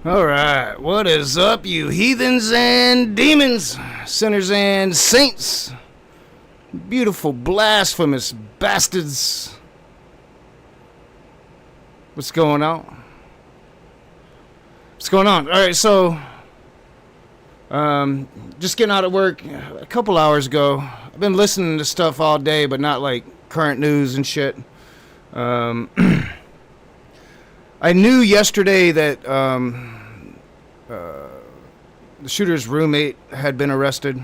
All right, what is up, you heathens and demons, sinners and saints, beautiful blasphemous bastards? What's going on? What's going on? All right, so just getting out of work a couple hours ago. I've been listening to stuff all day, but not like current news and shit. I knew yesterday that the shooter's roommate had been arrested.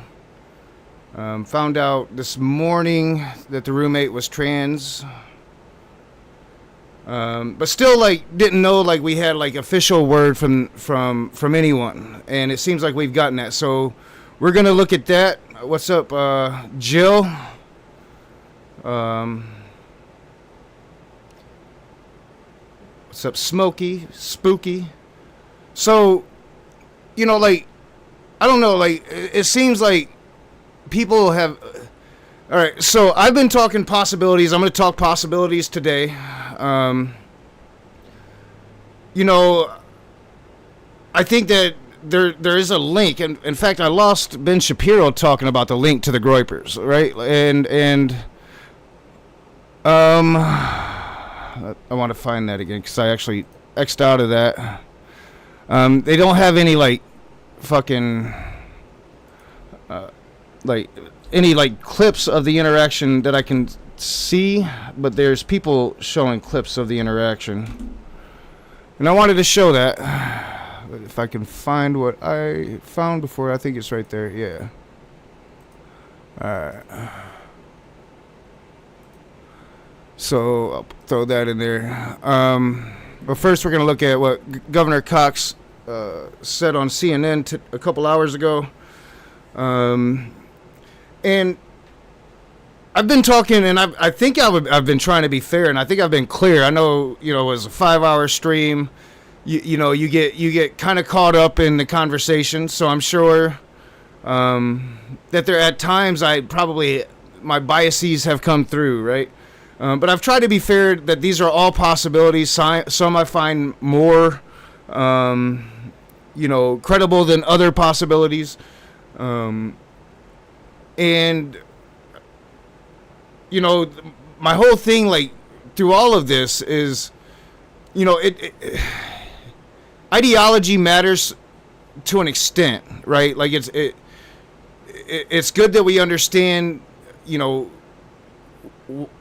Found out this morning that the roommate was trans. But still, like, didn't know, like, we had, like, official word from anyone. And it seems like we've gotten that. So we're going to look at that. What's up, Jill? What's up, Smokey? Spooky? So, you know, like, I don't know, like, it seems like people have... All right, so I've been talking possibilities. I'm going to talk possibilities today. You know, I think that there is a link. And in fact, I lost Ben Shapiro talking about the link to the Groypers, right? And I want to find that again because I actually X'd out of that. They don't have any, like, fucking, like, any, like, clips of the interaction that I can see, but there's people showing clips of the interaction. And I wanted to show that. But if I can find what I found before, I think it's right there. Yeah. Alright. So I'll throw that in there. But first we're going to look at what Governor Cox said on CNN a couple hours ago. And I've been talking, and I think I've been trying to be fair, and I think I've been clear. I know, you know, it was a 5-hour stream. You know, you get kind of caught up in the conversation. So I'm sure that there at times my biases have come through, right? But I've tried to be fair that these are all possibilities. Some I find more, you know, credible than other possibilities. And, you know, my whole thing, like, through all of this is, you know, ideology matters to an extent, right? Like, it's good that we understand, you know,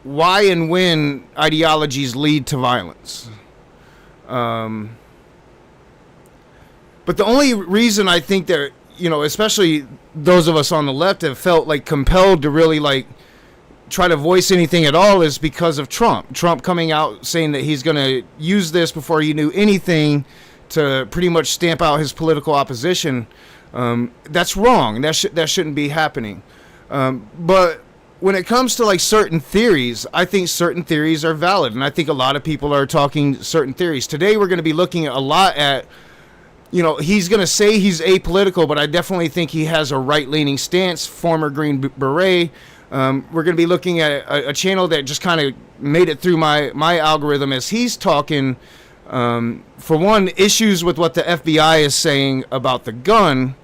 why and when ideologies lead to violence. But the only reason I think that, you know, especially those of us on the left have felt like compelled to really, like, try to voice anything at all is because of Trump. Trump coming out saying that he's going to use this before he knew anything to pretty much stamp out his political opposition. That's wrong. That shouldn't be happening. But when it comes to, like, certain theories, I think certain theories are valid, and I think a lot of people are talking certain theories. Today we're going to be looking a lot at, you know, he's going to say he's apolitical, but I definitely think he has a right-leaning stance, former Green Beret. We're going to be looking at a channel that just kind of made it through my algorithm as he's talking, for one, issues with what the FBI is saying about the gun,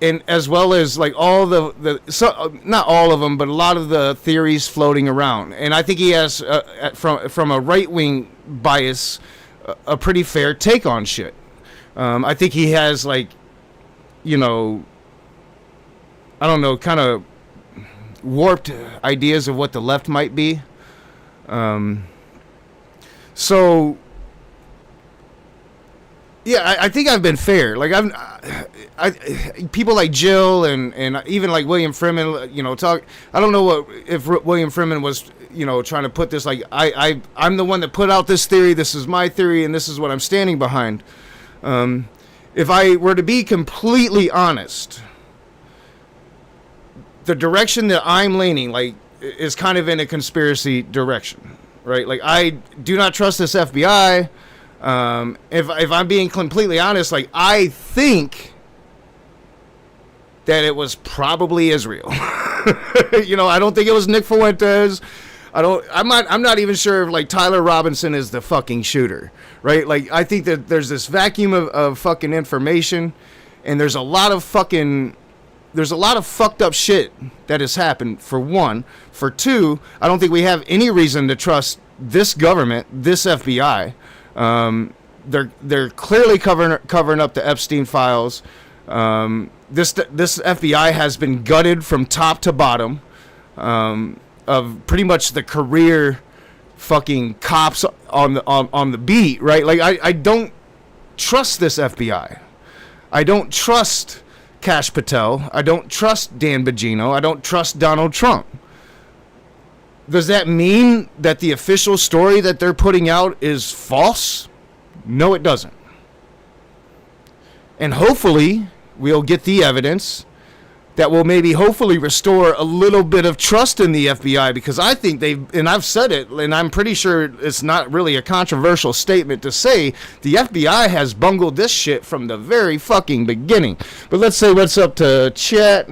and as well as, like, all not all of them, but a lot of the theories floating around. And I think he has, from a right-wing bias, a pretty fair take on shit. I think he has, like, you know, I don't know, kind of warped ideas of what the left might be. So, yeah, I think I've been fair. Like, people like Jill and even like William Freeman, you know, talk. I don't know if William Freeman was, you know, trying to put this like I'm the one that put out this theory. This is my theory, and this is what I'm standing behind. If I were to be completely honest, the direction that I'm leaning, like, is kind of in a conspiracy direction, right? Like, I do not trust this FBI. If I'm being completely honest, like, I think that it was probably Israel. You know, I don't think it was Nick Fuentes. I'm not even sure if like Tyler Robinson is the fucking shooter, right? Like I think that there's this vacuum of fucking information, and there's a lot of fucked up shit that has happened, for one. For two, I don't think we have any reason to trust this government, this FBI. They're clearly covering up the Epstein files. This FBI has been gutted from top to bottom, of pretty much the career fucking cops on the beat, right? Like I don't trust this FBI. I don't trust Kash Patel. I don't trust Dan Bongino. I don't trust Donald Trump. Does that mean that the official story that they're putting out is false? No, it doesn't. And hopefully we'll get the evidence that will maybe hopefully restore a little bit of trust in the FBI, because I think and I've said it, and I'm pretty sure it's not really a controversial statement to say, the FBI has bungled this shit from the very fucking beginning. But let's say what's up to chat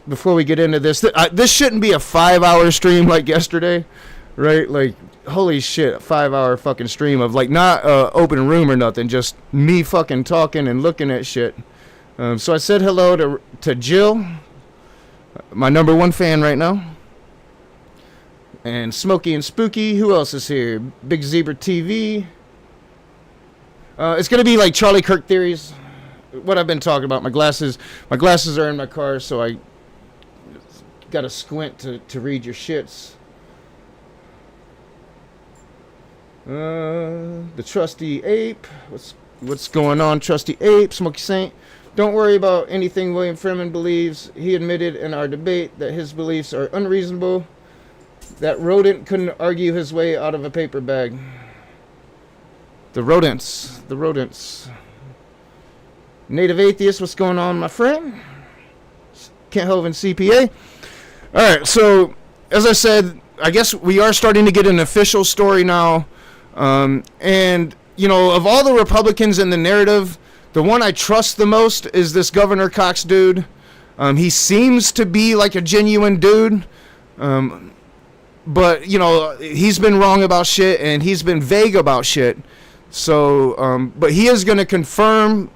before we get into this. This shouldn't be a 5-hour stream like yesterday, right? Like, holy shit, a 5-hour fucking stream of like not open room or nothing, just me fucking talking and looking at shit. So I said hello to Jill, my number one fan right now, and Smokey and Spooky. Who else is here? Big Zebra TV. It's gonna be like Charlie Kirk theories. What I've been talking about. My glasses are in my car, so I gotta squint to read your shits. The Trusty Ape. What's going on, Trusty Ape? Smokey Saint. Don't worry about anything William Freeman believes. He admitted in our debate that his beliefs are unreasonable. That rodent couldn't argue his way out of a paper bag. The rodents. Native Atheist, what's going on, my friend? Kent Hovind CPA. Alright, so, as I said, I guess we are starting to get an official story now. And, you know, of all the Republicans in the narrative, the one I trust the most is this Governor Cox dude. He seems to be like a genuine dude. But, you know, he's been wrong about shit, and he's been vague about shit. So, but he is going to confirm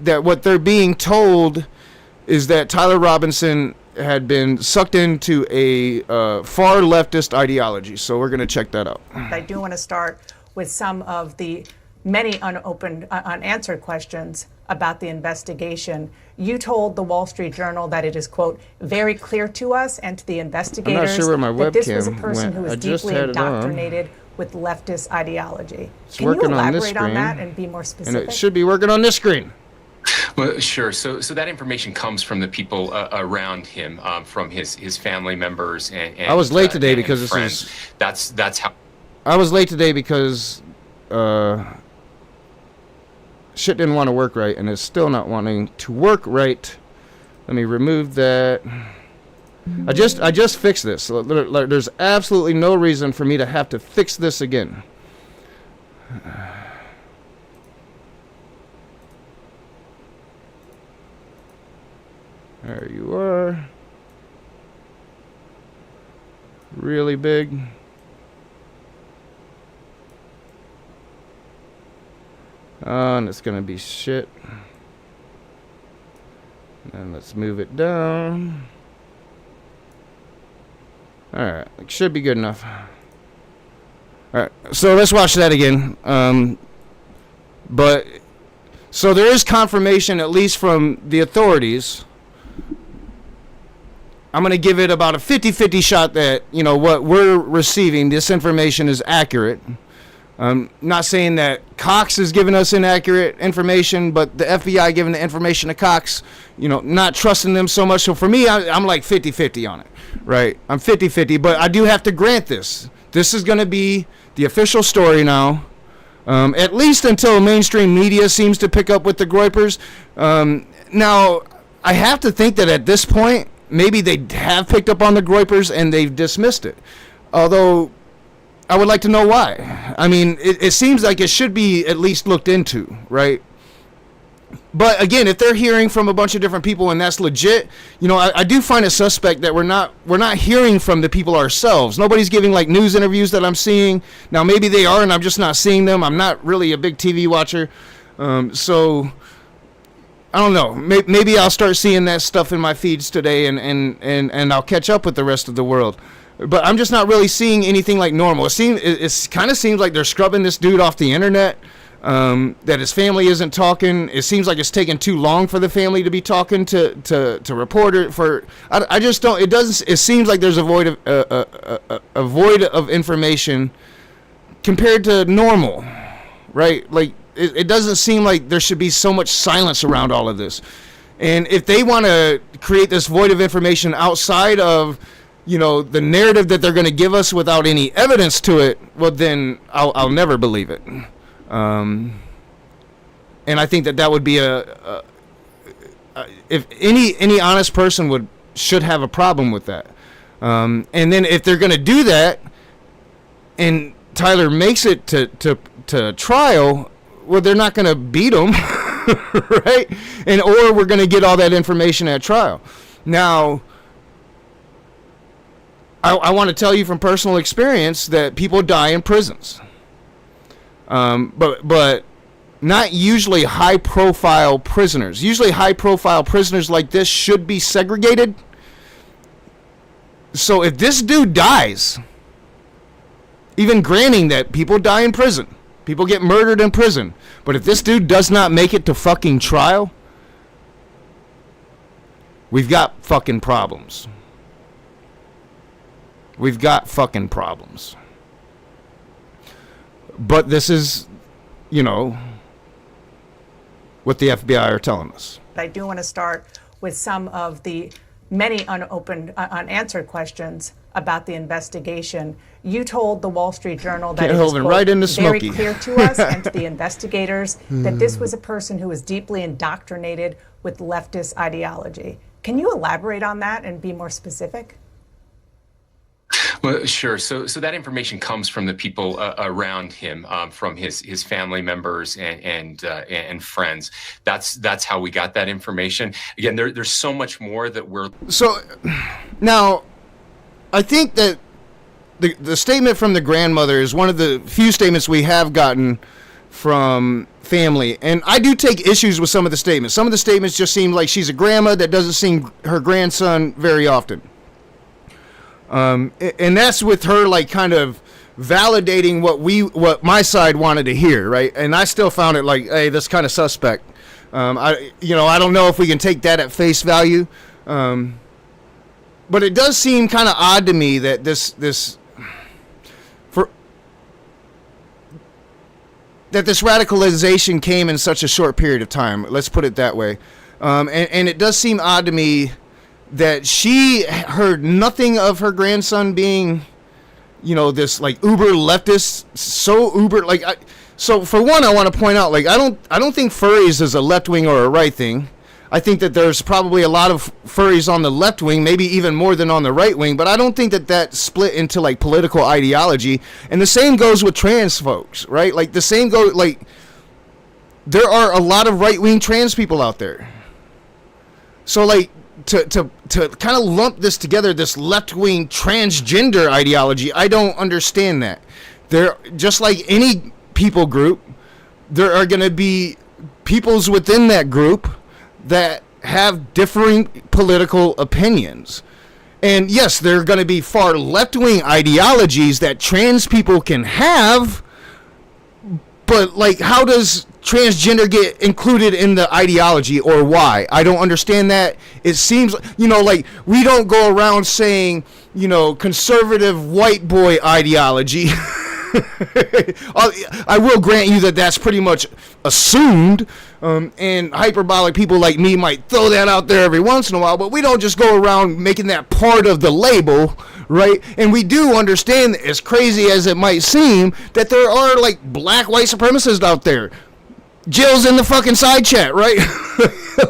that what they're being told is that Tyler Robinson had been sucked into a far leftist ideology. So we're going to check that out. I do want to start with some of the many unanswered questions about the investigation. You told the Wall Street Journal that it is, quote, very clear to us and to the investigators that this was a person who was deeply indoctrinated with leftist ideology. Can you elaborate on that and be more specific? And it should be working on this screen. Well, sure. So that information comes from the people around him, from his family members and I was late today because this is. That's how. I was late today because shit didn't want to work right, and it's still not wanting to work right. Let me remove that. I just fixed this. There's absolutely no reason for me to have to fix this again. There you are. Really big. And it's gonna be shit. And let's move it down. Alright, it should be good enough. Alright, so let's watch that again. But so there is confirmation, at least from the authorities. I'm going to give it about a 50-50 shot that, you know, what we're receiving, this information is accurate. Not saying that Cox is giving us inaccurate information, but the FBI giving the information to Cox, you know, not trusting them so much. So for me, I'm like 50-50 on it, right? I'm 50-50, but I do have to grant this. This is going to be the official story now, at least until mainstream media seems to pick up with the Groypers. Now, I have to think that at this point, maybe they have picked up on the Groypers and they've dismissed it. Although, I would like to know why. I mean, it seems like it should be at least looked into, right? But again, if they're hearing from a bunch of different people and that's legit, I do find it suspect that we're not hearing from the people ourselves. Nobody's giving like news interviews that I'm seeing. Now maybe they are and I'm just not seeing them. I'm not really a big TV watcher. So I don't know. Maybe I'll start seeing that stuff in my feeds today and I'll catch up with the rest of the world. But I'm just not really seeing anything like normal. It kind of seems like they're scrubbing this dude off the internet. That his family isn't talking. It seems like it's taken too long for the family to be talking to report it. I just don't. It doesn't. It seems like there's a void of information compared to normal, right? Like it doesn't seem like there should be so much silence around all of this. And if they want to create this void of information outside of the narrative that they're going to give us without any evidence to it, well then I'll never believe it. And I think that would be if any honest person should have a problem with that. And then if they're going to do that, and Tyler makes it to trial, well, they're not going to beat him, right? Or we're going to get all that information at trial. Now, I want to tell you from personal experience that people die in prisons. But not usually high-profile prisoners. Usually high-profile prisoners like this should be segregated. So if this dude dies, even granting that people die in prison, people get murdered in prison, but if this dude does not make it to fucking trial, we've got fucking problems. We've got fucking problems. But this is, what the FBI are telling us. I do want to start with some of the many unanswered questions about the investigation. You told the Wall Street Journal that it was, quote, right into very Smokey. clear to us and to the investigators that this was a person who was deeply indoctrinated with leftist ideology. Can you elaborate on that and be more specific? Well, sure. So that information comes from the people around him, from his family members and friends. That's how we got that information. Again, there's so much more that we're. So now, I think that the statement from the grandmother is one of the few statements we have gotten from family, and I do take issues with some of the statements. Some of the statements just seem like she's a grandma that doesn't see her grandson very often. And that's with her like kind of validating what my side wanted to hear, right? And I still found it like, hey, that's kind of suspect. I don't know if we can take that at face value. But it does seem kind of odd to me that this radicalization came in such a short period of time. Let's put it that way. And it does seem odd to me that she heard nothing of her grandson being, this like uber leftist, so uber like. So for one, I want to point out, like, I don't think furries is a left wing or a right thing. I think that there's probably a lot of furries on the left wing, maybe even more than on the right wing. But I don't think that split into like political ideology. And the same goes with trans folks, right? Like the same goes like there are a lot of right wing trans people out there. So like. To kind of lump this together, this left-wing transgender ideology, I don't understand that. There, just like any people group, there are going to be peoples within that group that have differing political opinions. And yes, there are going to be far left-wing ideologies that trans people can have, but like, how does transgender get included in the ideology, or why? I don't understand that. It seems, like we don't go around saying, conservative white boy ideology. I will grant you that that's pretty much assumed, and hyperbolic people like me might throw that out there every once in a while, but we don't just go around making that part of the label, right? And we do understand, as crazy as it might seem, that there are like black white supremacists out there. Jill's in the fucking side chat, right?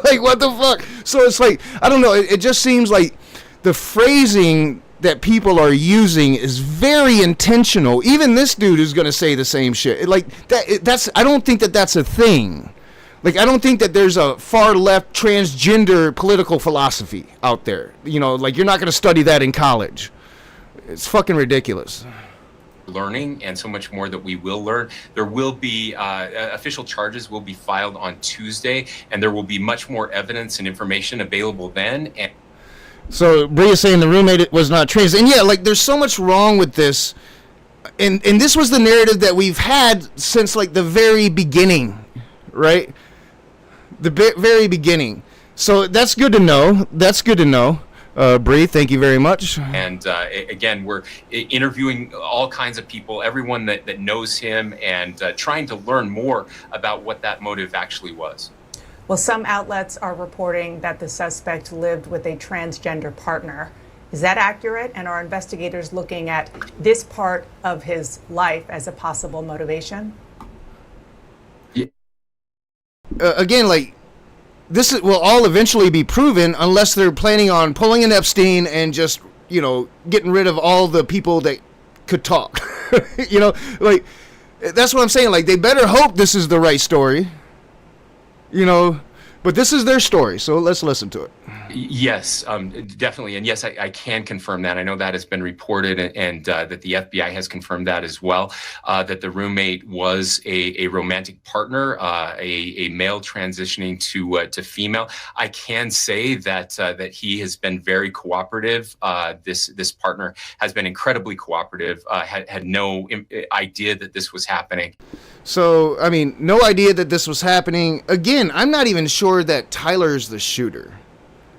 Like, what the fuck? So it's like, I don't know, it just seems like the phrasing that people are using is very intentional. Even this dude is going to say the same shit. Like, that's I don't think that that's a thing. Like, I don't think that there's a far left transgender political philosophy out there. Like, you're not going to study that in college. It's fucking ridiculous. Learning, and so much more that we will learn. There will be official charges will be filed on Tuesday, and there will be much more evidence and information available then. And so Bree is saying the roommate was not trans, and yeah, like, there's so much wrong with this, and this was the narrative that we've had since like the very beginning, right? The very beginning. So that's good to know. That's good to know. Bree, thank you very much. And again, we're interviewing all kinds of people, everyone that knows him, and trying to learn more about what that motive actually was. Well, some outlets are reporting that the suspect lived with a transgender partner. Is that accurate? And are investigators looking at this part of his life as a possible motivation? Yeah. Again, like, this will all eventually be proven unless they're planning on pulling an Epstein and just, getting rid of all the people that could talk. Like, that's what I'm saying. Like, they better hope this is the right story, but this is their story. So let's listen to it. Yes, definitely. And yes, I can confirm that. I know that has been reported, and that the FBI has confirmed that as well, that the roommate was a romantic partner, a male transitioning to female. I can say that that he has been very cooperative. This partner has been incredibly cooperative, had no idea that this was happening. So, I mean, no idea that this was happening. Again, I'm not even sure that Tyler's the shooter.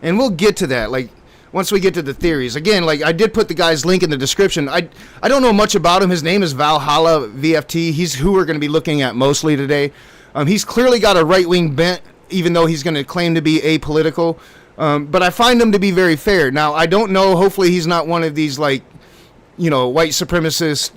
And we'll get to that, like, once we get to the theories. Again, like, I did put the guy's link in the description. I don't know much about him. His name is Valhalla VFT. He's who we're going to be looking at mostly today. He's clearly got a right-wing bent, even though he's going to claim to be apolitical. But I find him to be very fair. Now, I don't know. Hopefully he's not one of these, like, white supremacist,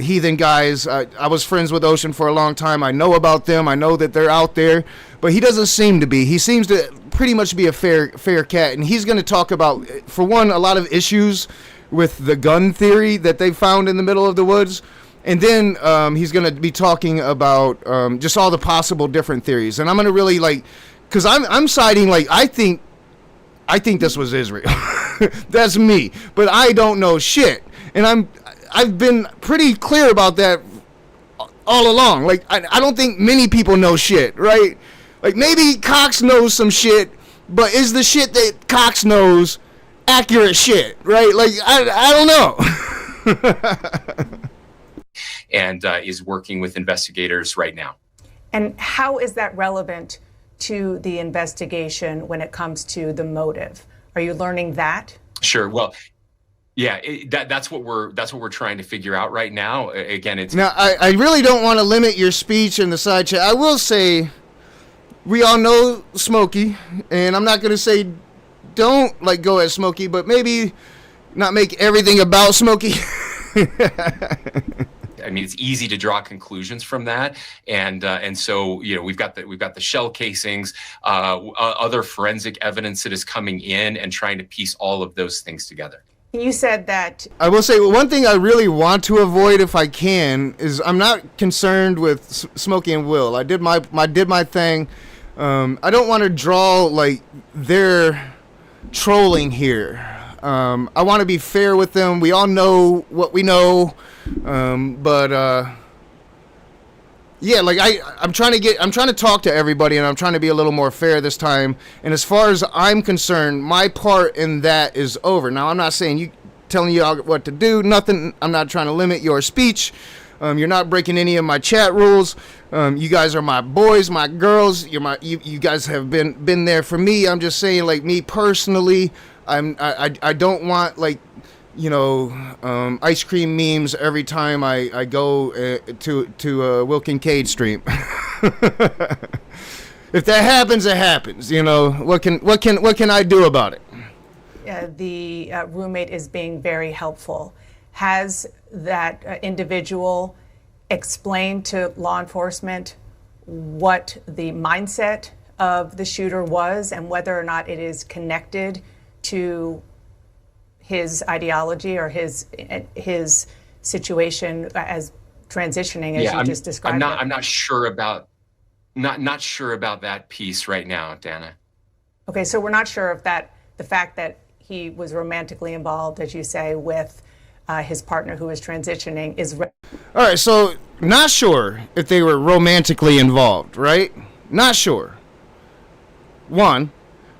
heathen guys. I was friends with Ocean for a long time. I know about them. I know that they're out there. But he doesn't seem to be. He seems to pretty much be a fair cat. And he's going to talk about, for one, a lot of issues with the gun theory that they found in the middle of the woods. And then he's going to be talking about just all the possible different theories. And I'm going to really, like, because I'm siding, like, I think this was Israel. That's me. But I don't know shit. And I've been pretty clear about that all along. Like, I don't think many people know shit, right? Like, maybe Cox knows some shit, but is the shit that Cox knows accurate shit, right? Like, I don't know. And is working with investigators right now. And how is that relevant to the investigation when it comes to the motive? Are you learning that? Sure. Well, yeah, that's what we're trying to figure out right now. Again, it's now I really don't want to limit your speech in the side chat. I will say, we all know Smokey, and I'm not going to say don't, like, go at Smokey, but maybe not make everything about Smokey. I mean, it's easy to draw conclusions from that, and so we've got the shell casings, other forensic evidence that is coming in, and trying to piece all of those things together. You said that. I will say one thing I really want to avoid, if I can, is I'm not concerned with Smokey and Will. I did my thing. I don't want to draw, like, their trolling here. I want to be fair with them. We all know what we know. Yeah, like, I'm trying to talk to everybody, and I'm trying to be a little more fair this time. And as far as I'm concerned, my part in that is over. Now, I'm not saying telling you what to do, nothing. I'm not trying to limit your speech. You're not breaking any of my chat rules. You guys are my boys, my girls. You guys have been there for me. I'm just saying, like, me personally, I don't want, like, ice cream memes every time I go to a Will Kincaid stream. If that happens, it happens. What can I do about it? The roommate is being very helpful. Has that individual explained to law enforcement what the mindset of the shooter was and whether or not it is connected to his ideology or his situation as transitioning, as you just described? I'm not sure about Not sure about that piece right now, Dana. Okay, so we're not sure if the fact that he was romantically involved, as you say, with his partner who was transitioning is. All right, so not sure if they were romantically involved, right? Not sure. One,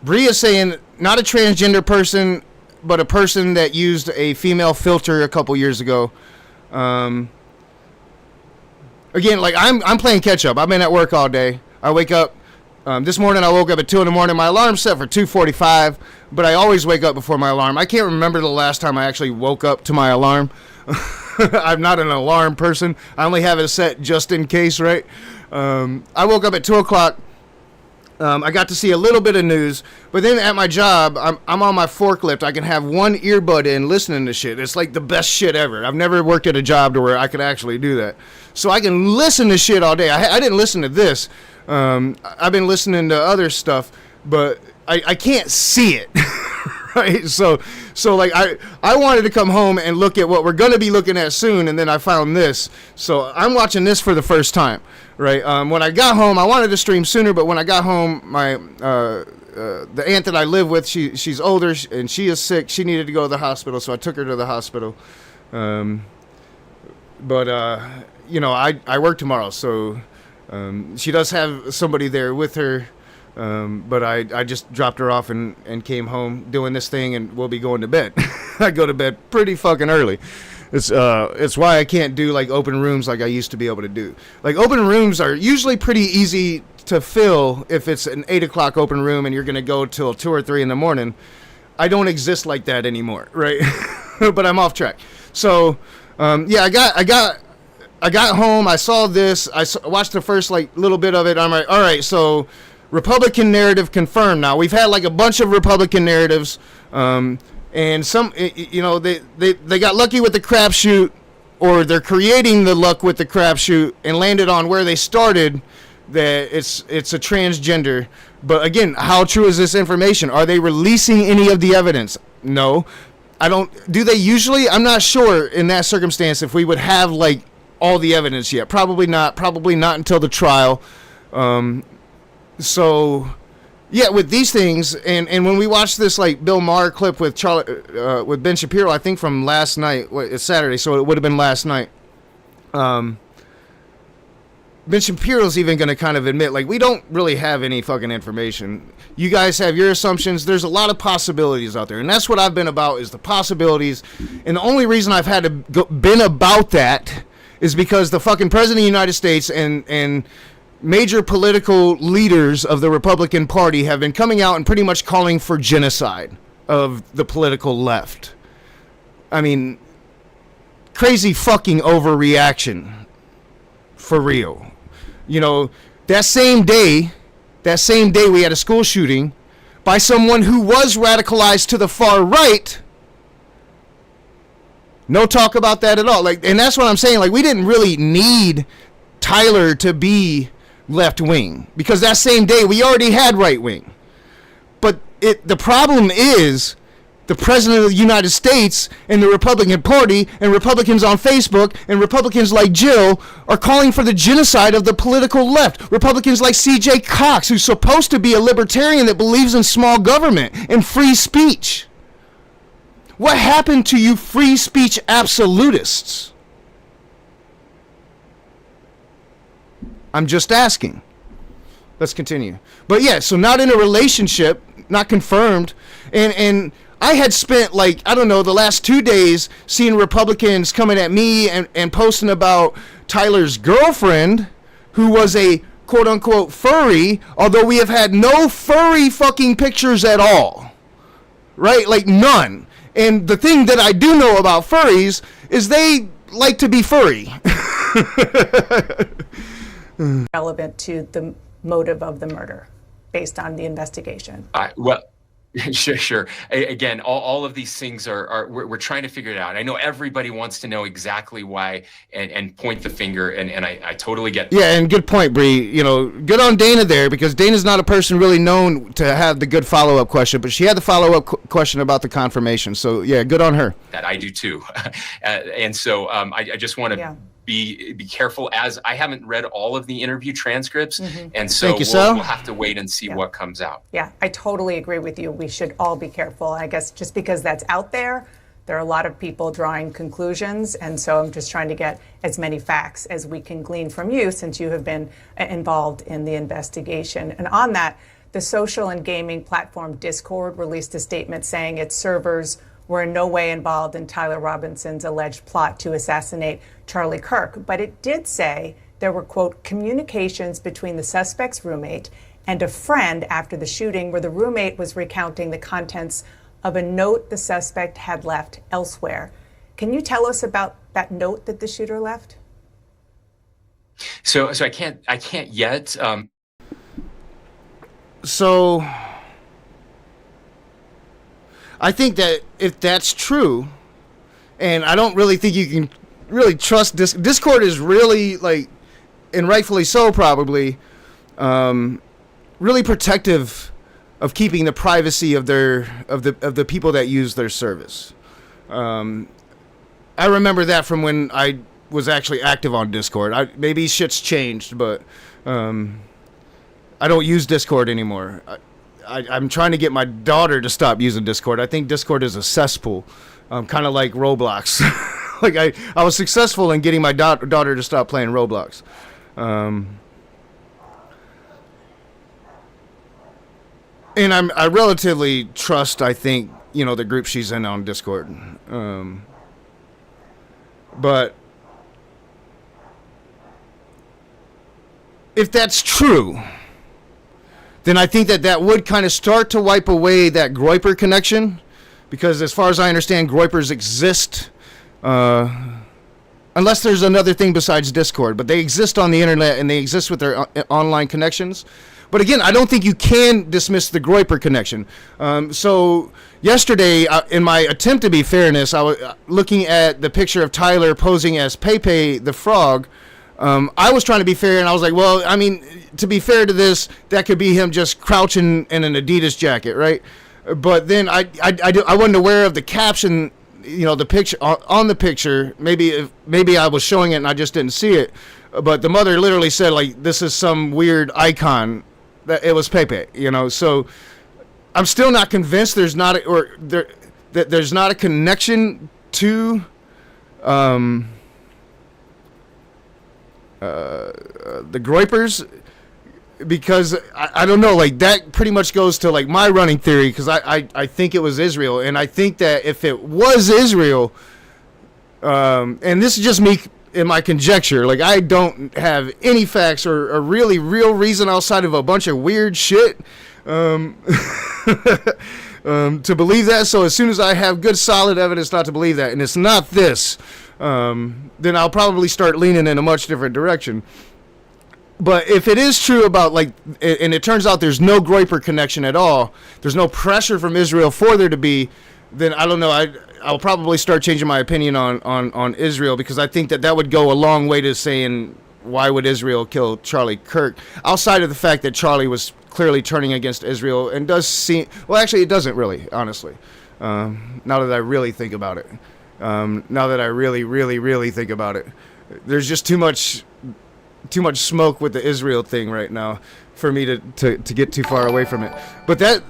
Bree is saying not a transgender person, but a person that used a female filter a couple years ago. Again, like I'm playing catch up. I've been at work all day. I wake up. This morning I woke up at 2 a.m. My alarm's set for 2:45, but I always wake up before my alarm. I can't remember the last time I actually woke up to my alarm. I'm not an alarm person. I only have it set just in case, right? I woke up at 2 o'clock. I got to see a little bit of news, but then at my job, I'm on my forklift. I can have one earbud in listening to shit. It's like the best shit ever. I've never worked at a job to where I could actually do that. So I can listen to shit all day. I didn't listen to this. I've been listening to other stuff, but I can't see it. Right? So like I wanted to come home and look at what we're going to be looking at soon, and then I found this. So I'm watching this for the first time. Right. When I got home, I wanted to stream sooner, but when I got home, my the aunt that I live with, she's older and she is sick. She needed to go to the hospital, so I took her to the hospital. But I work tomorrow, so she does have somebody there with her. But I just dropped her off and came home doing this thing, and we'll be going to bed. I go to bed pretty fucking early. It's why I can't do like open rooms like I used to be able to do. Like open rooms are usually pretty easy to fill if it's an 8 o'clock open room and you're gonna go till 2 or 3 in the morning. I don't exist like that anymore, right? But I'm off track. So I got home. I saw this. I watched the first like little bit of it. I'm like, all right, so Republican narrative confirmed. Now we've had like a bunch of Republican narratives. And some, they got lucky with the crapshoot, or they're creating the luck with the crapshoot and landed on where they started, that it's a transgender. But again, how true is this information? Are they releasing any of the evidence? No. I don't. Do they usually? I'm not sure in that circumstance if we would have like all the evidence yet. Probably not. Probably not until the trial. So. Yeah, with these things, and when we watched this like Bill Maher clip with with Ben Shapiro, I think from last night. It's Saturday, so it would have been last night. Ben Shapiro's even going to kind of admit, like, we don't really have any fucking information. You guys have your assumptions. There's a lot of possibilities out there, and that's what I've been about, is the possibilities. And the only reason I've had to been about that is because the fucking President of the United States and major political leaders of the Republican Party have been coming out and pretty much calling for genocide of the political left. I mean, crazy fucking overreaction. For real. You know, that same day we had a school shooting by someone who was radicalized to the far right. No talk about that at all. Like, and that's what I'm saying. Like, we didn't really need Tyler to be left wing, because that same day we already had right wing. But the problem is the President of the United States and the Republican Party and Republicans on Facebook and Republicans like Jill are calling for the genocide of the political left. Republicans like C.J. Cox, who's supposed to be a libertarian that believes in small government and free speech. What happened to you free speech absolutists? I'm just asking. Let's continue. But yeah, so not in a relationship, not confirmed. And I had spent, like, I don't know, the last 2 days seeing Republicans coming at me and posting about Tyler's girlfriend, who was a quote-unquote furry, although we have had no furry fucking pictures at all. Right? Like, none. And the thing that I do know about furries is they like to be furry. Relevant to the motive of the murder based on the investigation. Well, sure. Again, all of these things we're trying to figure it out. I know everybody wants to know exactly why and point the finger, and I totally get that. Yeah, and good point, Bree. You know, good on Dana there, because Dana's not a person really known to have the good follow-up question, but she had the follow-up question about the confirmation. So, yeah, good on her. That I do too. And so I just want to be careful, as I haven't read all of the interview transcripts, and so Thank you, we'll sir. have to wait and see what comes out. Yeah, I totally agree with you. We should all be careful. I guess just because that's out there, there are a lot of people drawing conclusions, and so I'm just trying to get as many facts as we can glean from you, since you have been involved in the investigation. And on that, the social and gaming platform Discord released a statement saying its servers were in no way involved in Tyler Robinson's alleged plot to assassinate Charlie Kirk. But it did say there were, quote, communications between the suspect's roommate and a friend after the shooting, where the roommate was recounting the contents of a note the suspect had left elsewhere. Can you tell us about that note that the shooter left? So I can't yet. So I think that if that's true, and I don't really think you can really trust Discord is really, like, and rightfully so probably, really protective of keeping the privacy of the people that use their service. I remember that from when I was actually active on Discord. Maybe shit's changed, but I don't use Discord anymore. I'm trying to get my daughter to stop using Discord. I think Discord is a cesspool, kind of like Roblox. Like I was successful in getting my daughter to stop playing Roblox. And I relatively trust, I think, the group she's in on Discord. But if that's true, then I think that would kind of start to wipe away that Groyper connection, because as far as I understand, Groypers exist, unless there's another thing besides Discord, but they exist on the internet and they exist with their online connections. But again, I don't think you can dismiss the Groyper connection. So yesterday, in my attempt to be fairness, I was looking at the picture of Tyler posing as Pepe the Frog. I was trying to be fair, and I was like, well, I mean, to be fair to this, that could be him just crouching in an Adidas jacket, right? But then I wasn't aware of the caption, the picture on the picture. Maybe I was showing it and I just didn't see it. But the mother literally said, like, this is some weird icon. That it was Pepe, So I'm still not convinced there's not there's not a connection to the Groypers, because I don't know, like, that pretty much goes to, like, my running theory, because I think it was Israel, and I think that if it was Israel, and this is just me in my conjecture, like, I don't have any facts or a really real reason outside of a bunch of weird shit to believe that. So as soon as I have good solid evidence not to believe that, and it's not this, then I'll probably start leaning in a much different direction. But if it is true about, like, and it turns out there's no Groyper connection at all, there's no pressure from Israel for there to be, then I don't know, I'll probably start changing my opinion on Israel, because I think that would go a long way to saying, why would Israel kill Charlie Kirk? Outside of the fact that Charlie was clearly turning against Israel, and does seem, well, actually, it doesn't really, honestly. Now that I really think about it. Now that I really, really, really think about it. There's just too much smoke with the Israel thing right now for me to get too far away from it. But that...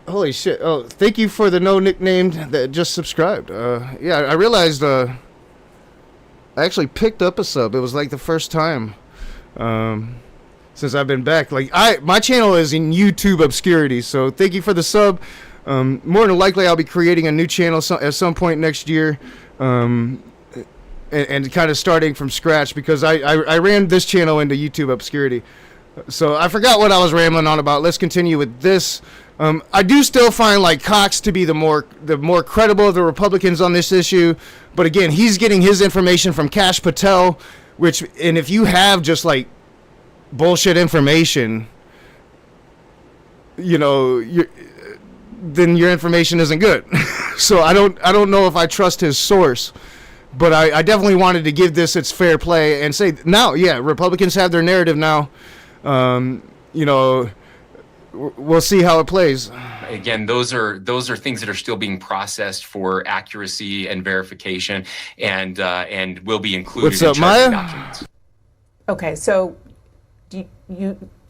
Holy shit. Oh, thank you for the no nickname that just subscribed. Yeah, I realized I actually picked up a sub. It was like the first time since I've been back. Like, my channel is in YouTube obscurity, so thank you for the sub. More than likely, I'll be creating a new channel at some point next year, and kind of starting from scratch, because I ran this channel into YouTube obscurity. So I forgot what I was rambling on about. Let's continue with this. I do still find, like, Cox to be the more credible of the Republicans on this issue, but again, he's getting his information from Kash Patel, and if you have just, like, bullshit information, then your information isn't good. So I don't know if I trust his source, but I definitely wanted to give this its fair play and say, now, yeah, Republicans have their narrative now. We'll see how it plays. Again, those are things that are still being processed for accuracy and verification, and will be included What's up, in charging Maya? documents. Okay, so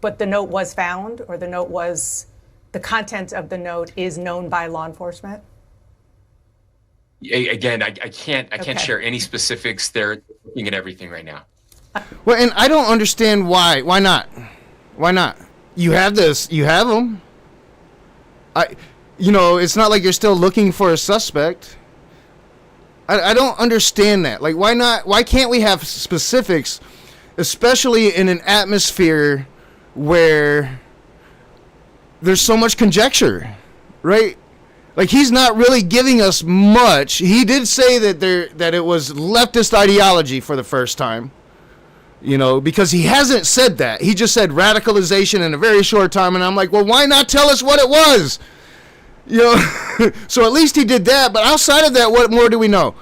but the note was found, or the content of the note is known by law enforcement? Again, I can't Okay. share any specifics. They're looking at everything right now. Well, and I don't understand why. Why not? Why not? You have this. You have them. It's not like you're still looking for a suspect. I don't understand that. Like, why not? Why can't we have specifics, especially in an atmosphere where there's so much conjecture, right? Like, he's not really giving us much. He did say that it was leftist ideology for the first time, because he hasn't said that. He just said radicalization in a very short time, and I'm like, well, why not tell us what it was? So at least he did that, but outside of that, what more do we know?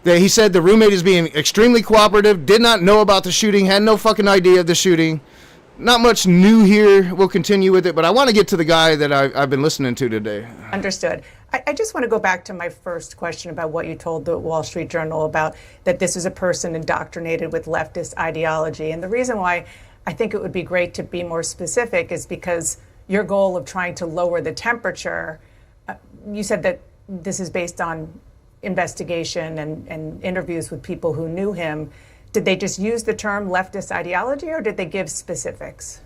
That he said the roommate is being extremely cooperative, did not know about the shooting, had no fucking idea of the shooting. Not much new here. We'll continue with it, but I want to get to the guy that I've been listening to today. Understood. I just want to go back to my first question about what you told the Wall Street Journal about that this is a person indoctrinated with leftist ideology. And the reason why I think it would be great to be more specific is because your goal of trying to lower the temperature, you said that this is based on investigation and interviews with people who knew him. Did they just use the term leftist ideology, or did they give specifics?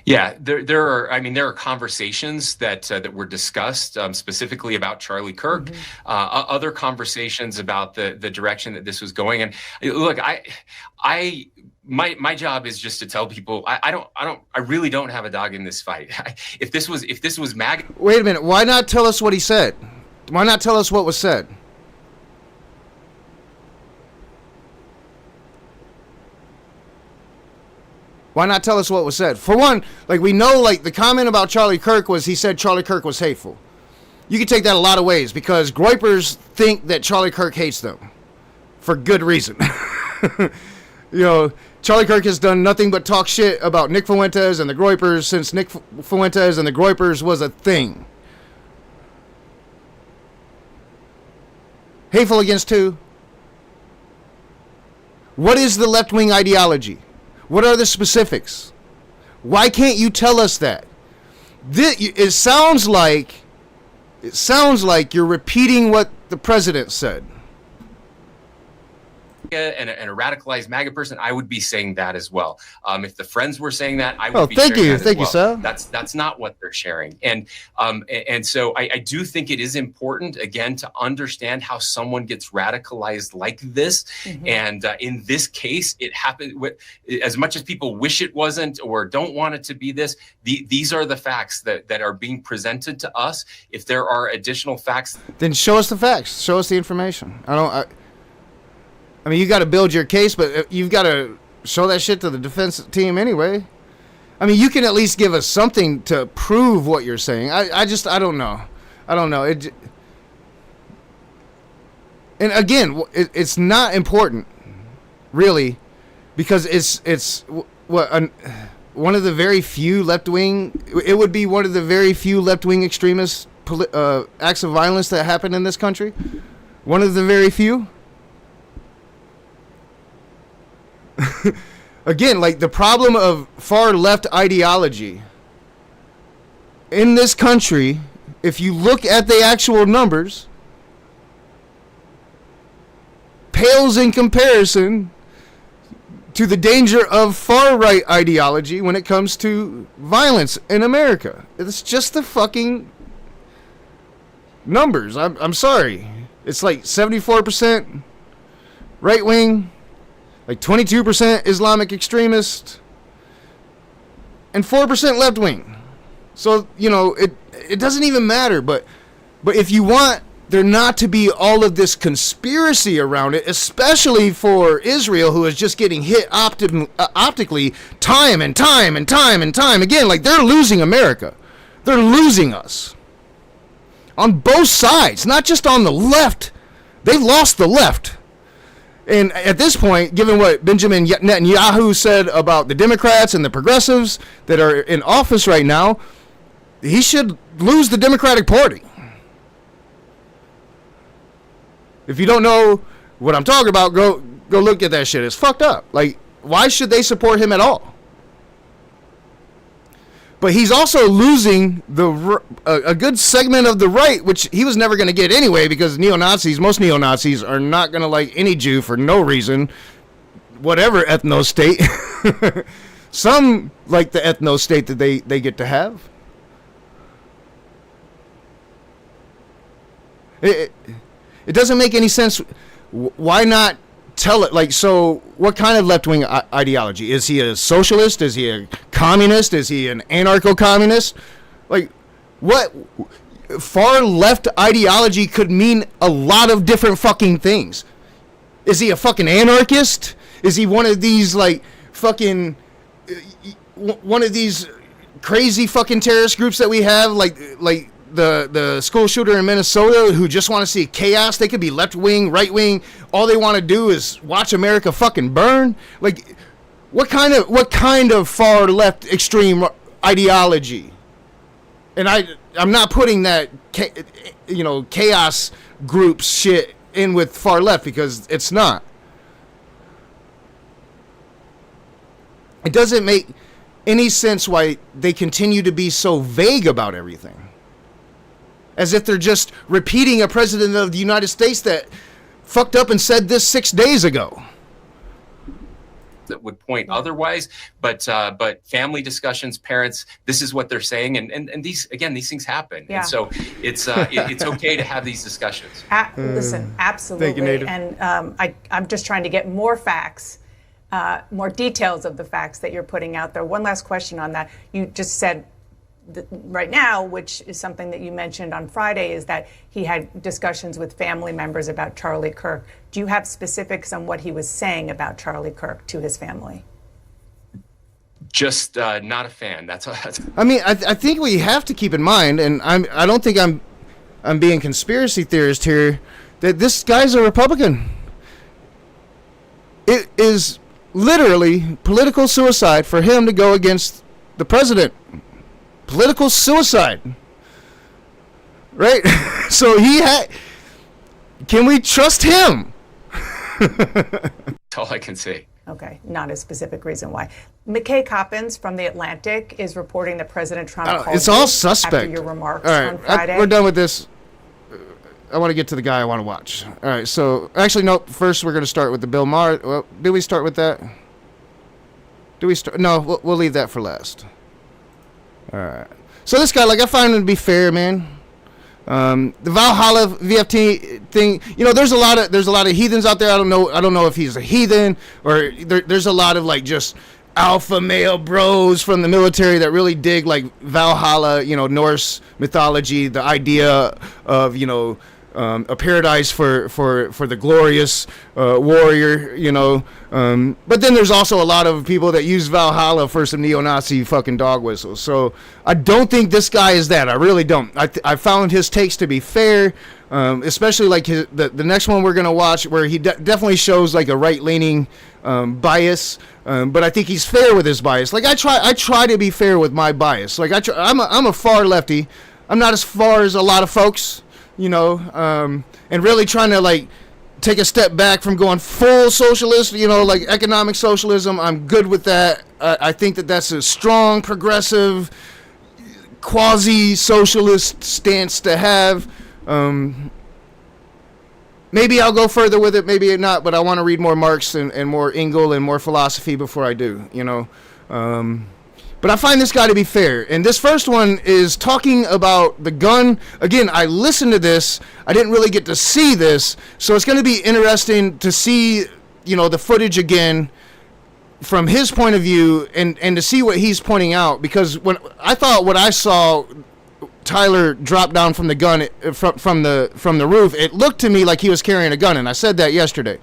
Yeah, there are conversations that were discussed specifically about Charlie Kirk, other conversations about the direction that this was going. And look, my job is just to tell people I really don't have a dog in this fight. If this was MAGA. Wait a minute. Why not tell us what he said? Why not tell us what was said? Why not tell us what was said? For one, we know, the comment about Charlie Kirk was he said Charlie Kirk was hateful. You can take that a lot of ways because Groypers think that Charlie Kirk hates them for good reason. Charlie Kirk has done nothing but talk shit about Nick Fuentes and the Groypers since Nick Fuentes and the Groypers was a thing. Hateful against who? What is the left-wing ideology? What are the specifics? Why can't you tell us that? It sounds like you're repeating what the president said. And a radicalized MAGA person, I would be saying that as well. If the Friends were saying that, I would be sharing that as well. Thank you, sir. That's not what they're sharing. And so I do think it is important, again, to understand how someone gets radicalized like this. Mm-hmm. And in this case, it happened as much as people wish it wasn't or don't want it to be this. These are the facts that are being presented to us. If there are additional facts, then show us the facts. Show us the information. I mean, you got to build your case, but you've got to show that shit to the defense team anyway. I mean, you can at least give us something to prove what you're saying. I don't know. I don't know. And again, it's not important, really, because it's one of the very few left-wing. It would be one of the very few left-wing extremist acts of violence that happen in this country. One of the very few. Again, the problem of far left ideology in this country, if you look at the actual numbers, pales in comparison to the danger of far right ideology when it comes to violence in America. It's just the fucking numbers. I'm sorry. It's 74% right wing, 22% Islamic extremist, and 4% left wing. So, it doesn't even matter. But if you want there not to be all of this conspiracy around it, especially for Israel, who is just getting hit optically time and time and time and time again, they're losing America. They're losing us. On both sides, not just on the left. They've lost the left. And at this point, given what Benjamin Netanyahu said about the Democrats and the progressives that are in office right now, he should lose the Democratic Party. If you don't know what I'm talking about, go look at that shit. It's fucked up. Like, why should they support him at all? But he's also losing a good segment of the right, which he was never going to get anyway, because most neo-Nazis are not going to like any Jew for no reason, whatever ethno-state. Some like the ethno-state that they get to have. It doesn't make any sense. Why not tell it? Like, so what kind of left-wing ideology? Is he a socialist? Is he a communist? Is he an anarcho-communist? Like, what? Far left ideology could mean a lot of different fucking things. Is he a fucking anarchist? Is he one of these, like, fucking, one of these crazy fucking terrorist groups that we have, like the school shooter in Minnesota, who just want to see chaos? They could be left wing, right wing. All they want to do is watch America fucking burn. Like, what kind of far left extreme ideology? And I'm not putting that chaos groups shit in with far left, because it's not. It doesn't make any sense why they continue to be so vague about everything. As if they're just repeating a president of the United States that fucked up and said this 6 days ago. That would point otherwise, but family discussions, parents, this is what they're saying, and these things happen. Yeah. And so it's okay to have these discussions. Listen, absolutely. Thank you, Native. And I'm just trying to get more facts, more details of the facts that you're putting out there. One last question on that. You just said right now, which is something that you mentioned on Friday, is that he had discussions with family members about Charlie Kirk. Do you have specifics on what he was saying about Charlie Kirk to his family? Just not a fan. That's all. I mean, I think we have to keep in mind, and I don't think I'm being conspiracy theorist here, that this guy's a Republican. It is literally political suicide for him to go against the president. Political suicide, right? So can we trust him? That's all I can say. Okay, not a specific reason why. McKay Coppins from The Atlantic is reporting that President Trump called it's all you suspect. after your remarks All right, on Friday. we're done with this. I want to get to the guy I want to watch. All right, so actually, no. First, we're going to start with the Bill Maher. Well, do we start with that? Do we start? No, we'll leave that for last. All right. So this guy, like, I find him to be fair, man. The Valhalla VFT thing, there's a lot of heathens out there. I don't know if he's a heathen, or there's a lot of, like, just alpha male bros from the military that really dig, like, Valhalla, Norse mythology, the idea of, a paradise for the glorious warrior, but then there's also a lot of people that use Valhalla for some neo-Nazi fucking dog whistles. So I don't think this guy is that. I really don't. I found his takes to be fair, especially like the next one we're gonna watch, where he definitely shows like a right-leaning bias, but I think he's fair with his bias. Like I try to be fair with my bias. Like I'm a far lefty. I'm not as far as a lot of folks. And really trying to, like, take a step back from going full socialist, like economic socialism. I'm good with that. I think that's a strong, progressive, quasi-socialist stance to have. Maybe I'll go further with it, maybe not, but I want to read more Marx and more Engel and more philosophy before I do, But I find this guy to be fair. And this first one is talking about the gun. Again, I listened to this. I didn't really get to see this. So it's going to be interesting to see, the footage again from his point of view and to see what he's pointing out. Because when I saw Tyler drop down from the gun, from the roof, it looked to me like he was carrying a gun. And I said that yesterday.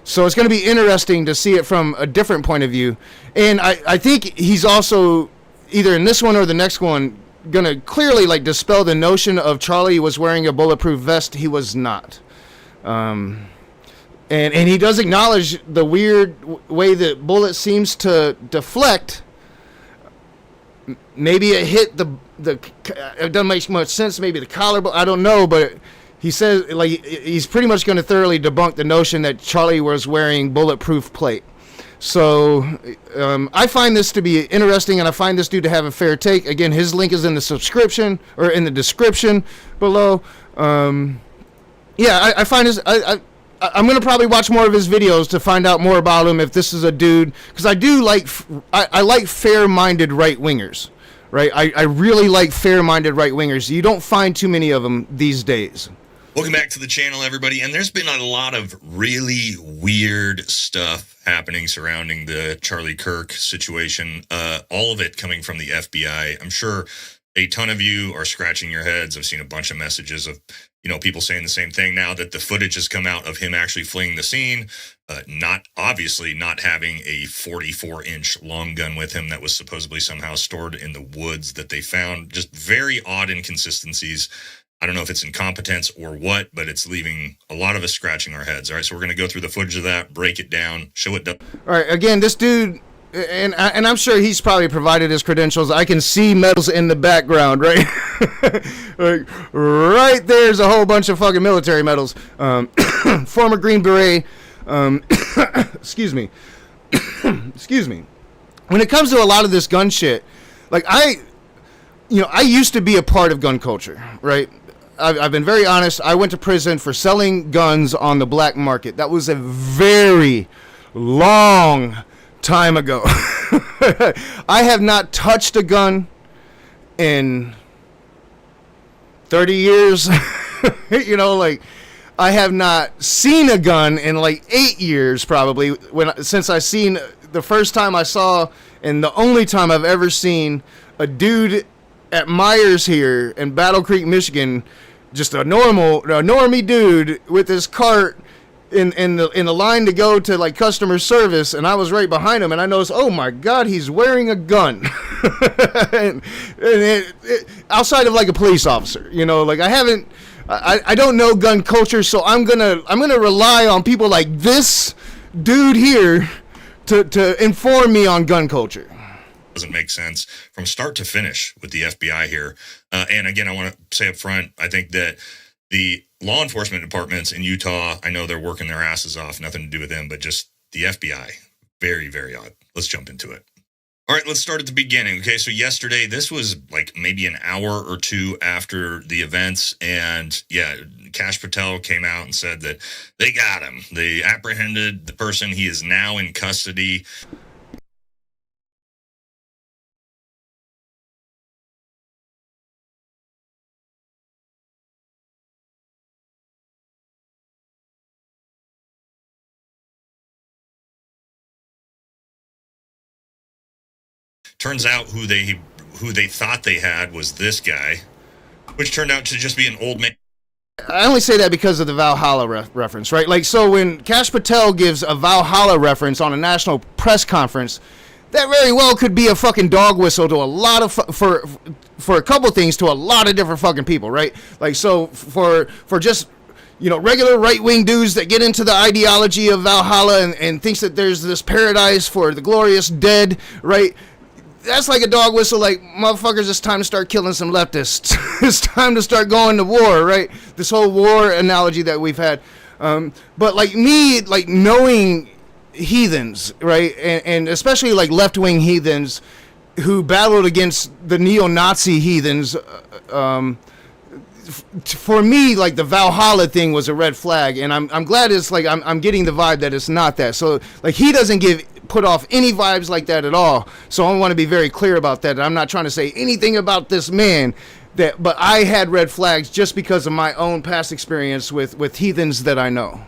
So it's going to be interesting to see it from a different point of view. And I think he's also, either in this one or the next one, going to clearly, like, dispel the notion of Charlie was wearing a bulletproof vest. He was not. And he does acknowledge the weird way that bullet seems to deflect. maybe it hit the it doesn't make much sense. Maybe the collarbone. I don't know, but he says like he's pretty much going to thoroughly debunk the notion that Charlie was wearing bulletproof plate. So I find this to be interesting, and I find this dude to have a fair take. Again, his link is in the subscription or in the description below. I find this. I'm gonna probably watch more of his videos to find out more about him. If this is a dude, because I do like I like fair-minded right wingers, right? I really like fair-minded right wingers. You don't find too many of them these days. Welcome back to the channel, everybody. And there's been a lot of really weird stuff happening surrounding the Charlie Kirk situation. All of it coming from the FBI. I'm sure a ton of you are scratching your heads. I've seen a bunch of messages of, people saying the same thing now that the footage has come out of him actually fleeing the scene, not having a 44-inch long gun with him that was supposedly somehow stored in the woods that they found. Just very odd inconsistencies. I don't know if it's incompetence or what, but it's leaving a lot of us scratching our heads. All right, so we're going to go through the footage of that, break it down, show it. All right, again, this dude, and I'm sure he's probably provided his credentials. I can see medals in the background, right? Like, right there's a whole bunch of fucking military medals. Former Green Beret. Excuse me. Excuse me. When it comes to a lot of this gun shit, like I used to be a part of gun culture, right? I've been very honest. I went to prison for selling guns on the black market. That was a very long time ago. I have not touched a gun in 30 years. Like I have not seen a gun in like 8 years probably since I seen the first time I saw, and the only time I've ever seen a dude at Myers here in Battle Creek, Michigan, just a normie dude with his cart in the line to go to like customer service, and I was right behind him, and I noticed, oh my God, he's wearing a gun. and outside of like a police officer, like I don't know gun culture, so I'm gonna rely on people like this dude here to inform me on gun culture. Doesn't make sense from start to finish with the FBI here. And again, I want to say up front, I think that the law enforcement departments in Utah, I know they're working their asses off, nothing to do with them, but just the FBI, very, very odd. Let's jump into it. All right, let's start at the beginning. Okay, so yesterday, this was like maybe an hour or two after the events, and yeah, Kash Patel came out and said that they got him. They apprehended the person. He is now in custody. Turns out who they thought they had was this guy, which turned out to just be an old man. I only say that because of the Valhalla reference, right? Like, so when Kash Patel gives a Valhalla reference on a national press conference, that very well could be a fucking dog whistle to a lot of for a couple things to a lot of different fucking people, right? Like, so for just regular right-wing dudes that get into the ideology of Valhalla and thinks that there's this paradise for the glorious dead, right? That's like a dog whistle, like, motherfuckers, it's time to start killing some leftists. It's time to start going to war, right? This whole war analogy that we've had. But like me, like knowing heathens, right? And especially like left-wing heathens who battled against the neo-Nazi heathens, for me, like the Valhalla thing was a red flag, and I'm glad it's like I'm getting the vibe that it's not that. So like he doesn't put off any vibes like that at all. So I want to be very clear about that. I'm not trying to say anything about this man, but I had red flags just because of my own past experience with heathens that I know.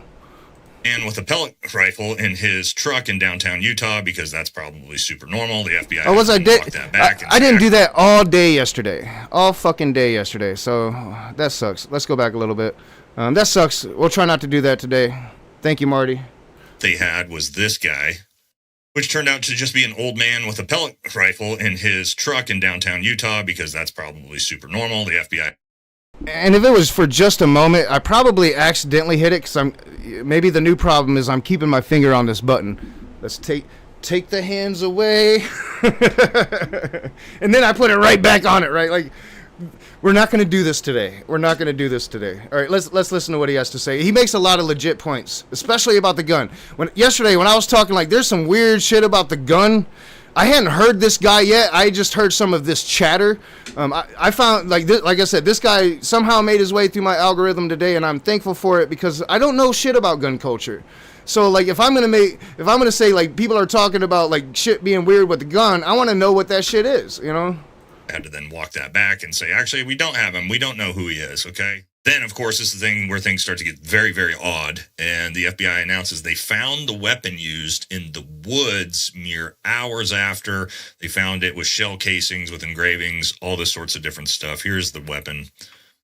And with a pellet rifle in his truck in downtown Utah, because that's probably super normal. The FBI I didn't do that all day yesterday. All fucking day yesterday. So that sucks. Let's go back a little bit. That sucks. We'll try not to do that today. Thank you, Marty. They had was this guy, which turned out to just be an old man with a pellet rifle in his truck in downtown Utah, because that's probably super normal. The FBI. And if it was for just a moment, I probably accidentally hit it, because maybe the new problem is I'm keeping my finger on this button. Let's take take the hands away. And then I put it right back on it, right? Like, we're not going to do this today. We're not going to do this today. All right, let's listen to what he has to say. He makes a lot of legit points, especially about the gun. Yesterday, when I was talking, like, there's some weird shit about the gun. I hadn't heard this guy yet. I just heard some of this chatter. I found, like I said, this guy somehow made his way through my algorithm today, and I'm thankful for it because I don't know shit about gun culture. So, like, if I'm gonna say, like, people are talking about, like, shit being weird with the gun, I want to know what that shit is, you know? Had to then walk that back and say, actually, we don't have him. We don't know who he is, okay? Then, of course, this is the thing where things start to get very, very odd, and the FBI announces they found the weapon used in the woods mere hours after. They found it with shell casings, with engravings, all this sorts of different stuff. Here's the weapon.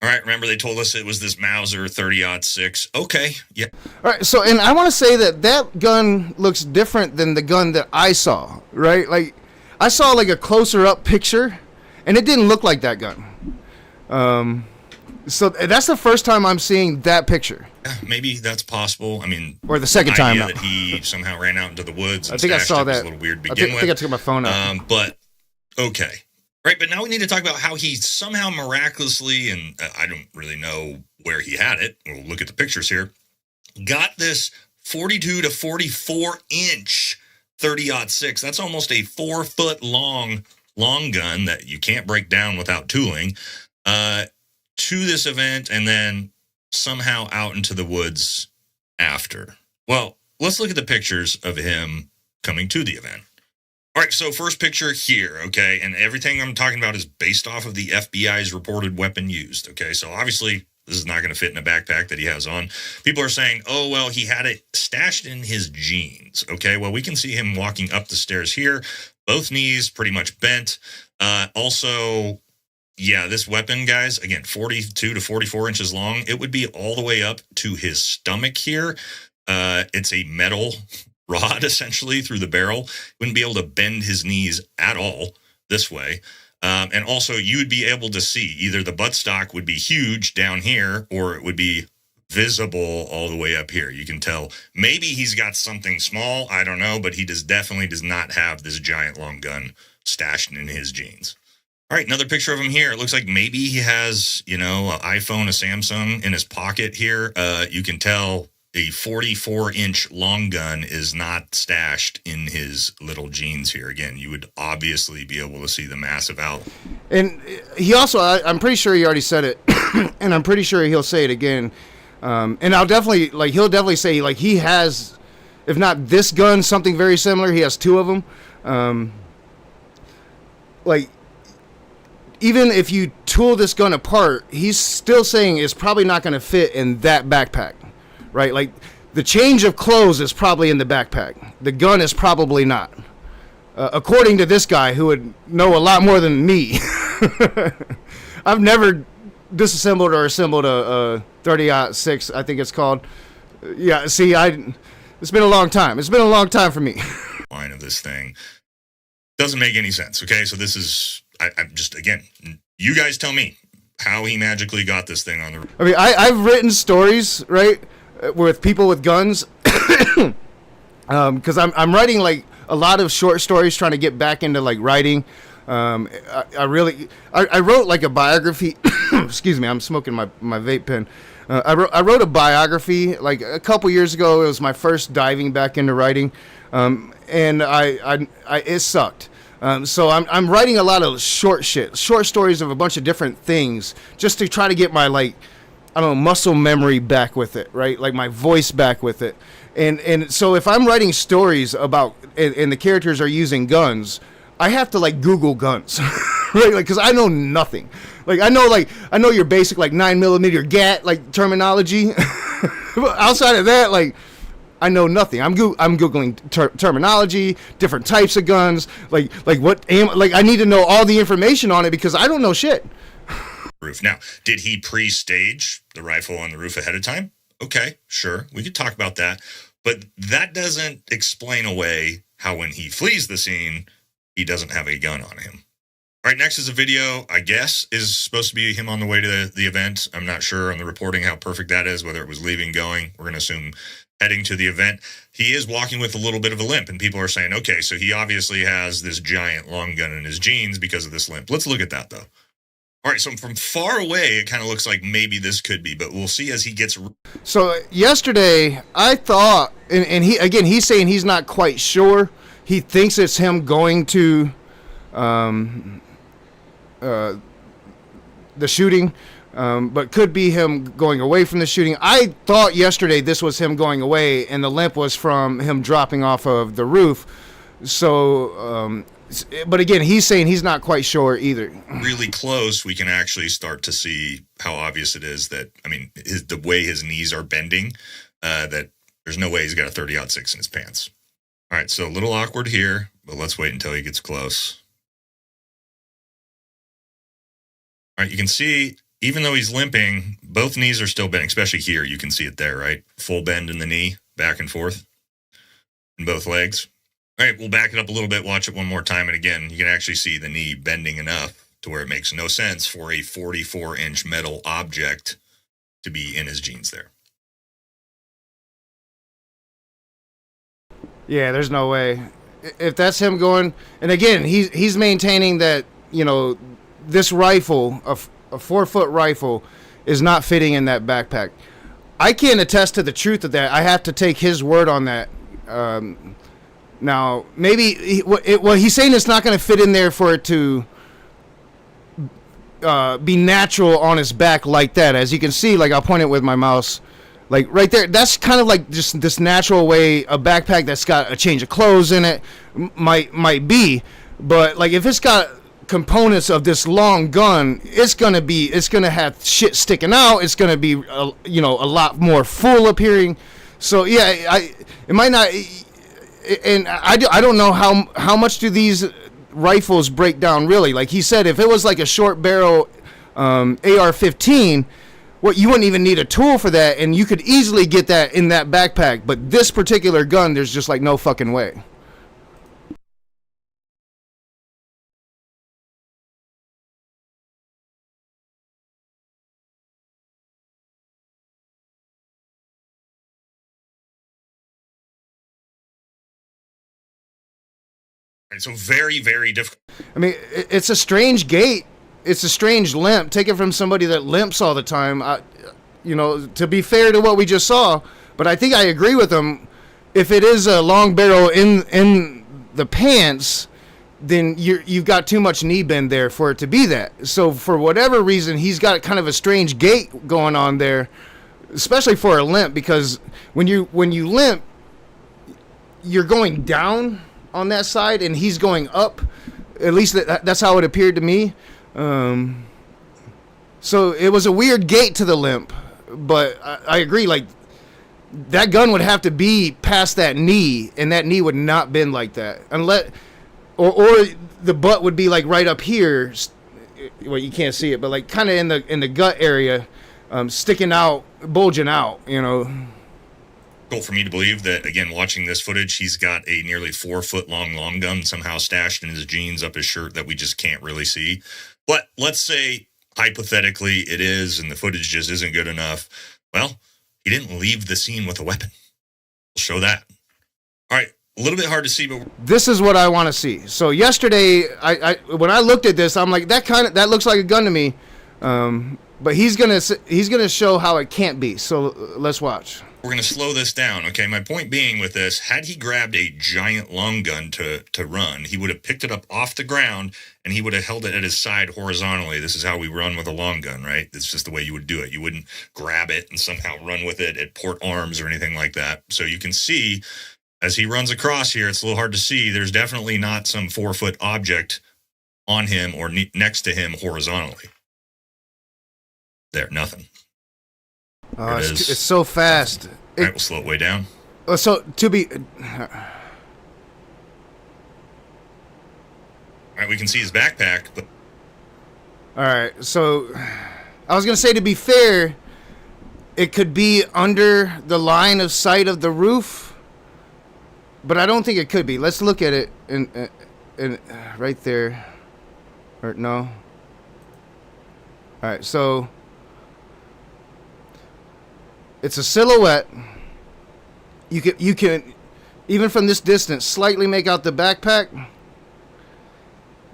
All right, remember they told us it was this Mauser 30-06. Okay, yeah. All right, so, and I want to say that gun looks different than the gun that I saw, right? Like, I saw, like, a closer-up picture, and it didn't look like that gun. So that's the first time I'm seeing that picture. Yeah, maybe that's possible. I mean, or the second time that he somehow ran out into the woods. And I think I saw that. Was a little weird to begin with. I think I took my phone out. But okay, right. But now we need to talk about how he somehow miraculously, and I don't really know where he had it. We'll look at the pictures here. Got this 42 to 44 inch 30-06. That's almost a 4 foot long gun that you can't break down without tooling. To this event and then somehow out into the woods after. Well, let's look at the pictures of him coming to the event. All right, so first picture here, okay, and everything I'm talking about is based off of the FBI's reported weapon used, okay? So obviously this is not going to fit in a backpack that he has on. People are saying, oh, well, he had it stashed in his jeans, okay? Well, we can see him walking up the stairs here, both knees pretty much bent. Also, yeah, this weapon, guys, again, 42 to 44 inches long. It would be all the way up to his stomach here. It's a metal rod, essentially, through the barrel. Wouldn't be able to bend his knees at all this way. And also, you would be able to see either the buttstock would be huge down here, or it would be visible all the way up here. You can tell maybe he's got something small. I don't know, but he definitely does not have this giant long gun stashed in his jeans. All right, another picture of him here. It looks like maybe he has, an iPhone, a Samsung in his pocket here. You can tell a 44-inch long gun is not stashed in his little jeans here. Again, you would obviously be able to see the massive out. And he also, I'm pretty sure he already said it, and I'm pretty sure he'll say it again. And he'll definitely say, like, he has, if not this gun, something very similar. He has 2 of them. Even if you tool this gun apart, he's still saying it's probably not going to fit in that backpack, right? Like, the change of clothes is probably in the backpack. The gun is probably not. According to this guy, who would know a lot more than me. I've never disassembled or assembled a 30-06, I think it's called. Yeah, see, it's been a long time. It's been a long time for me. Line of this thing doesn't make any sense, okay? So this is... I'm just, again, you guys tell me how he magically got this thing on the... I mean, I've written stories, right, with people with guns, because I'm writing, like, a lot of short stories, trying to get back into, like, writing. I wrote, like, a biography. Excuse me, I'm smoking my vape pen. I wrote a biography, like, a couple years ago. It was my first diving back into writing, and it sucked. So I'm writing a lot of short stories of a bunch of different things, just to try to get my, like, I don't know, muscle memory back with it, right? Like, my voice back with it. And so if I'm writing stories about, and the characters are using guns, I have to, like, Google guns, right? Like, because I know nothing. Like, I know your basic, like, 9mm GAT, like, terminology. Outside of that, like, I know nothing. I'm Googling terminology, different types of guns, like I need to know all the information on it because I don't know shit. Roof. Now, did he pre-stage the rifle on the roof ahead of time? Okay, sure. We could talk about that. But that doesn't explain away how when he flees the scene, he doesn't have a gun on him. All right, next is a video, I guess, is supposed to be him on the way to the event. I'm not sure on the reporting how perfect that is, whether it was leaving, going. We're going to assume heading to the event. He is walking with a little bit of a limp, and people are saying, okay, so he obviously has this giant long gun in his jeans because of this limp. Let's look at that, though. All right, so from far away, it kind of looks like maybe this could be, but we'll see as he gets... So yesterday, I thought, and he's saying he's not quite sure. He thinks it's him going to the shooting, but could be him going away from the shooting. I thought yesterday this was him going away, and the limp was from him dropping off of the roof. So, but again, he's saying he's not quite sure either. Really close, we can actually start to see how obvious it is that, I mean, the way his knees are bending, that there's no way he's got a 30-06 in his pants. All right, so a little awkward here, but let's wait until he gets close. All right, you can see, even though he's limping, both knees are still bending, especially here. You can see it there, right? Full bend in the knee, back and forth in both legs. All right, we'll back it up a little bit, watch it one more time, and again, you can actually see the knee bending enough to where it makes no sense for a 44-inch metal object to be in his jeans there. Yeah, there's no way. If that's him going, and again, he's maintaining that, you know, this rifle, a 4-foot rifle, is not fitting in that backpack. I can't attest to the truth of that. I have to take his word on that. Now, maybe he's saying it's not going to fit in there for it to be natural on his back like that. As you can see, like I'll point it with my mouse, like right there. That's kind of like just this natural way a backpack that's got a change of clothes in it might be. But like if it's got components of this long gun, it's gonna have shit sticking out. It's gonna be a lot more full appearing. So yeah, it might not. And I don't know how much do these rifles break down really. Like he said, if it was like a short barrel AR-15, you wouldn't even need a tool for that, and you could easily get that in that backpack. But this particular gun, there's just like no fucking way. So very, very difficult. I mean, it's a strange gait. It's a strange limp. Take it from somebody that limps all the time. To be fair to what we just saw, but I think I agree with him. If it is a long barrel in the pants, then you've got too much knee bend there for it to be that. So for whatever reason, he's got kind of a strange gait going on there, especially for a limp, because when you limp, you're going down on that side, and he's going up. At least that's how it appeared to me. So it was a weird gait to the limp, but I agree. Like that gun would have to be past that knee, and that knee would not bend like that, unless, or the butt would be like right up here. Well, you can't see it, but like kind of in the gut area, sticking out, bulging out. For me to believe that, again, watching this footage, he's got a nearly 4-foot long gun somehow stashed in his jeans up his shirt that we just can't really see. But let's say hypothetically it is, and the footage just isn't good enough. Well, he didn't leave the scene with a weapon. We'll show that. All right, a little bit hard to see, but this is what I want to see. So yesterday, when I looked at this, I'm like, that looks like a gun to me. But he's gonna show how it can't be. So let's watch. We're going to slow this down, okay? My point being with this, had he grabbed a giant long gun to run, he would have picked it up off the ground, and he would have held it at his side horizontally. This is how we run with a long gun, right? It's just the way you would do it. You wouldn't grab it and somehow run with it at port arms or anything like that. So you can see, as he runs across here, it's a little hard to see. There's definitely not some 4-foot object on him or next to him horizontally. There, nothing. Oh, it's so fast. All right, we'll slow it way down. So to be... All right, we can see his backpack, but... All right, so I was going to say, to be fair, it could be under the line of sight of the roof, but I don't think it could be. Let's look at it and right there. Or no? All right, so it's a silhouette. You can even from this distance slightly make out the backpack.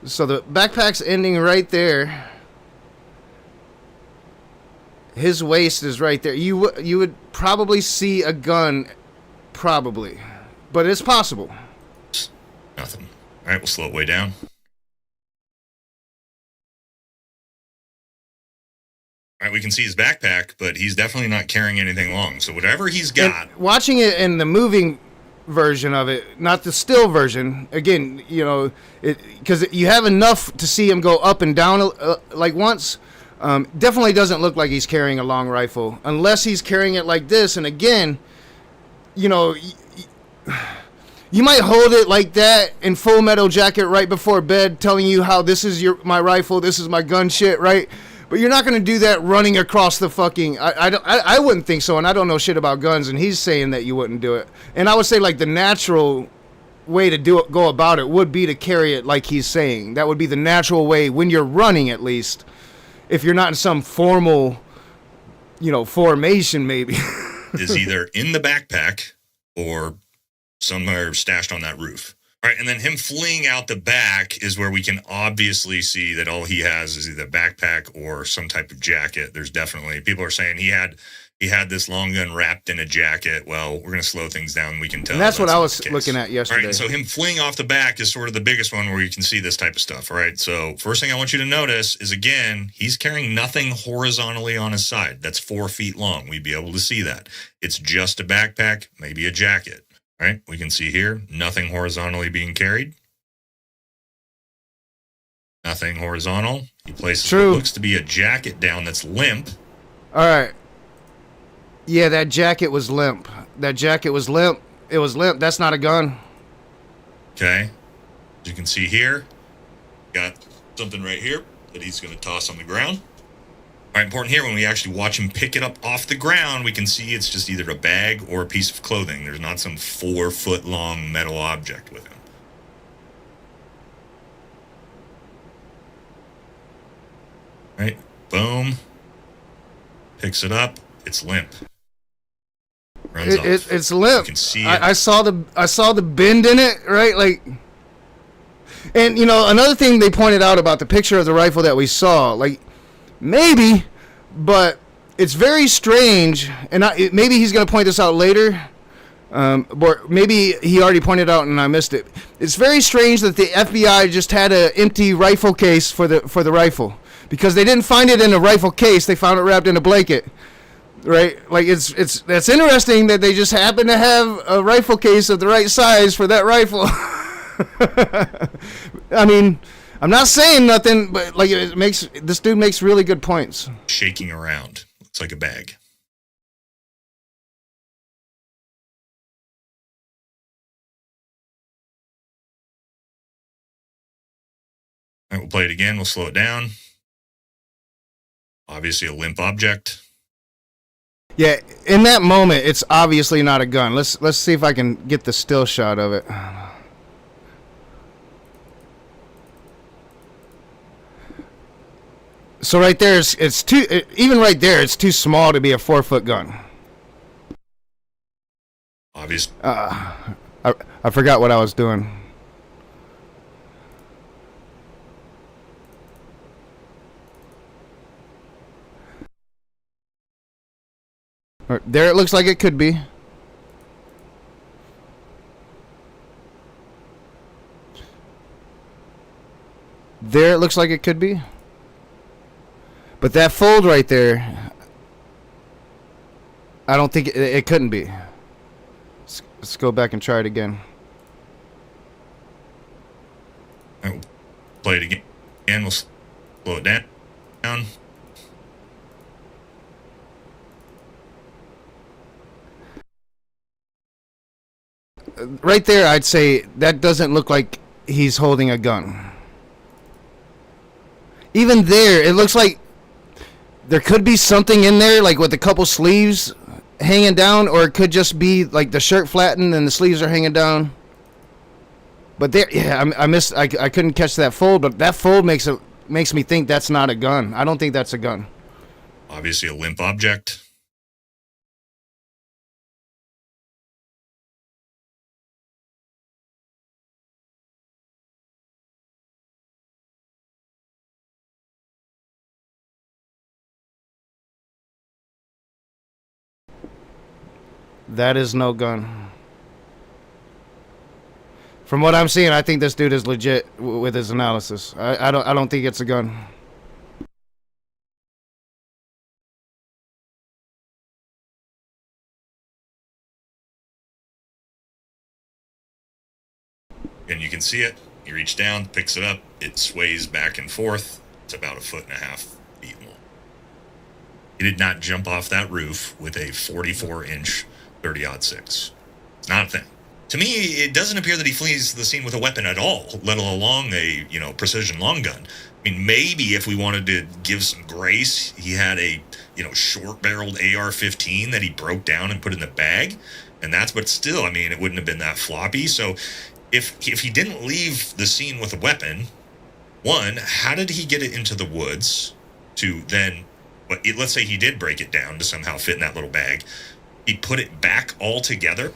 So the backpack's ending right there. His waist is right there. You would probably see a gun, probably, but it's possible. Nothing. All right, we'll slow it way down. All right, we can see his backpack, but he's definitely not carrying anything long. So whatever he's got. And watching it in the moving version of it, not the still version, again, you know, because you have enough to see him go up and down like once. Definitely doesn't look like he's carrying a long rifle, unless he's carrying it like this. And again, you know, you might hold it like that in Full Metal Jacket right before bed, telling you how this is my rifle, this is my gun shit, right? But you're not going to do that running across the fucking... I wouldn't think so, and I don't know shit about guns, and he's saying that you wouldn't do it. And I would say, like, the natural way to go about it would be to carry it like he's saying. That would be the natural way, when you're running at least, if you're not in some formal, you know, formation maybe. Is either in the backpack or somewhere stashed on that roof. All right, and then him fleeing out the back is where we can obviously see that all he has is either a backpack or some type of jacket. There's definitely, people are saying he had this long gun wrapped in a jacket. Well, we're going to slow things down. We can tell. And that's what I was looking at yesterday. All right, so him fleeing off the back is sort of the biggest one where you can see this type of stuff. All right, so first thing I want you to notice is, again, he's carrying nothing horizontally on his side. That's 4 feet long. We'd be able to see that. It's just a backpack, maybe a jacket. All right, we can see here, nothing horizontally being carried. Nothing horizontal. He places what looks to be a jacket down that's limp. All right. Yeah, that jacket was limp. It was limp. That's not a gun. Okay. As you can see here, got something right here that he's going to toss on the ground. All right, important here, when we actually watch him pick it up off the ground, we can see it's just either a bag or a piece of clothing. There's not some 4-foot-long metal object with him. All right, boom. Picks it up. It's limp. Runs off. It's limp. You can see it. I saw the bend in it, right? Like, and you know, another thing they pointed out about the picture of the rifle that we saw, like, maybe, but it's very strange, and maybe he's going to point this out later, or maybe he already pointed out and I missed it. It's very strange that the FBI just had an empty rifle case for the rifle, because they didn't find it in a rifle case. They found it wrapped in a blanket, right? Like, that's interesting that they just happen to have a rifle case of the right size for that rifle. I mean, I'm not saying nothing, but like, this dude makes really good points. Shaking around. Looks like a bag. All right, we'll play it again. We'll slow it down. Obviously a limp object. Yeah, in that moment, it's obviously not a gun. Let's see if I can get the still shot of it. So right there, it's too, even right there, it's too small to be a 4-foot gun. Obvious. I forgot what I was doing. There it looks like it could be. There it looks like it could be. But that fold right there, I don't think it couldn't be. Let's go back and try it again. Right, we'll play it again. And we'll slow it down. Right there, I'd say that doesn't look like he's holding a gun. Even there, it looks like there could be something in there, like with a couple sleeves hanging down, or it could just be like the shirt flattened and the sleeves are hanging down. But there, yeah, I couldn't catch that fold, but that fold makes makes me think that's not a gun. I don't think that's a gun. Obviously a limp object. That is no gun. From what I'm seeing, I think this dude is legit with his analysis. I don't think it's a gun. And you can see it. He reaches down, picks it up. It sways back and forth. It's about 1.5 feet long. He did not jump off that roof with a 44-inch 30-06. It's not a thing. To me, it doesn't appear that he flees the scene with a weapon at all, let alone a, precision long gun. I mean, maybe if we wanted to give some grace, he had a, short-barreled AR-15 that he broke down and put in the bag. And that's, but still, I mean, it wouldn't have been that floppy. So if he didn't leave the scene with a weapon, one, how did he get it into the woods to then, let's say he did break it down to somehow fit in that little bag. He put it back all together.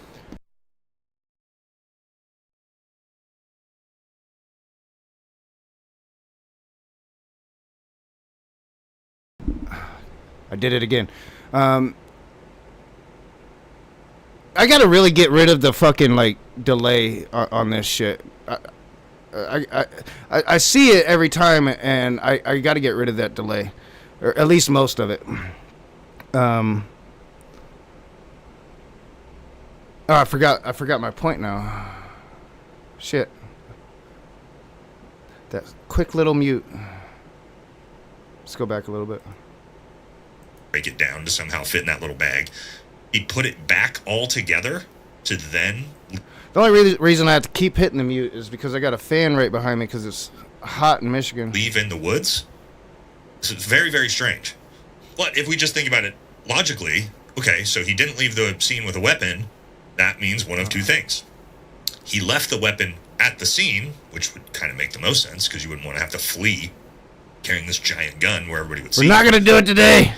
I did it again. I gotta really get rid of the fucking delay on this shit. I see it every time, and I gotta get rid of that delay, or at least most of it. Oh, I forgot my point now. Shit. That quick little mute. Let's go back a little bit. Break it down to somehow fit in that little bag. He put it back all together to then... The only reason I have to keep hitting the mute is because I got a fan right behind me because it's hot in Michigan. Leave in the woods? So it's very, very strange. But if we just think about it logically, okay, so he didn't leave the scene with a weapon. That means one of two things. He left the weapon at the scene, which would kind of make the most sense because you wouldn't want to have to flee carrying this giant gun where everybody would see. We're not going to do it today.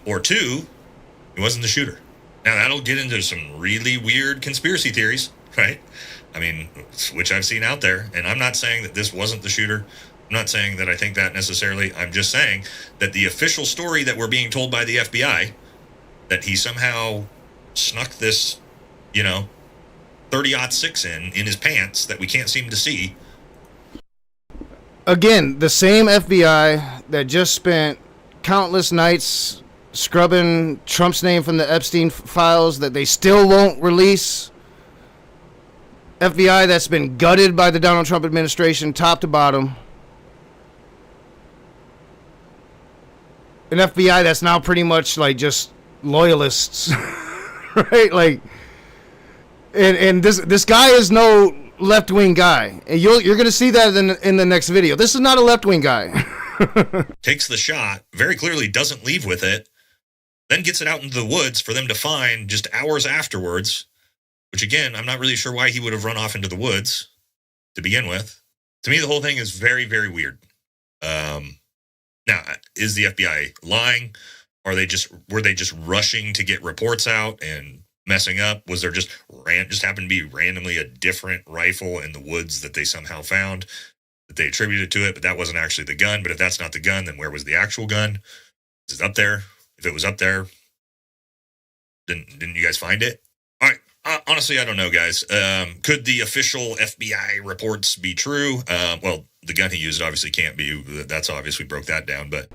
Or two, he wasn't the shooter. Now, that'll get into some really weird conspiracy theories, right? I mean, which I've seen out there. And I'm not saying that this wasn't the shooter. I'm not saying that I think that necessarily. I'm just saying that the official story that we're being told by the FBI, that he somehow snuck this, 30-06 in his pants that we can't seem to see. Again, the same FBI that just spent countless nights scrubbing Trump's name from the Epstein files that they still won't release. FBI that's been gutted by the Donald Trump administration top to bottom. An FBI that's now pretty much just loyalists. Right? And this guy is no left-wing guy. And you're going to see that in the next video. This is not a left-wing guy. Takes the shot, very clearly doesn't leave with it, then gets it out into the woods for them to find just hours afterwards, which again, I'm not really sure why he would have run off into the woods to begin with. To me, the whole thing is very, very weird. Now, is the FBI lying? Were they just rushing to get reports out and messing up? Was there just happened to be randomly a different rifle in the woods that they somehow found? That they attributed to it, but that wasn't actually the gun. But if that's not the gun, then where was the actual gun? Is it up there? If it was up there, didn't you guys find it? All right. Honestly, I don't know, guys. Could the official FBI reports be true? Well, the gun he used obviously can't be. That's obvious. We broke that down. But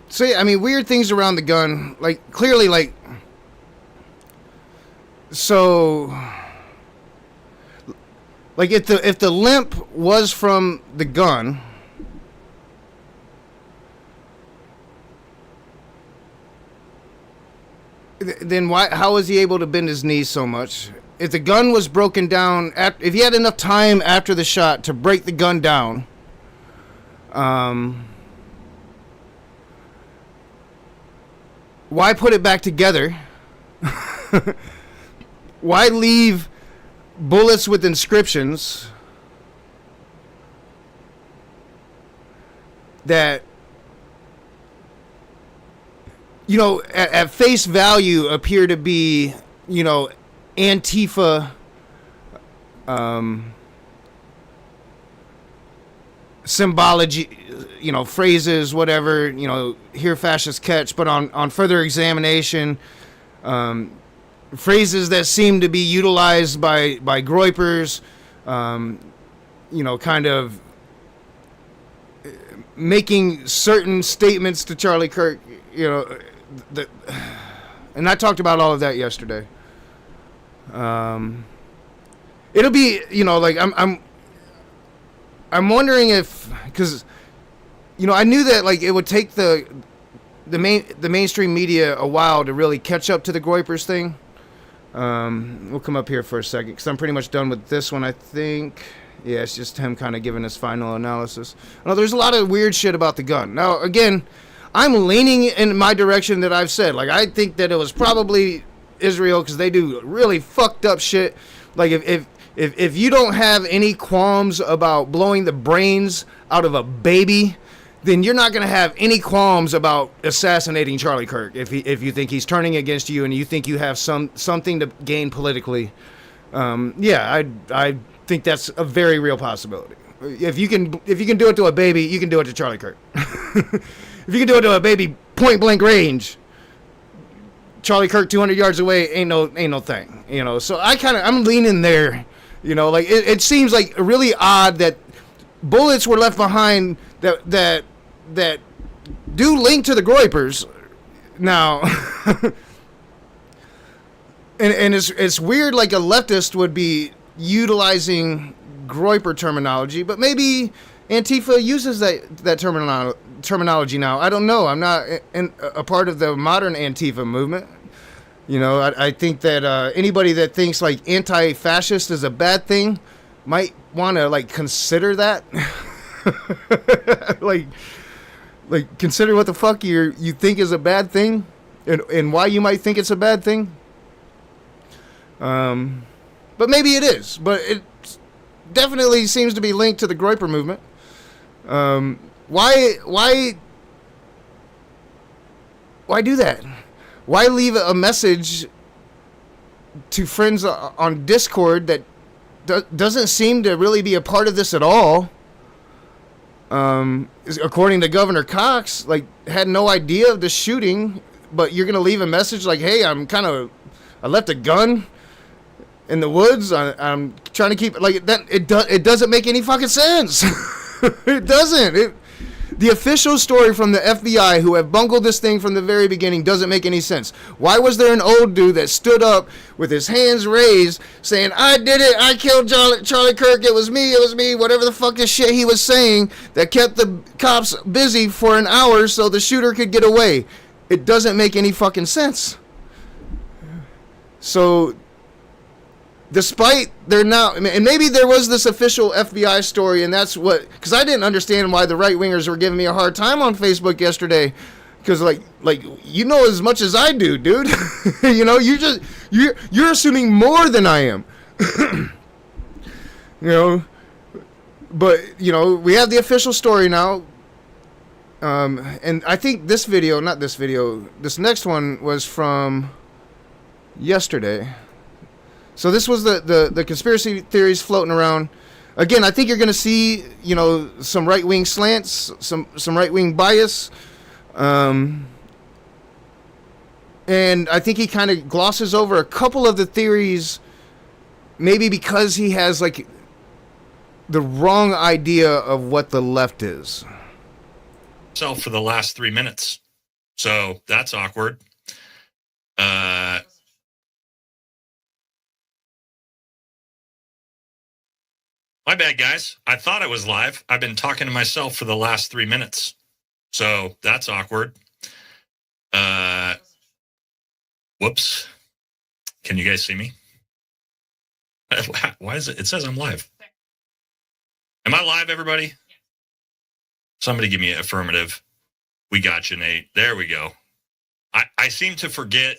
see, I mean, weird things around the gun. Clearly, so. If the limp was from the gun, then how was he able to bend his knees so much? If the gun was broken down, if he had enough time after the shot to break the gun down, why put it back together? Why leave bullets with inscriptions? that, you know, at face value appear to be, you know, Antifa symbology, you know, phrases, whatever, you know, hear fascists catch, but on further examination, phrases that seem to be utilized by groypers, you know, kind of making certain statements to Charlie Kirk, you know, and I talked about all of that yesterday. It'll be, you know, like I'm wondering if, because, you know, I knew that like it would take the mainstream media a while to really catch up to the groypers thing. We'll come up here for a second because I'm pretty much done with this one, I think. Yeah, it's just him kind of giving his final analysis. No, there's a lot of weird shit about the gun. Now, again, I'm leaning in my direction that I've said. Like, I think that it was probably Israel because they do really fucked up shit. Like, if you don't have any qualms about blowing the brains out of a baby, then you're not going to have any qualms about assassinating Charlie Kirk. If you think he's turning against you and you think you have something to gain politically, yeah, I think that's a very real possibility. If you can do it to a baby, you can do it to Charlie Kirk. If you can do it to a baby point blank range, Charlie Kirk 200 yards away ain't no thing, you know. So I'm leaning there, you know. Like it seems like really odd that bullets were left behind that do link to the groypers now. and it's weird, like a leftist would be utilizing groyper terminology, but maybe Antifa uses that terminology now. I don't know. I'm not a part of the modern Antifa movement. You know, I think that anybody that thinks like anti-fascist is a bad thing might want to like consider that. like consider what the fuck you think is a bad thing and why you might think it's a bad thing. But maybe it is. But it definitely seems to be linked to the groyper movement. Why do that? Why leave a message to friends on Discord that doesn't seem to really be a part of this at all? According to Governor Cox, like, had no idea of the shooting, but you're gonna leave a message like, "Hey, I left a gun in the woods. I'm trying to keep it like that." It doesn't make any fucking sense. It doesn't. The official story from the FBI, who have bungled this thing from the very beginning, doesn't make any sense. Why was there an old dude that stood up with his hands raised saying, "I did it, I killed Charlie Kirk, it was me, whatever the fuck this shit he was saying that kept the cops busy for an hour so the shooter could get away? It doesn't make any fucking sense. So, despite they're now, and maybe there was this official FBI story, and that's what, because I didn't understand why the right wingers were giving me a hard time on Facebook yesterday, because like you know as much as I do, dude. You know, you're assuming more than I am. You know, but you know, we have the official story now, and I think this next one was from yesterday. So this was the conspiracy theories floating around. Again, I think you're going to see, you know, some right-wing slants, some right-wing bias. And I think he kind of glosses over a couple of the theories, maybe because he has, like, the wrong idea of what the left is. So for the last 3 minutes. So that's awkward. My bad, guys. I thought I was live. I've been talking to myself for the last 3 minutes. So that's awkward. Whoops. Can you guys see me? Why is it? It says I'm live. Am I live, everybody? Somebody give me an affirmative. We got you, Nate. There we go. I seem to forget.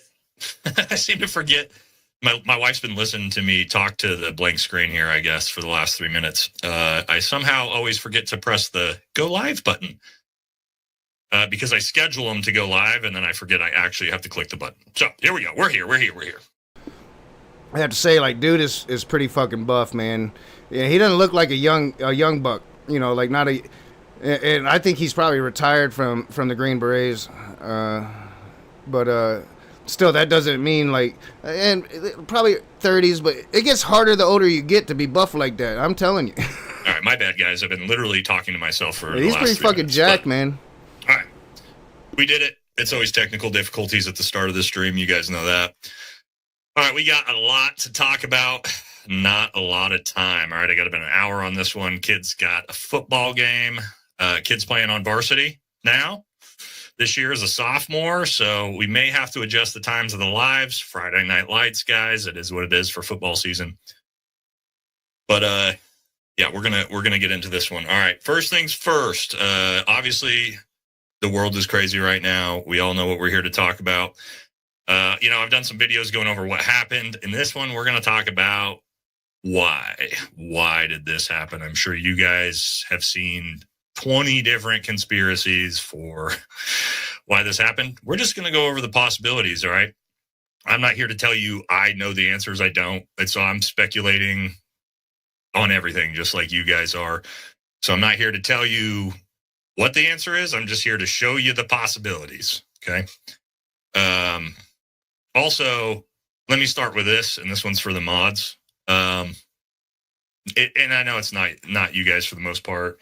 I seem to forget. My wife's been listening to me talk to the blank screen here, I guess, for the last 3 minutes. I somehow always forget to press the go live button. because I schedule them to go live, and then I forget I actually have to click the button. So here we go. We're here. I have to say, like, dude is pretty fucking buff, man. Yeah, he doesn't look like a young buck, you know, like not a. And I think he's probably retired from the Green Berets, but still, that doesn't mean like, and probably 30s, but it gets harder the older you get to be buff like that. I'm telling you. All right, my bad, guys. I've been literally talking to myself for. He's the last pretty 3 fucking minutes, jacked, but, man. all right, we did it. It's always technical difficulties at the start of the stream. You guys know that. All right, we got a lot to talk about. Not a lot of time. All right, I got about an hour on this one. Kids got a football game. Kids playing on varsity now. This year is a sophomore, so we may have to adjust the times of the lives. Friday Night Lights, guys. It is what it is for football season. But yeah, we're gonna get into this one. All right, first things first. Obviously, the world is crazy right now. We all know what we're here to talk about. I've done some videos going over what happened. In this one, we're going to talk about why. Why did this happen? I'm sure you guys have seen 20 different conspiracies for why this happened. We're just going to go over the possibilities, all right? I'm not here to tell you I know the answers. I don't. And so I'm speculating on everything, just like you guys are. So I'm not here to tell you what the answer is. I'm just here to show you the possibilities, okay? Also, let me start with this, and this one's for the mods. And I know it's not you guys for the most part.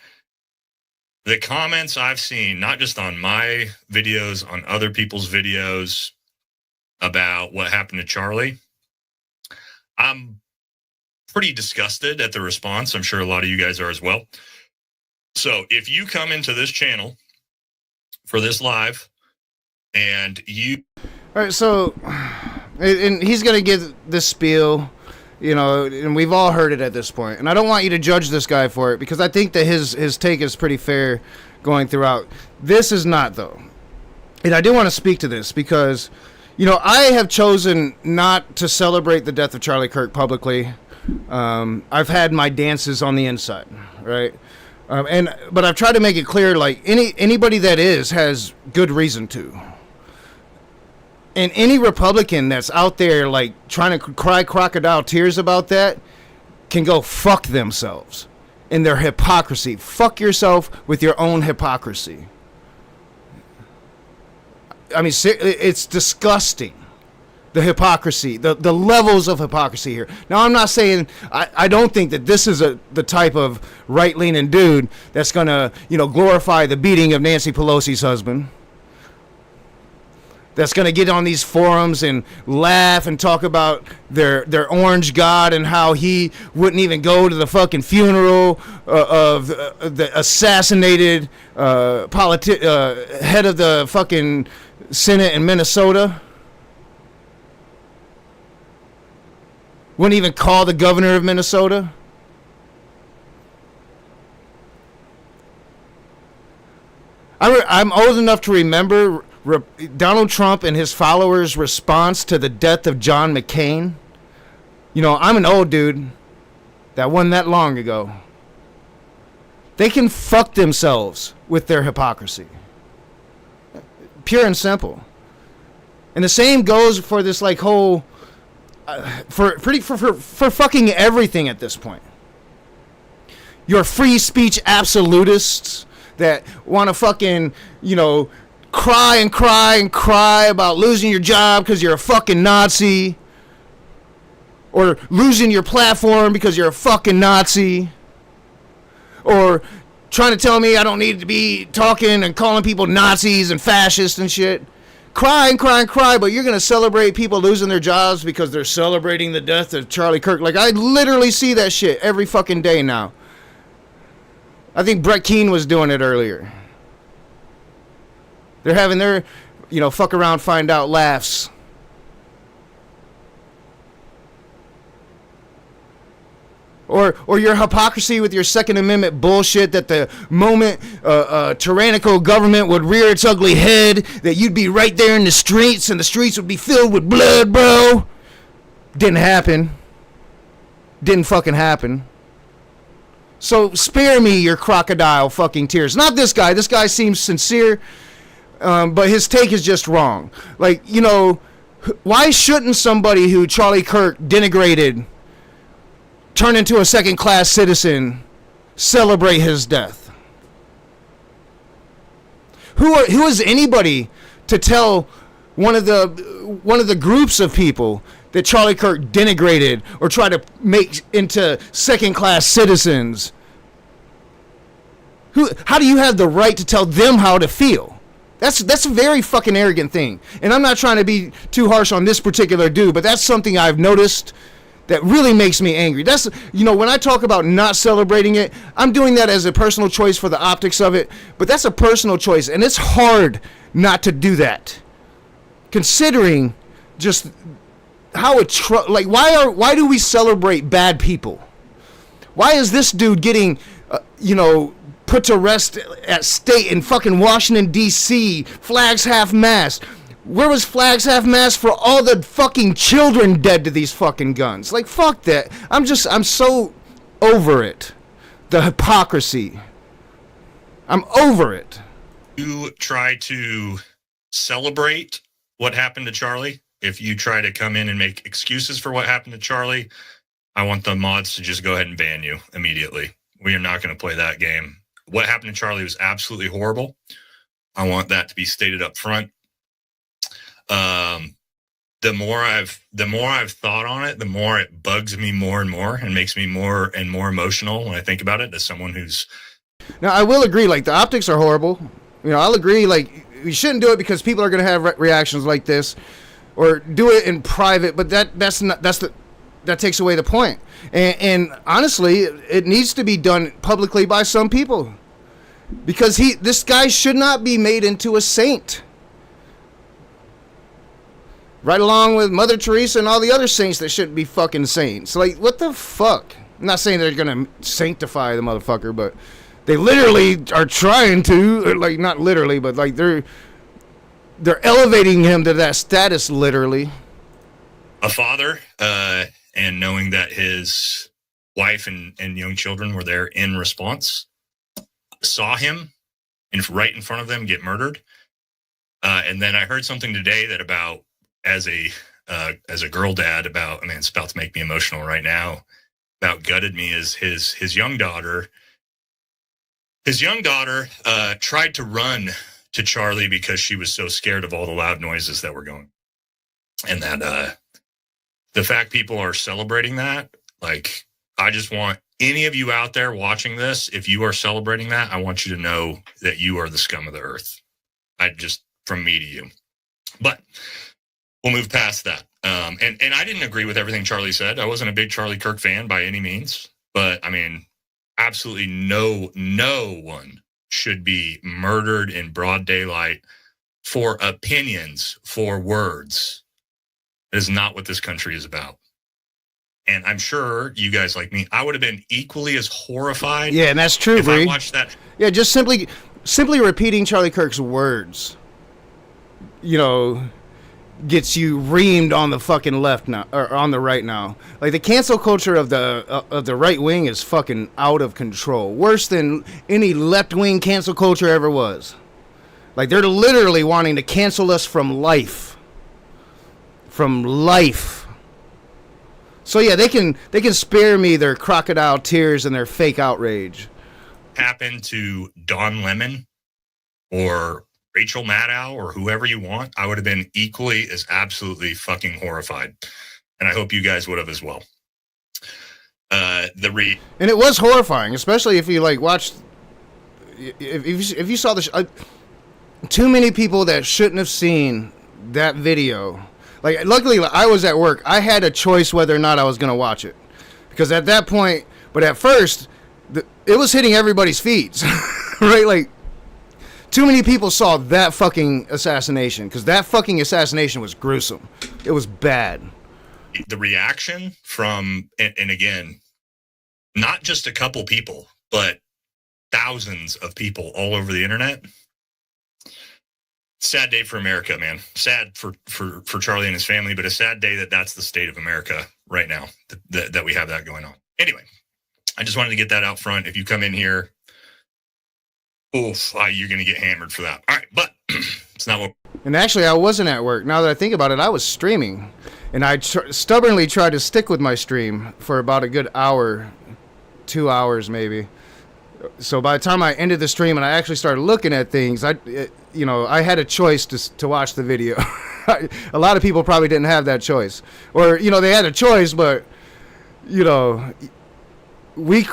The comments I've seen, not just on my videos, on other people's videos about what happened to Charlie, I'm pretty disgusted at the response. I'm sure a lot of you guys are as well. So if you come into this channel for this live and you... All right, so, and he's going to give this spiel, you know, and we've all heard it at this point. And I don't want you to judge this guy for it, because I think that his take is pretty fair going throughout. This is not, though. And I do want to speak to this because, you know, I have chosen not to celebrate the death of Charlie Kirk publicly. I've had my dances on the inside, right? But I've tried to make it clear, like, anybody that has good reason to. And any Republican that's out there, like, trying to cry crocodile tears about that can go fuck themselves in their hypocrisy. Fuck yourself with your own hypocrisy. I mean, it's disgusting, the hypocrisy, the levels of hypocrisy here. Now, I'm not saying, I don't think that this is the type of right-leaning dude that's going to, you know, glorify the beating of Nancy Pelosi's husband. That's going to get on these forums and laugh and talk about their orange god and how he wouldn't even go to the fucking funeral of the assassinated head of the fucking Senate in Minnesota. Wouldn't even call the governor of Minnesota. I'm old enough to remember Donald Trump and his followers' response to the death of John McCain. You know, I'm an old dude that wasn't that long ago. They can fuck themselves with their hypocrisy. Pure and simple. And the same goes for this, like, whole for fucking everything at this point. Your free speech absolutists that want to fucking, you know, cry and cry and cry about losing your job because you're a fucking Nazi, or losing your platform because you're a fucking Nazi, or trying to tell me I don't need to be talking and calling people Nazis and fascists and shit. Cry and cry and cry, but you're going to celebrate people losing their jobs because they're celebrating the death of Charlie Kirk. Like, I literally see that shit every fucking day now. I think Brett Keane was doing it earlier. They're having their, you know, fuck around, find out laughs. Or your hypocrisy with your Second Amendment bullshit that the moment tyrannical government would rear its ugly head, that you'd be right there in the streets and the streets would be filled with blood, bro. Didn't happen. Didn't fucking happen. So spare me your crocodile fucking tears. Not this guy. This guy seems sincere. But his take is just wrong. Like, you know, why shouldn't somebody who Charlie Kirk denigrated, turn into a second-class citizen, celebrate his death? Who is anybody to tell one of the groups of people that Charlie Kirk denigrated or tried to make into second-class citizens? How do you have the right to tell them how to feel? That's a very fucking arrogant thing. And I'm not trying to be too harsh on this particular dude, but that's something I've noticed that really makes me angry. That's, you know, when I talk about not celebrating it, I'm doing that as a personal choice for the optics of it, but that's a personal choice, and it's hard not to do that, considering just how why do we celebrate bad people? Why is this dude getting, put to rest at state in fucking Washington, D.C., flags half-mast? Where was flags half-mast for all the fucking children dead to these fucking guns? Like, fuck that. I'm so over it. The hypocrisy. I'm over it. You try to celebrate what happened to Charlie. If you try to come in and make excuses for what happened to Charlie, I want the mods to just go ahead and ban you immediately. We are not going to play that game. What happened to Charlie was absolutely horrible. I want that to be stated up front. The more I've thought on it, the more it bugs me more and more and makes me more and more emotional when I think about it as someone who's... Now, I will agree, like, the optics are horrible. You know, I'll agree, like, we shouldn't do it because people are going to have reactions like this, or do it in private, but that takes away the point. And honestly, it needs to be done publicly by some people, because this guy should not be made into a saint. Right along with Mother Teresa and all the other saints that shouldn't be fucking saints. Like, what the fuck? I'm not saying they're gonna sanctify the motherfucker, but they literally are trying to. Like, not literally, but like they're elevating him to that status, literally. A father, and knowing that his wife and young children were there in response, saw him right in front of them get murdered. And then I heard something today that as a girl dad, it's about to make me emotional right now, about gutted me, is his young daughter. His young daughter tried to run to Charlie because she was so scared of all the loud noises that were going. And that the fact people are celebrating that, like, I just want any of you out there watching this, if you are celebrating that, I want you to know that you are the scum of the earth. From me to you. But we'll move past that. And I didn't agree with everything Charlie said. I wasn't a big Charlie Kirk fan by any means. But, I mean, absolutely no one should be murdered in broad daylight for opinions, for words. That is not what this country is about. And I'm sure you guys like me, I would have been equally as horrified. Yeah, and that's true, if I watched that. Yeah, just simply repeating Charlie Kirk's words, gets you reamed on the fucking left now, or on the right now. Like, the cancel culture of the right wing is fucking out of control. Worse than any left wing cancel culture ever was. Like, they're literally wanting to cancel us from life. From life. So yeah, they can spare me their crocodile tears and their fake outrage. Happened to Don Lemon or Rachel Maddow or whoever you want, I would have been equally as absolutely fucking horrified. And I hope you guys would have as well. And it was horrifying, especially if you watched, if you saw the too many people that shouldn't have seen that video. Like, luckily, I was at work. I had a choice whether or not I was going to watch it. Because at that point, but at first, it was hitting everybody's feeds. Right? Like, too many people saw that fucking assassination. Because that fucking assassination was gruesome. It was bad. The reaction from, and again, not just a couple people, but thousands of people all over the internet. Sad day for America, man. Sad for Charlie and his family, but a sad day that's the state of America right now, that we have that going on. Anyway, I just wanted to get that out front. If you come in here, you're going to get hammered for that. All right, but It's not what. And actually, I wasn't at work. Now that I think about it, I was streaming. And I stubbornly tried to stick with my stream for about a good hour, 2 hours maybe. So by the time I ended the stream and I actually started looking at things, I had a choice to watch the video. A lot of people probably didn't have that choice. Or, they had a choice, but, we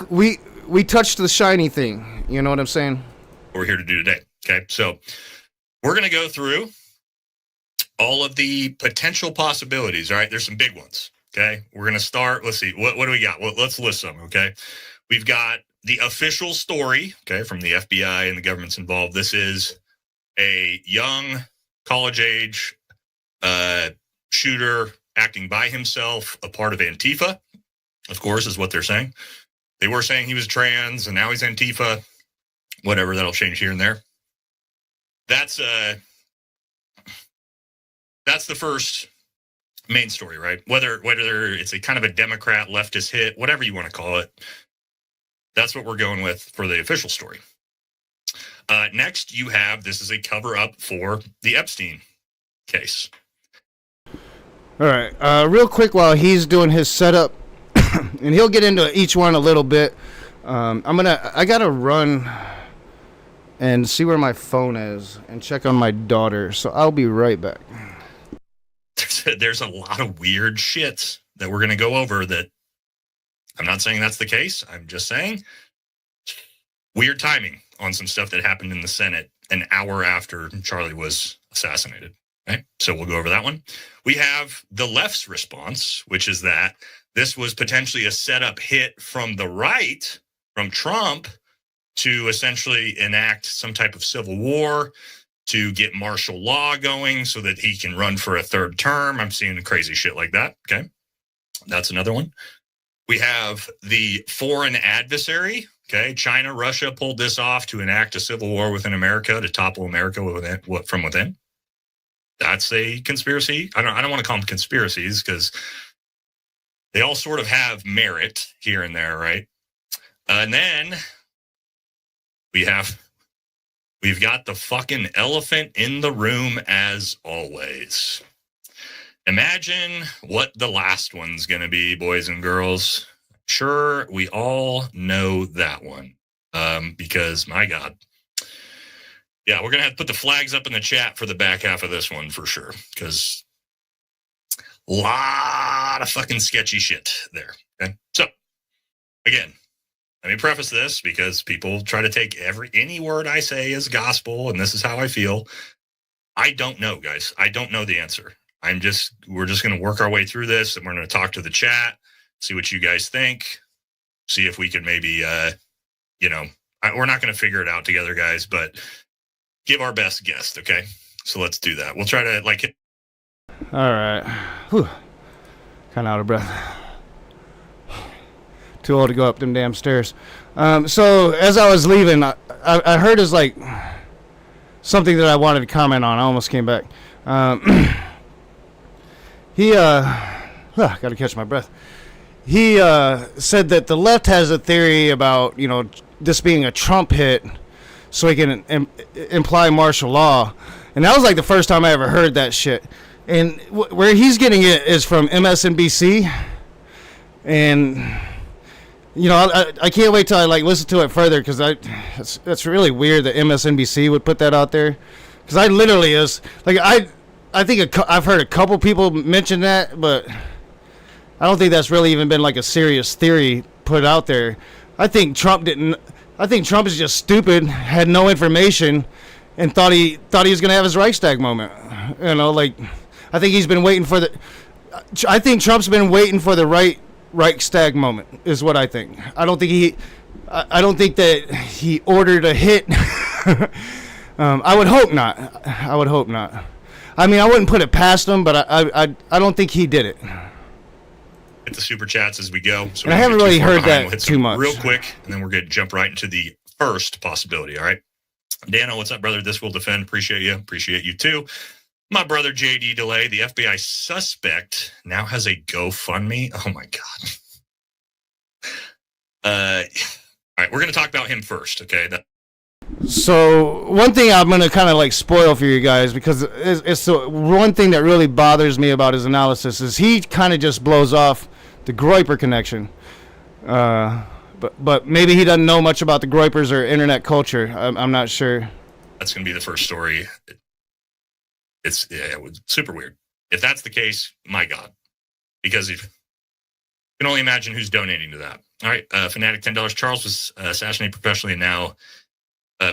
touched the shiny thing. You know what I'm saying? We're here to do today. Okay, so we're going to go through all of the potential possibilities. All right, there's some big ones. Okay, we're going to start. Let's see. What do we got? Well, let's list some. Okay, we've got the official story, okay, from the FBI and the government's involved. This is a young college-age shooter acting by himself, a part of Antifa, of course, is what they're saying. They were saying he was trans, and now he's Antifa. Whatever, that'll change here and there. That's the first main story, right? Whether it's a kind of a Democrat leftist hit, whatever you want to call it. That's what we're going with for the official story. Next, you have, this is a cover-up for the Epstein case. All right. Real quick while he's doing his setup, and he'll get into each one a little bit. I got to run and see where my phone is and check on my daughter. So I'll be right back. There's a lot of weird shit that we're going to go over that I'm not saying that's the case. I'm just saying weird timing on some stuff that happened in the Senate an hour after Charlie was assassinated. Okay? So we'll go over that one. We have the left's response, which is that this was potentially a setup hit from the right, from Trump, to essentially enact some type of civil war, to get martial law going so that he can run for a third term. I'm seeing crazy shit like that. Okay. That's another one. We have the foreign adversary. Okay. China, Russia pulled this off to enact a civil war within America, to topple America from within. That's a conspiracy. I don't want to call them conspiracies because they all sort of have merit here and there, right? And then we've got the fucking elephant in the room as always. Imagine what the last one's going to be, boys and girls. Sure, we all know that one. Because, my God. Yeah, we're going to have to put the flags up in the chat for the back half of this one for sure. Because a lot of fucking sketchy shit there. Okay? So, again, let me preface this because people try to take any word I say as gospel, and this is how I feel. I don't know, guys. I don't know the answer. We're just going to work our way through this, and we're going to talk to the chat, see what you guys think, see if we can maybe, we're not going to figure it out together, guys, but give our best guess, okay? So let's do that. We'll try to, All right. Whew. Kind of out of breath. Too old to go up them damn stairs. So as I was leaving, I heard is something that I wanted to comment on. I almost came back. Got to catch my breath. He said that the left has a theory about, this being a Trump hit so he can imply martial law. And that was the first time I ever heard that shit. And where he's getting it is from MSNBC. And, I can't wait till I listen to it further because that's really weird that MSNBC would put that out there. Because I literally I think I've heard a couple people mention that, but I don't think that's really even been a serious theory put out there. I think Trump is just stupid, had no information, and thought he was gonna have his Reichstag moment. I think he's been waiting for I think Trump's been waiting for the Reichstag moment, is what I think. I don't think that he ordered a hit. I would hope not. I mean, I wouldn't put it past him, but I don't think he did it. Hit the super chats as we go. So and I haven't really heard that too much. Real quick, and then we're going to jump right into the first possibility, all right? Dano, what's up, brother? This will defend. Appreciate you. Appreciate you, too. My brother, JD Delay, the FBI suspect now has a GoFundMe. Oh, my God. All right, we're going to talk about him first, okay? So one thing I'm gonna kind of like spoil for you guys, because it's the one thing that really bothers me about his analysis is he kind of just blows off the Groyper connection. But maybe he doesn't know much about the Groypers or internet culture. I'm not sure. That's going to be the first story. It's super weird. If that's the case, my God, because you can only imagine who's donating to that. All right, Fanatic, $10. Charles was assassinated professionally, and now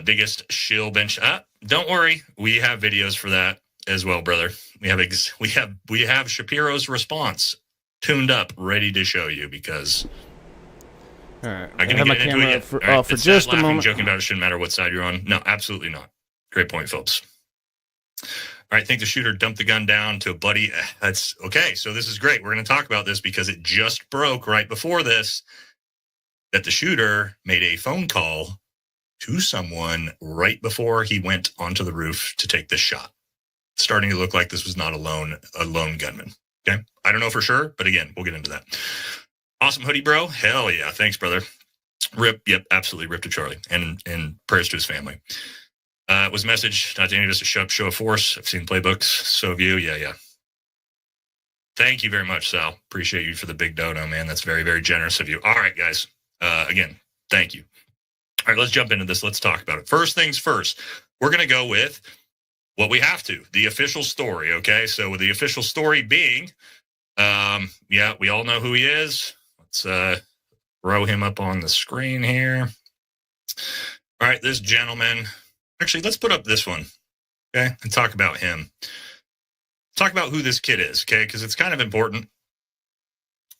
biggest shill bench. Don't worry, we have videos for that as well, brother. We have Shapiro's response tuned up, ready to show you, because. All right, I'm going to get into it yet. for It's just laughing, a moment. joking about it shouldn't matter what side you're on. No, absolutely not. Great point, Phillips. All right, think the shooter dumped the gun down to a buddy. That's okay. So this is great. We're going to talk about this because it just broke right before this that the shooter made a phone call to someone right before he went onto the roof to take this shot. It's starting to look like this was not a lone gunman. Okay, I don't know for sure, but again, we'll get into that. Awesome hoodie, bro. Hell yeah. Thanks, brother. Rip. Yep, absolutely. Rip to Charlie. And prayers to his family. It was a message, not to any of us, a show of force. I've seen playbooks. So have you. Yeah. Thank you very much, Sal. Appreciate you for the big dono, man. That's very, very generous of you. All right, guys. Again, thank you. All right, let's jump into this. Let's talk about it. First things first, we're going to go with what we have to, the official story, okay? So with the official story being, we all know who he is. Let's throw him up on the screen here. All right, this gentleman. Actually, let's put up this one, okay, and talk about him. Talk about who this kid is, okay, because it's kind of important.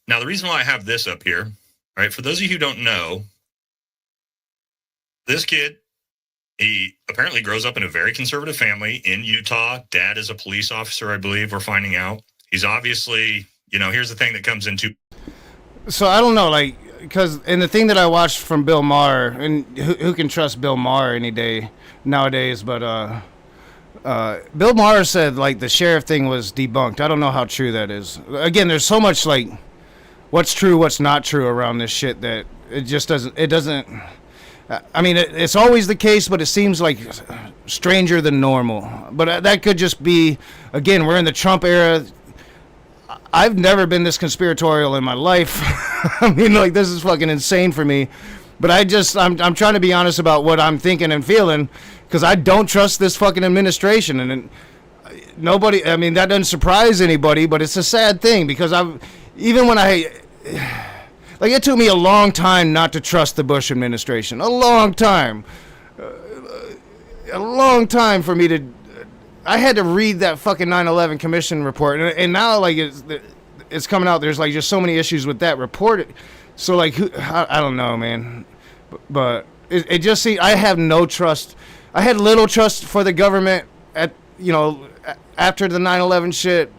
Now, the reason why I have this up here, all right, for those of you who don't know, this kid, he apparently grows up in a very conservative family in Utah. Dad is a police officer, I believe, we're finding out. He's obviously, here's the thing that comes into. So I don't know, like, because and the thing that I watched from Bill Maher, and who can trust Bill Maher any day nowadays, but Bill Maher said like the sheriff thing was debunked. I don't know how true that is. Again, there's so much like what's true, what's not true around this shit that it just doesn't. I mean, it's always the case, but it seems like stranger than normal. But that could just be, again, we're in the Trump era. I've never been this conspiratorial in my life. I mean, like, this is fucking insane for me. But I'm trying to be honest about what I'm thinking and feeling, because I don't trust this fucking administration. And nobody, I mean, that doesn't surprise anybody, but it's a sad thing, because like, it took me a long time not to trust the Bush administration. A long time. A long time for me to. I had to read that fucking 9/11 Commission report, and now like it's coming out. There's like just so many issues with that report. So like, I don't know, man. But it just seems I have no trust. I had little trust for the government after the 9/11 shit.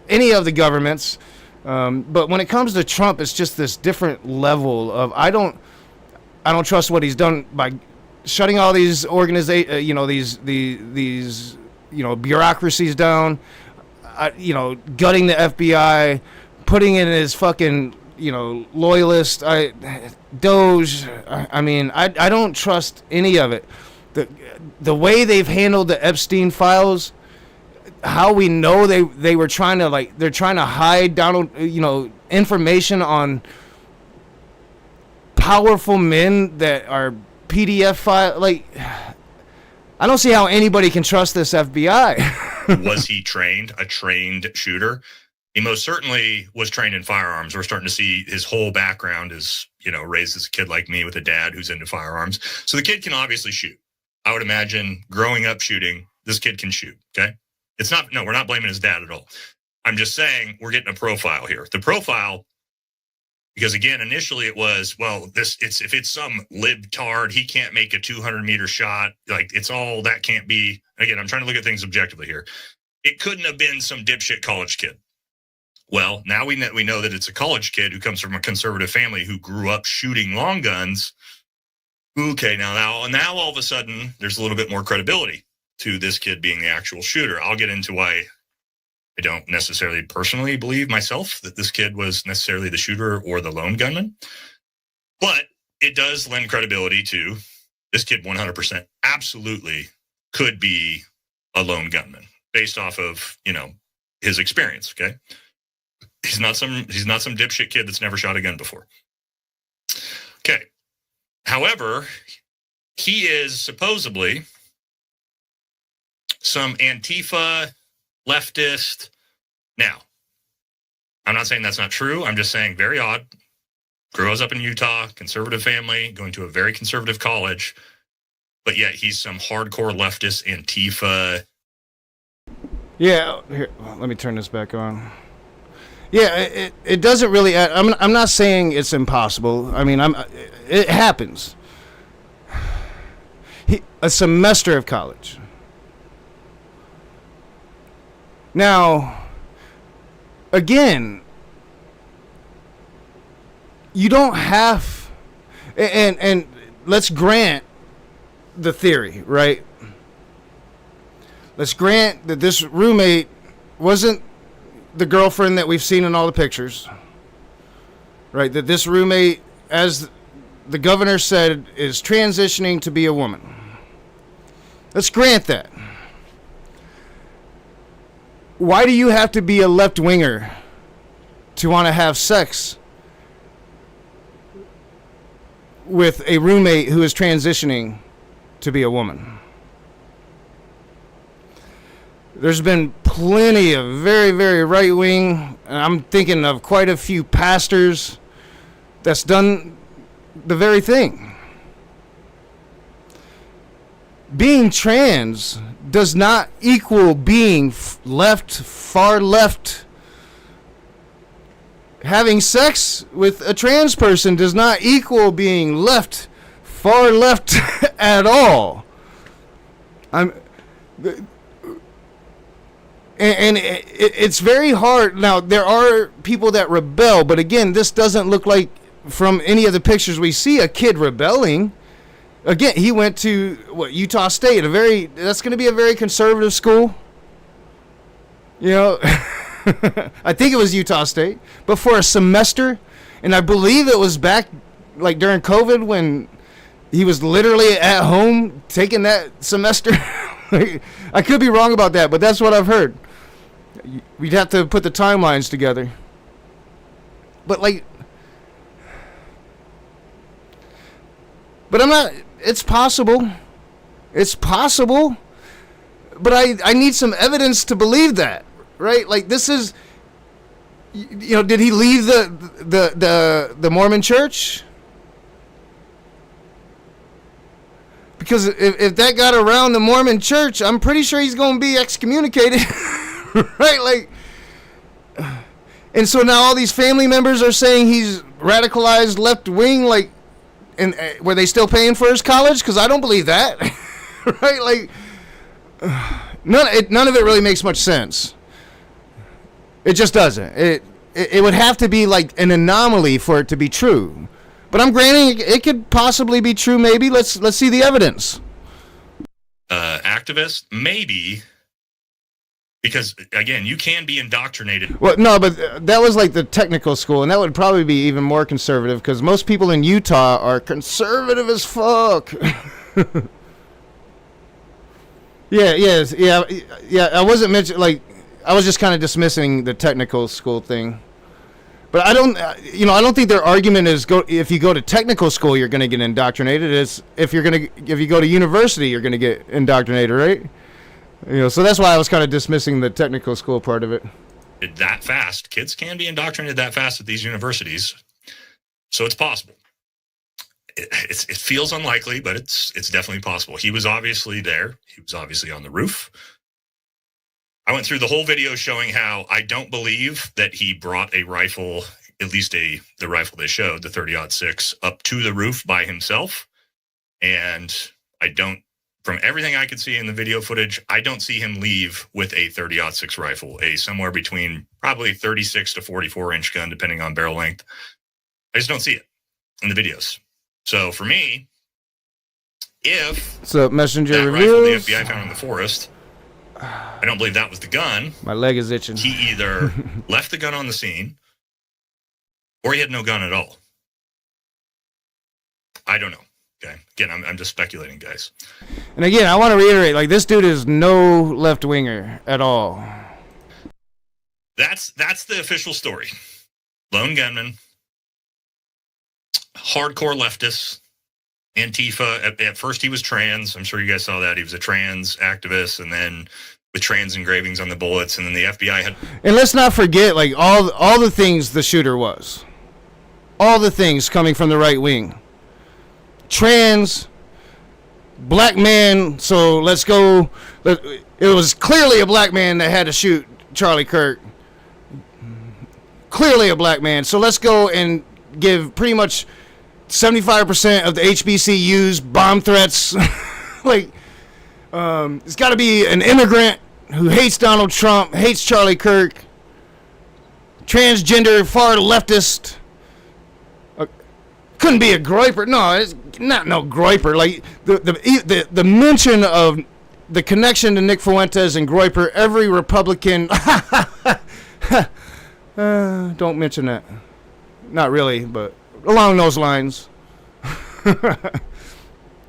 Any of the governments. But when it comes to Trump, it's just this different level of I don't trust what he's done by shutting all these these bureaucracies down, gutting the FBI, putting in his fucking loyalist, Doge. I mean, I don't trust any of it. The way they've handled the Epstein files. How we know they were trying to they're trying to hide Donald information on powerful men that are PDF file. Like, I don't see how anybody can trust this FBI. Was he trained? A trained shooter? He most certainly was trained in firearms. We're starting to see his whole background is raised as a kid like me with a dad who's into firearms. So the kid can obviously shoot. I would imagine growing up shooting, this kid can shoot. Okay. We're not blaming his dad at all. I'm just saying we're getting a profile here. The profile, because again, initially it was, if it's some libtard, he can't make a 200-meter shot. Like, it's all that can't be. Again, I'm trying to look at things objectively here. It couldn't have been some dipshit college kid. Well, now we know that it's a college kid who comes from a conservative family who grew up shooting long guns. Okay, now all of a sudden there's a little bit more credibility to this kid being the actual shooter. I'll get into why I don't necessarily personally believe myself that this kid was necessarily the shooter or the lone gunman. But it does lend credibility to this kid 100% absolutely could be a lone gunman based off of, his experience, okay? He's not some dipshit kid that's never shot a gun before. Okay. However, he is supposedly some Antifa leftist. Now, I'm not saying that's not true. I'm just saying very odd. Grows up in Utah, conservative family, going to a very conservative college, but yet he's some hardcore leftist Antifa. Yeah, here, let me turn this back on. Yeah, it doesn't really. I'm not saying it's impossible. I mean, it happens. A semester of college. Now, again, you don't have, and let's grant the theory, right? Let's grant that this roommate wasn't the girlfriend that we've seen in all the pictures, right? That this roommate, as the governor said, is transitioning to be a woman. Let's grant that. Why do you have to be a left-winger to want to have sex with a roommate who is transitioning to be a woman? There's been plenty of very, very right-wing, and I'm thinking of quite a few pastors that's done the very thing. Being trans does not equal being far left. Having sex with a trans person does not equal being far left at all. It's very hard. Now, there are people that rebel, but again, this doesn't look like, from any of the pictures we see, a kid rebelling. Again, he went to Utah State, that's going to be a very conservative school. I think it was Utah State, but for a semester, and I believe it was back like during COVID when he was literally at home taking that semester. I could be wrong about that, but that's what I've heard. We'd have to put the timelines together. But I'm not, it's possible. It's possible. But I need some evidence to believe that, right? Like, this is, did he leave the Mormon church? Because if that got around the Mormon church, I'm pretty sure he's going to be excommunicated. Right? And so now all these family members are saying he's radicalized left wing, and were they still paying for his college? Because I don't believe that. Right? None of it really makes much sense. It just doesn't. It would have to be like an anomaly for it to be true. But I'm granting it could possibly be true. Maybe let's see the evidence. Activist, maybe, because again, you can be indoctrinated. Well, no, but that was like the technical school, and that would probably be even more conservative because most people in Utah are conservative as fuck. Yeah. I wasn't mentioning, I was just kind of dismissing the technical school thing. But I don't think their argument is if you go to technical school you're going to get indoctrinated. It's if you go to university you're going to get indoctrinated, right? So that's why I was kind of dismissing the technical school part of it. That fast, kids can be indoctrinated that fast at these universities, so it's possible. It feels unlikely, but it's definitely possible. He was obviously there. He was obviously on the roof. I went through the whole video showing how I don't believe that he brought a rifle, at least the rifle they showed, the 30-06, up to the roof by himself. And from everything I could see in the video footage, I don't see him leave with a 30-06 rifle, a somewhere between probably 36 to 44 inch gun, depending on barrel length. I just don't see it in the videos. So for me, if so messenger that reviews. rifle the FBI found in the forest, I don't believe that was the gun. My leg is itching. He either left the gun on the scene or he had no gun at all. I don't know. Okay. Again, I'm just speculating, guys. And again, I want to reiterate, like, this dude is no left winger at all. That's the official story. Lone gunman, hardcore leftist, Antifa. At first he was trans. I'm sure you guys saw that. He was a trans activist, and then with trans engravings on the bullets, and then the FBI had... And let's not forget, like, all the things the shooter was. All the things coming from the right wing. Trans, black man, so let's go. It was clearly a black man that had to shoot Charlie Kirk. Clearly a black man, so let's go and give pretty much 75% of the HBCUs bomb threats. Like, it's got to be an immigrant who hates Donald Trump, hates Charlie Kirk, transgender, far leftist. Couldn't be a groiper. No, it's not no groiper. Like the mention of the connection to Nick Fuentes and groiper, every Republican. Don't mention that. Not really, but along those lines.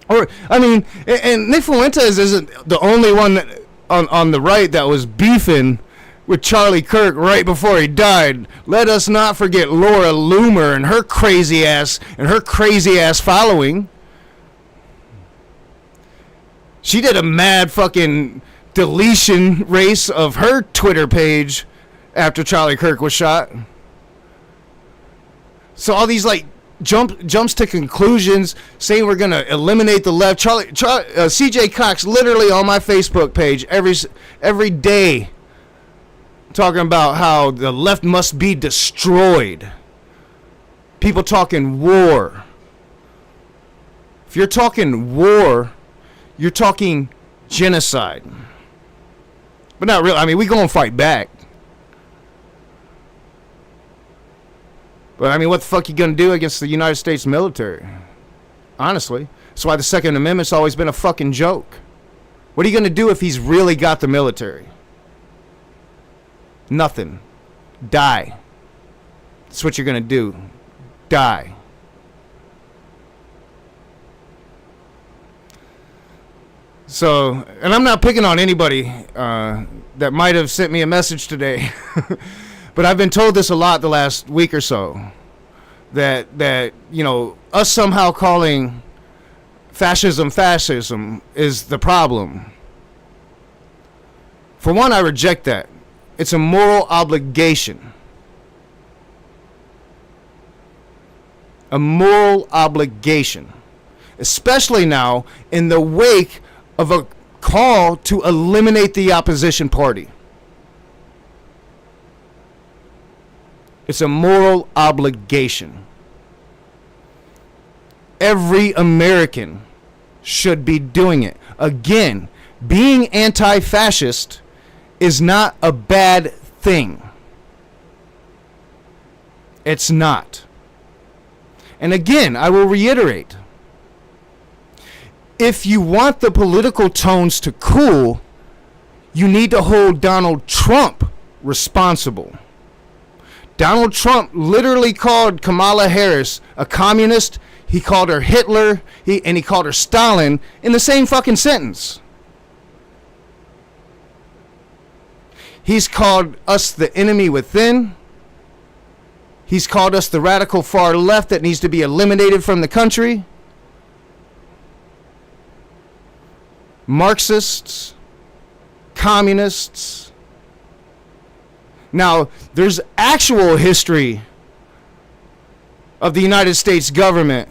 Or I mean, and Nick Fuentes isn't the only one that, on the right that was beefing with Charlie Kirk right before he died. Let us not forget Laura Loomer and her crazy ass following. She did a mad fucking deletion race of her Twitter page after Charlie Kirk was shot. So all these like jumps to conclusions saying we're going to eliminate the left. CJ Cox literally on my Facebook page every day talking about how the left must be destroyed. People talking war. If you're talking war, you're talking genocide. But not really. I mean, we going to fight back. But I mean, what the fuck you going to do against the United States military? Honestly. That's why the Second Amendment's always been a fucking joke. What are you going to do if he's really got the military? Nothing. Die. That's what you're going to do. Die. So, and I'm not picking on anybody that might have sent me a message today. But I've been told this a lot the last week or so. That you know, us somehow calling fascism is the problem. For one, I reject that. It's a moral obligation. A moral obligation. Especially now in the wake of a call to eliminate the opposition party. It's a moral obligation. Every American should be doing it. Again, being anti-fascist is not a bad thing. It's not. And again, I will reiterate. If you want the political tones to cool, you need to hold Donald Trump responsible. Donald Trump literally called Kamala Harris a communist. He called her Hitler. He called her Stalin in the same fucking sentence. He's called us the enemy within. He's called us the radical far left that needs to be eliminated from the country. Marxists, communists. Now, there's actual history of the United States government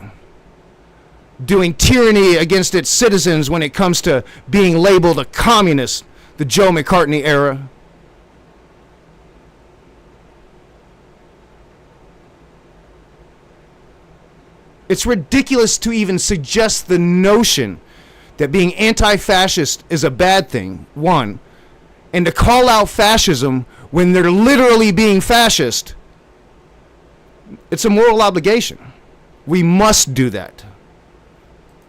doing tyranny against its citizens when it comes to being labeled a communist, the Joe McCartney era. It's ridiculous to even suggest the notion that being anti-fascist is a bad thing, one, and to call out fascism when they're literally being fascist. It's a moral obligation. We must do that.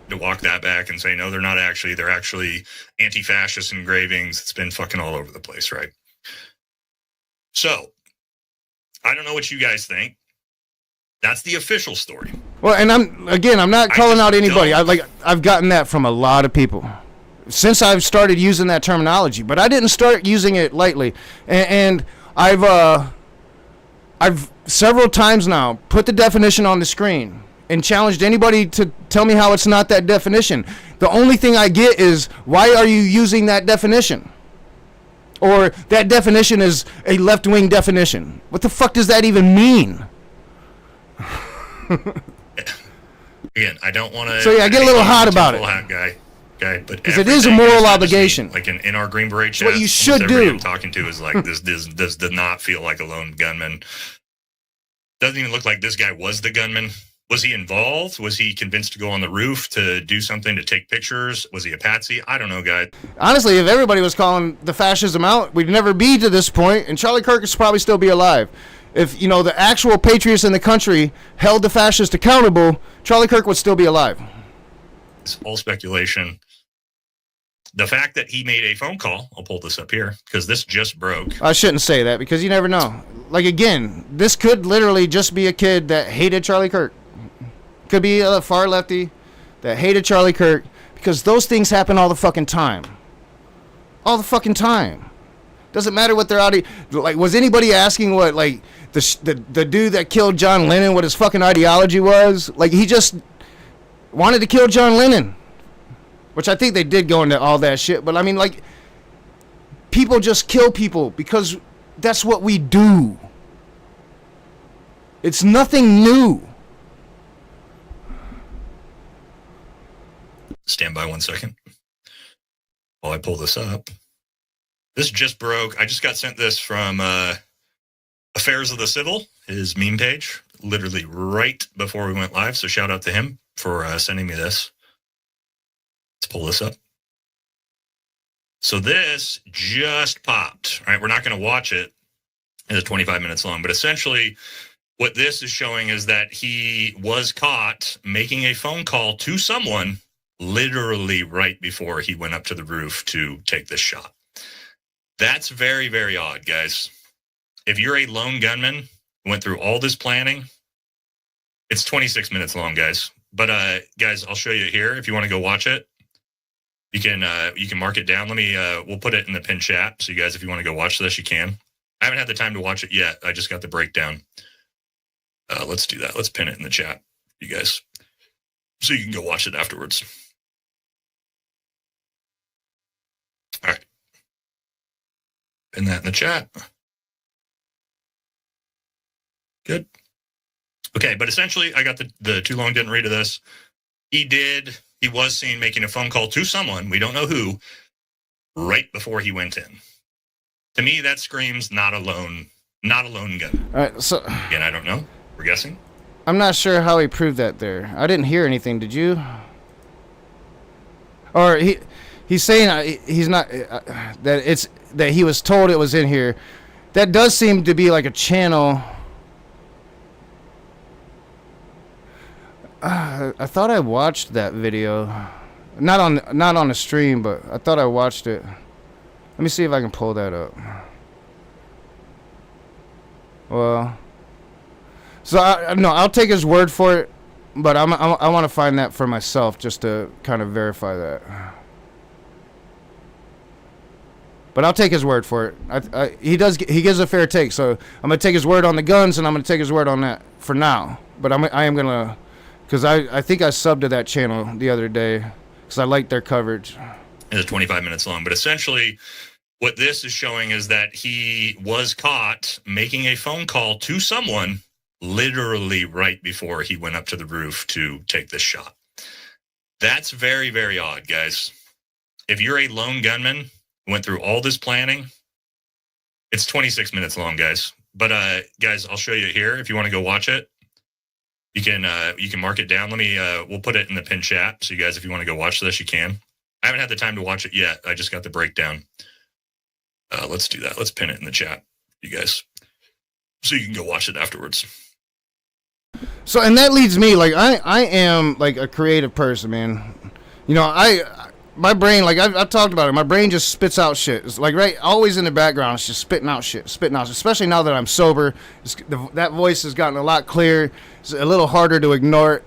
To walk that back and say, no, they're not actually, they're actually anti-fascist engravings. It's been fucking all over the place, right? So, I don't know what you guys think. That's the official story. Well, and I'm not calling out anybody. I've gotten that from a lot of people since I've started using that terminology, but I didn't start using it lightly. And I've several times now put the definition on the screen and challenged anybody to tell me how it's not that definition. The only thing I get is, why are you using that definition? Or that definition is a left-wing definition. What the fuck does that even mean? Again, I don't want to. So yeah, I get a little hot about it. Guy, but because it is a moral obligation. Like in our Green Beret chat, what you should do. I'm talking to is like this does not feel like a lone gunman. Doesn't even look like this guy was the gunman. Was he involved? Was he convinced to go on the roof to do something, to take pictures? Was he a patsy? I don't know, guy. Honestly, if everybody was calling the fascism out, we'd never be to this point, and Charlie Kirk would probably still be alive. If, the actual patriots in the country held the fascists accountable, Charlie Kirk would still be alive. It's all speculation. The fact that he made a phone call, I'll pull this up here, because this just broke. I shouldn't say that, because you never know. Like, again, this could literally just be a kid that hated Charlie Kirk. Could be a far lefty that hated Charlie Kirk, because those things happen all the fucking time. All the fucking time. Doesn't matter what their like. Was anybody asking what like the dude that killed John Lennon, what his fucking ideology was? Like, he just wanted to kill John Lennon, which I think they did go into all that shit. But I mean, like, people just kill people because that's what we do. It's nothing new. Stand by 1 second while I pull this up. This just broke. I just got sent this from Affairs of the Civil, his meme page, literally right before we went live. So shout out to him for sending me this. Let's pull this up. So this just popped. All right, we're not going to watch it. It's 25 minutes long, but essentially what this is showing is that he was caught making a phone call to someone literally right before he went up to the roof to take this shot. That's very, very odd, guys. If you're a lone gunman, went through all this planning, it's 26 minutes long, guys. But guys, I'll show you here. If you want to go watch it, you can mark it down. We'll put it in the pin chat. So you guys, if you want to go watch this, you can. I haven't had the time to watch it yet. I just got the breakdown. Let's do that. Let's pin it in the chat, you guys, so you can go watch it afterwards. All right. Pin that in the chat. Good. Okay, but essentially, I got the too long didn't read of this. He was seen making a phone call to someone, we don't know who, right before he went in. To me, that screams not a lone gun. All right, so again, I don't know. We're guessing. I'm not sure how he proved that there. I didn't hear anything. Did you? Or he's saying he's not that he was told it was in here. That does seem to be like a channel. I thought I watched that video, not on the stream, but I thought I watched it. Let me see if I can pull that up. Well, so I'll take his word for it, but I want to find that for myself just to kind of verify that. But I'll take his word for it. He gives a fair take, so I'm gonna take his word on the guns, and I'm gonna take his word on that for now. But I am gonna, because I think I subbed to that channel the other day because I liked their coverage. It's 25 minutes long, but essentially what this is showing is that he was caught making a phone call to someone literally right before he went up to the roof to take this shot. That's very, very odd, guys. If you're a lone gunman, went through all this planning, it's 26 minutes long, guys. But guys, I'll show you here. If you want to go watch it, you can mark it down. We'll put it in the pin chat. So you guys, if you want to go watch this, you can. I haven't had the time to watch it yet. I just got the breakdown. Let's do that. Let's pin it in the chat, you guys, so you can go watch it afterwards. And that leads me, like, I am like a creative person, man. my brain, like I've talked about it, my brain just spits out shit. It's like always in the background, it's just spitting out shit. Especially now that I'm sober, that voice has gotten a lot clearer. It's a little harder to ignore it.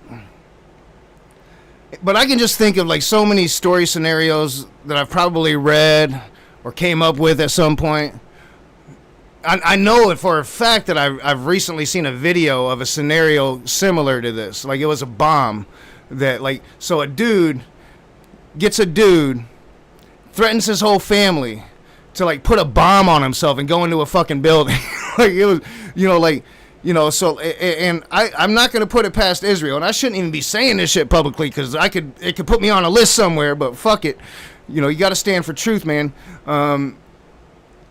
But I can just think of like so many story scenarios that I've probably read or came up with at some point. I know it for a fact that I've recently seen a video of a scenario similar to this. Like it was a bomb that so a dude gets a dude, threatens his whole family to like put a bomb on himself and go into a fucking building. Like it was, so, and I'm not going to put it past Israel, and I shouldn't even be saying this shit publicly because it could put me on a list somewhere, but fuck it. You got to stand for truth, man.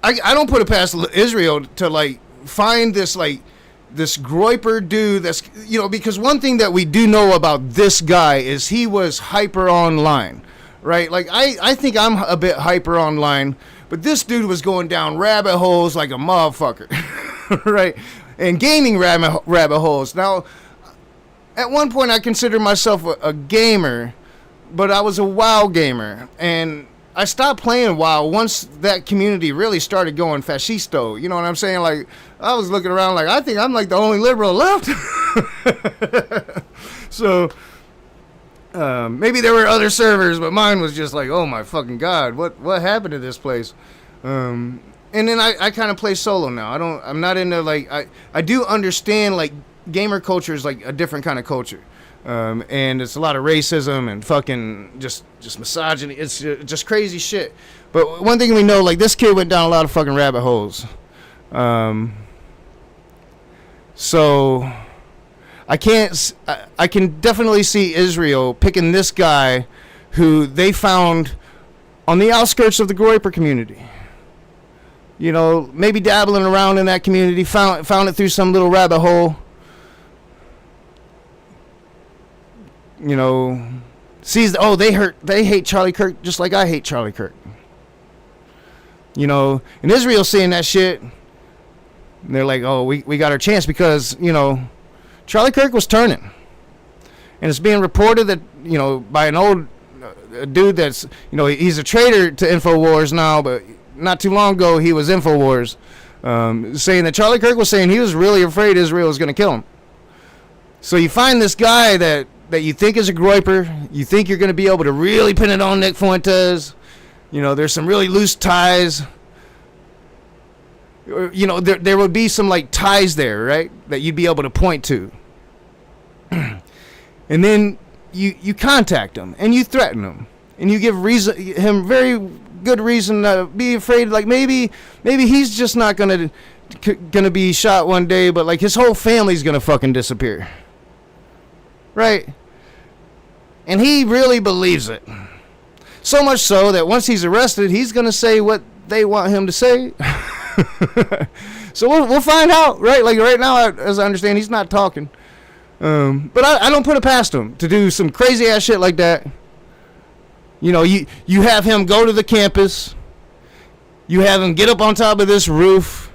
I don't put it past Israel to like find this Groiper dude that's, because one thing that we do know about this guy is he was hyper online, right? Like I think I'm a bit hyper online, but this dude was going down rabbit holes like a motherfucker, right? And gaming rabbit holes. Now, at one point I considered myself a gamer, but I was a WoW gamer, and I stopped playing WoW once that community really started going fascisto. You know what I'm saying? Like, I was looking around like, I think I'm like the only liberal left. So, maybe there were other servers, but mine was just like, oh my fucking God, what happened to this place? And then I kind of play solo now. I'm not into like, I do understand like gamer culture is like a different kind of culture. And it's a lot of racism and fucking just misogyny. It's just crazy shit. But one thing we know, like this kid went down a lot of fucking rabbit holes. So I can definitely see Israel picking this guy who they found on the outskirts of the Groiper community. Maybe dabbling around in that community, found it through some little rabbit hole. Sees they hate Charlie Kirk just like I hate Charlie Kirk. And Israel seeing that shit, and they're like, oh, we got our chance because, Charlie Kirk was turning. And it's being reported that, by an old dude that's, he's a traitor to InfoWars now, but not too long ago he was InfoWars, saying that Charlie Kirk was saying he was really afraid Israel was going to kill him. So you find this guy that you think is a Groiper, you think you're going to be able to really pin it on Nick Fuentes. There's some really loose ties. There would be some like ties there, right? That you'd be able to point to. And then you contact him and you threaten him and you give him very good reason to be afraid. Like maybe he's just not gonna be shot one day, but like his whole family's gonna fucking disappear, right? And he really believes it. So much so that once he's arrested, he's going to say what they want him to say. So we'll find out, right? Like right now, as I understand, he's not talking. But I don't put it past him to do some crazy ass shit like that. You have him go to the campus. You have him get up on top of this roof.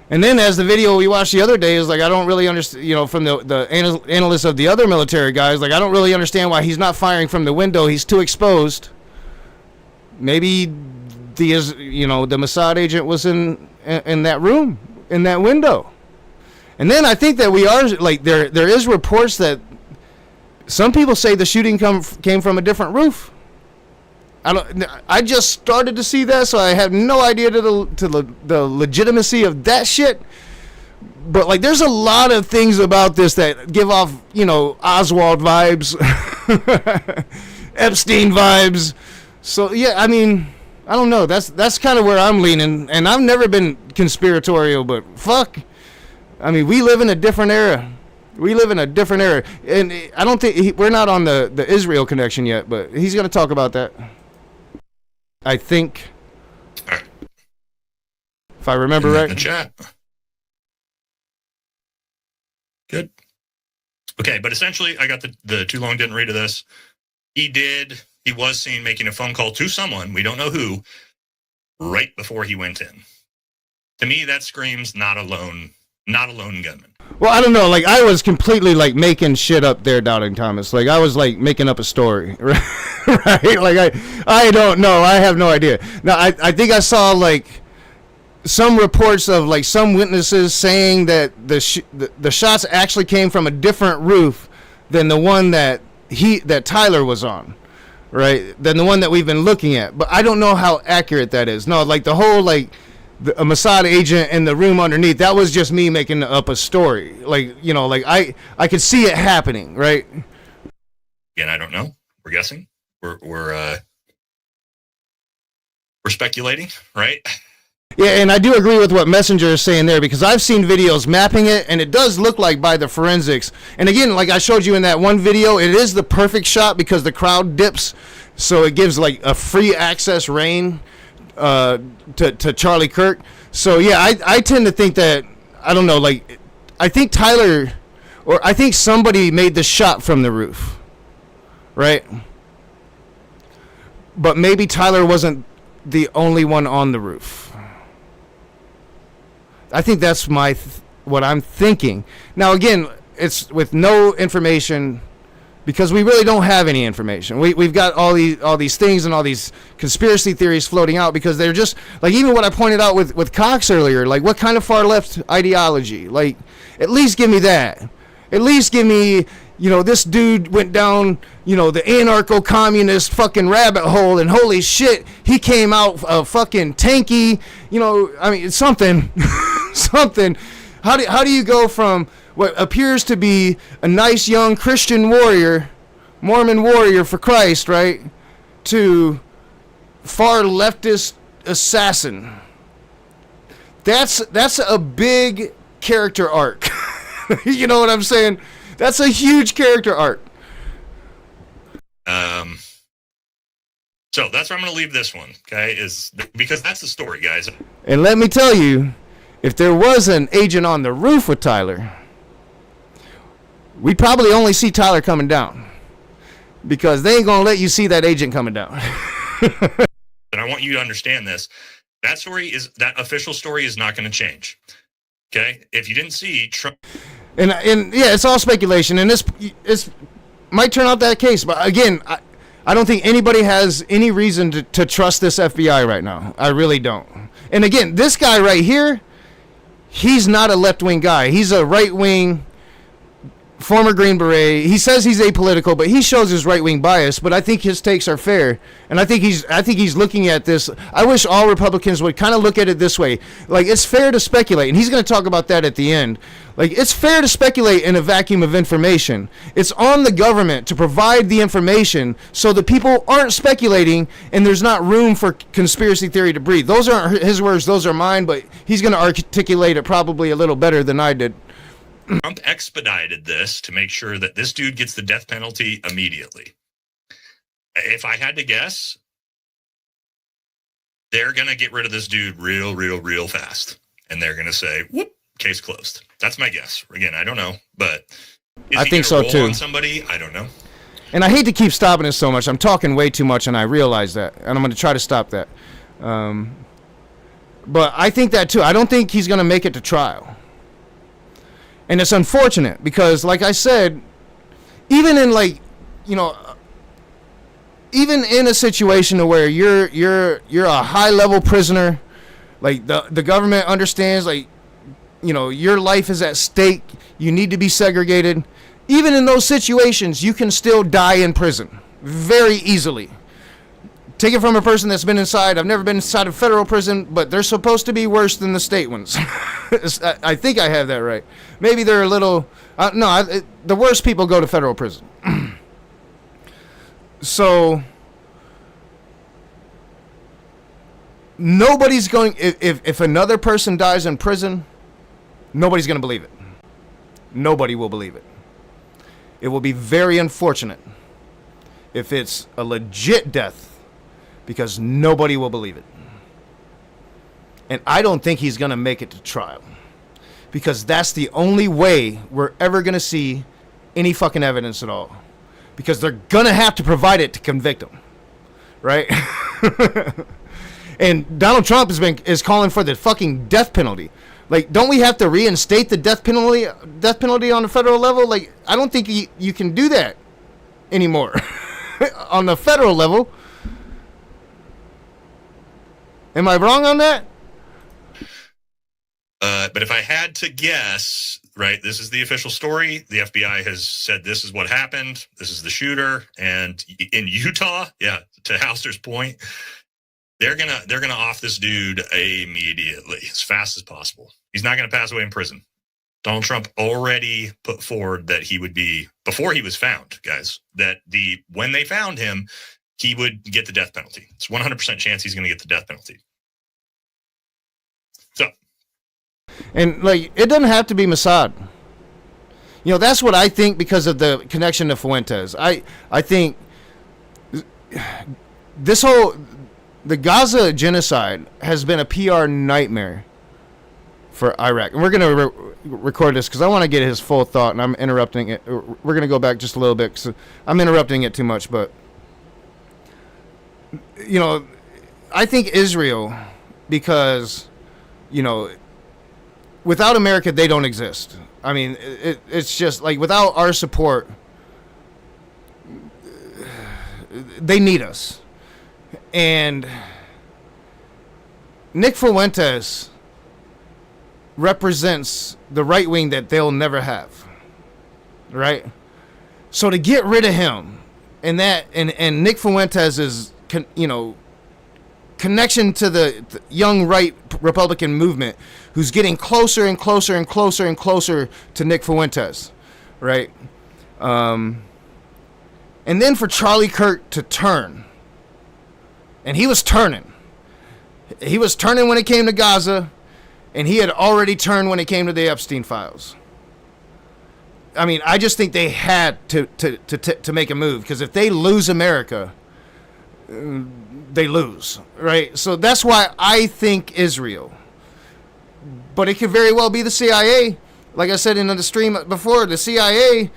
And then as the video we watched the other day is like, I don't really understand, from the analysts of the other military guys, like, I don't really understand why he's not firing from the window. He's too exposed. Maybe the Mossad agent was in that room, in that window. And then I think that we are, like, there is reports that some people say the shooting came from a different roof. I just started to see that, so I have no idea to the legitimacy of that shit. But like, there's a lot of things about this that give off, Oswald vibes, Epstein vibes. So yeah, I mean, I don't know. That's kind of where I'm leaning, and I've never been conspiratorial, but fuck, I mean, we live in a different era. And I don't think we're not on the Israel connection yet, but he's gonna talk about that. I think, if I remember right. In the chat. Good. Okay, but essentially, I got the too long didn't read of this. He was seen making a phone call to someone, we don't know who, right before he went in. To me, that screams not a lone gunman. Well, I don't know. Like, I was completely, like, making shit up there, Doubting Thomas. Like, I was, like, making up a story, right? Like, I don't know. I have no idea. Now, I think I saw, like, some reports of, like, some witnesses saying that the shots actually came from a different roof than the one that Tyler was on, right? Than the one that we've been looking at. But I don't know how accurate that is. No, like, the whole, like, a Mossad agent in the room underneath, that was just me making up a story. Like, you know, like I could see it happening, right? Again, I don't know. We're guessing. We're speculating, right? Yeah, and I do agree with what Messenger is saying there, because I've seen videos mapping it, and it does look like by the forensics. And again, like I showed you in that one video, it is the perfect shot because the crowd dips, so it gives like a free access reign to Charlie Kirk. So yeah, I tend to think that, I don't know, like, I think Tyler, or I think somebody made the shot from the roof, right? But maybe Tyler wasn't the only one on the roof. I think that's what I'm thinking. Now again, it's with no information, because we really don't have any information. We've got all these things and all these conspiracy theories floating out, because they're just like, even what I pointed out with Cox earlier, like, what kind of far left ideology? Like, at least give me that. At least give me, you know, this dude went down, you know, the anarcho-communist fucking rabbit hole, and holy shit, he came out fucking tanky, you know, I mean, it's something, something. How do you go from what appears to be a nice young Christian warrior, Mormon warrior for Christ, right, to far leftist assassin? That's a big character arc. You know what I'm saying? That's a huge character arc. So that's where I'm going to leave this one, okay? Is because that's the story, guys. And let me tell you, if there was an agent on the roof with Tyler, we'd probably only see Tyler coming down, because they ain't going to let you see that agent coming down. And I want you to understand this. That official story is not going to change. Okay? If you didn't see Trump. And yeah, it's all speculation, and this might turn out that case. But again, I don't think anybody has any reason to trust this FBI right now. I really don't. And again, this guy right here, he's not a left-wing guy. He's a right-wing former Green Beret. He says he's apolitical, but he shows his right-wing bias. But I think his takes are fair, and I think he's looking at this. I wish all Republicans would kind of look at it this way: like, it's fair to speculate, and he's going to talk about that at the end. Like, it's fair to speculate in a vacuum of information. It's on the government to provide the information so that people aren't speculating, and there's not room for conspiracy theory to breathe. Those aren't his words; those are mine. But he's going to articulate it probably a little better than I did. Trump expedited this to make sure that this dude gets the death penalty immediately. If I had to guess, they're going to get rid of this dude real fast. And they're going to say, whoop, case closed. That's my guess. Again, I don't know, but I think so too. On somebody, I don't know. And I hate to keep stopping this so much. I'm talking way too much, and I realize that. And I'm going to try to stop that. But I think that too. I don't think he's going to make it to trial. And it's unfortunate because, like I said, even in, like, you know, even in a situation where you're a high level prisoner, like the government understands, like, you know, your life is at stake, you need to be segregated. Even in those situations, you can still die in prison very easily. Take it from a person that's been inside. I've never been inside a federal prison, but they're supposed to be worse than the state ones. I think I have that right. Maybe they're a little... the worst people go to federal prison. So, nobody's going... If another person dies in prison, nobody's going to believe it. Nobody will believe it. It will be very unfortunate if it's a legit death, because nobody will believe it. And I don't think he's going to make it to trial, because that's the only way we're ever going to see any fucking evidence at all, because they're going to have to provide it to convict him, right? And Donald Trump is calling for the fucking death penalty. Like, don't we have to reinstate the death penalty on the federal level? Like, I don't think you can do that anymore on the federal level. Am I wrong on that? But if I had to guess, right, this is the official story. The FBI has said this is what happened. This is the shooter. And in Utah, yeah, to Hauser's point, they're gonna off this dude immediately, as fast as possible. He's not gonna pass away in prison. Donald Trump already put forward that he would be, before he was found, guys, that when they found him, he would get the death penalty. It's 100% chance he's gonna get the death penalty. So. And, like, it doesn't have to be Mossad. You know, that's what I think because of the connection to Fuentes. I think the Gaza genocide has been a PR nightmare for Iraq. And we're going to record this because I want to get his full thought, and I'm interrupting it. We're going to go back just a little bit because I'm interrupting it too much. But, you know, I think Israel, because, you know, without America, they don't exist. I mean, it's just like without our support, they need us. And Nick Fuentes represents the right wing that they'll never have, right? So to get rid of him and Nick Fuentes is, you know, connection to the young right Republican movement, who's getting closer and closer and closer and closer to Nick Fuentes, right? And then for Charlie Kirk to turn, and he was turning. He was turning when it came to Gaza, and he had already turned when it came to the Epstein files. I mean, I just think they had to make a move, because if they lose America, they lose, right? So that's why I think Israel. But it could very well be the CIA. Like I said in the stream before, the CIA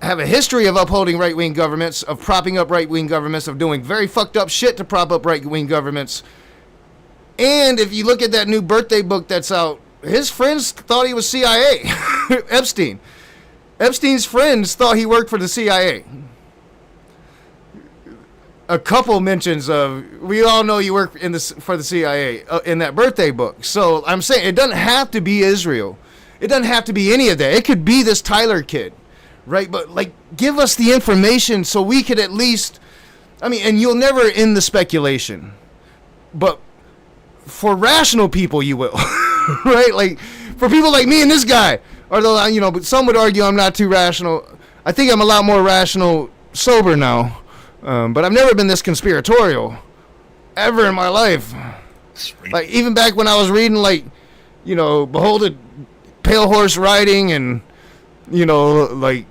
have a history of upholding right-wing governments, of propping up right-wing governments, of doing very fucked up shit to prop up right-wing governments. And if you look at that new birthday book that's out, his friends thought he was CIA. Epstein. Epstein's friends thought he worked for the CIA. A couple mentions of, we all know you work for the CIA in that birthday book. So I'm saying it doesn't have to be Israel. It doesn't have to be any of that. It could be this Tyler kid, right? But like, give us the information so we could at least, I mean, and you'll never end the speculation, but for rational people you will, right? Like for people like me and this guy, although, you know, but some would argue I'm not too rational. I think I'm a lot more rational sober now. But I've never been this conspiratorial ever in my life. Sweet. Like, even back when I was reading, like, you know, Behold a Pale Horse Riding and, you know, like,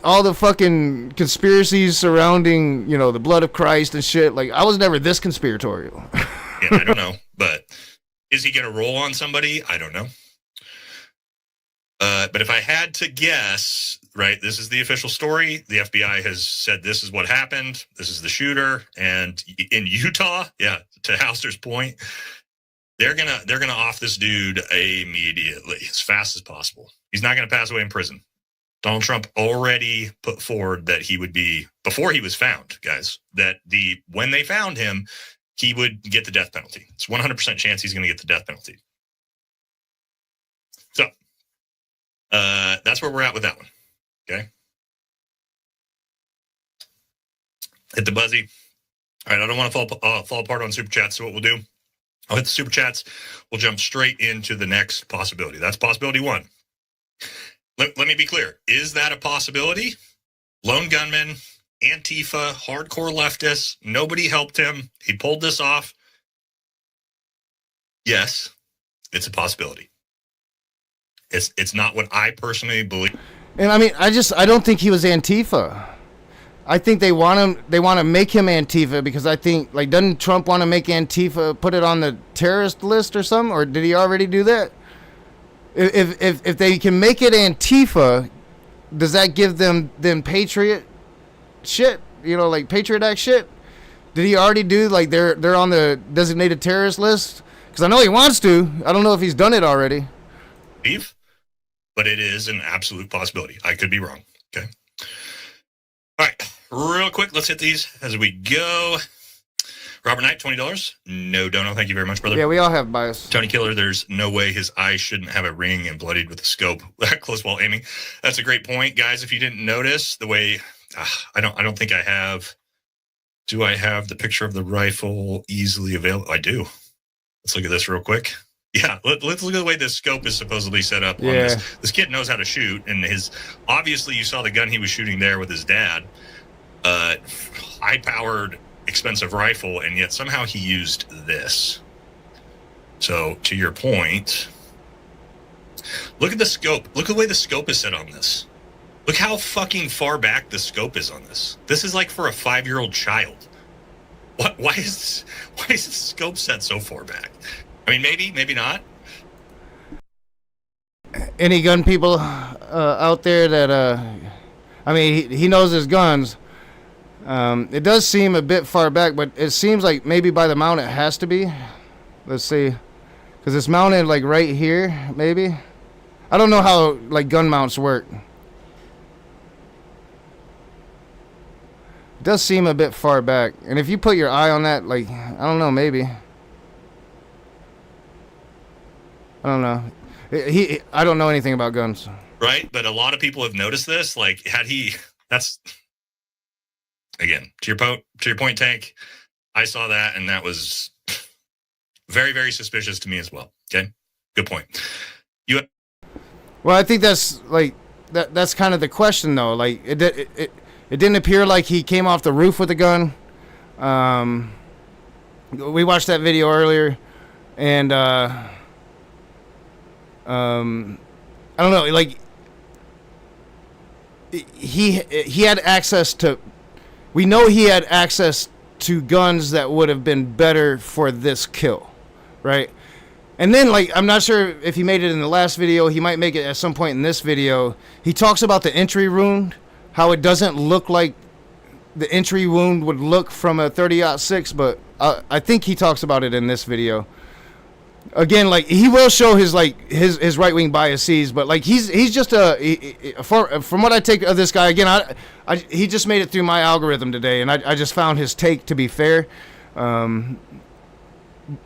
all the fucking conspiracies surrounding, you know, the blood of Christ and shit. Like, I was never this conspiratorial. Yeah, I don't know. But is he going to roll on somebody? I don't know. But if I had to guess, right, this is the official story. The FBI has said this is what happened. This is the shooter. And in Utah, yeah, to Hauser's point, they're gonna off this dude immediately, as fast as possible. He's not gonna pass away in prison. Donald Trump already put forward that he would be, before he was found, guys, that when they found him, he would get the death penalty. It's 100% chance he's gonna get the death penalty. So that's where we're at with that one. Okay. Hit the buzzy. All right. I don't want to fall apart on super chats. So what we'll do, I'll hit the super chats. We'll jump straight into the next possibility. That's possibility one. Let me be clear. Is that a possibility? Lone gunman, Antifa, hardcore leftists. Nobody helped him. He pulled this off. Yes, it's a possibility. It's not what I personally believe. And I mean, I don't think he was Antifa. I think they want to make him Antifa because I think, like, doesn't Trump want to make Antifa, put it on the terrorist list or something? Or did he already do that? If they can make it Antifa, does that give them patriot shit? You know, like Patriot Act shit? Did he already do, like, they're on the designated terrorist list? Because I know he wants to. I don't know if he's done it already. But it is an absolute possibility. I could be wrong. Okay. All right. Real quick, let's hit these as we go. Robert Knight, $20. No dono. Thank you very much, brother. Yeah, we all have bias. Tony Killer, there's no way his eye shouldn't have a ring and bloodied with a scope that close while aiming. That's a great point, guys. If you didn't notice the way, I don't think I have. Do I have the picture of the rifle easily available? I do. Let's look at this real quick. Yeah, let's look at the way this scope is supposedly set up. Yeah. On this. This kid knows how to shoot, and obviously you saw the gun he was shooting there with his dad. High-powered, expensive rifle, and yet somehow he used this. So, to your point, look at the scope. Look at the way the scope is set on this. Look how fucking far back the scope is on this. This is like for a 5-year-old child. Why is the scope set so far back? I mean, maybe not. Any gun people out there that, I mean, he knows his guns. It does seem a bit far back, but it seems like maybe by the mount it has to be. Let's see. Because it's mounted like right here, maybe. I don't know how like gun mounts work. It does seem a bit far back. And if you put your eye on that, like, I don't know, maybe. I don't know. I don't know anything about guns. Right, but a lot of people have noticed this. Like, that's again to your point, Tank. I saw that, and that was very, very suspicious to me as well. Okay, good point. Well, I think that's like that's kind of the question, though. Like, it didn't appear like he came off the roof with a gun. We watched that video earlier, and I don't know, like he had access to. We know he had access to guns that would have been better for this kill, right? And then, like, I'm not sure if he made it in the last video. He might make it at some point in this video. He talks about the entry wound, how it doesn't look like the entry wound would look from a 30-06, but I think he talks about it in this video. Again, like, he will show his right-wing biases, but like he's just from what I take of this guy, again, he just made it through my algorithm today, and I just found his take to be fair.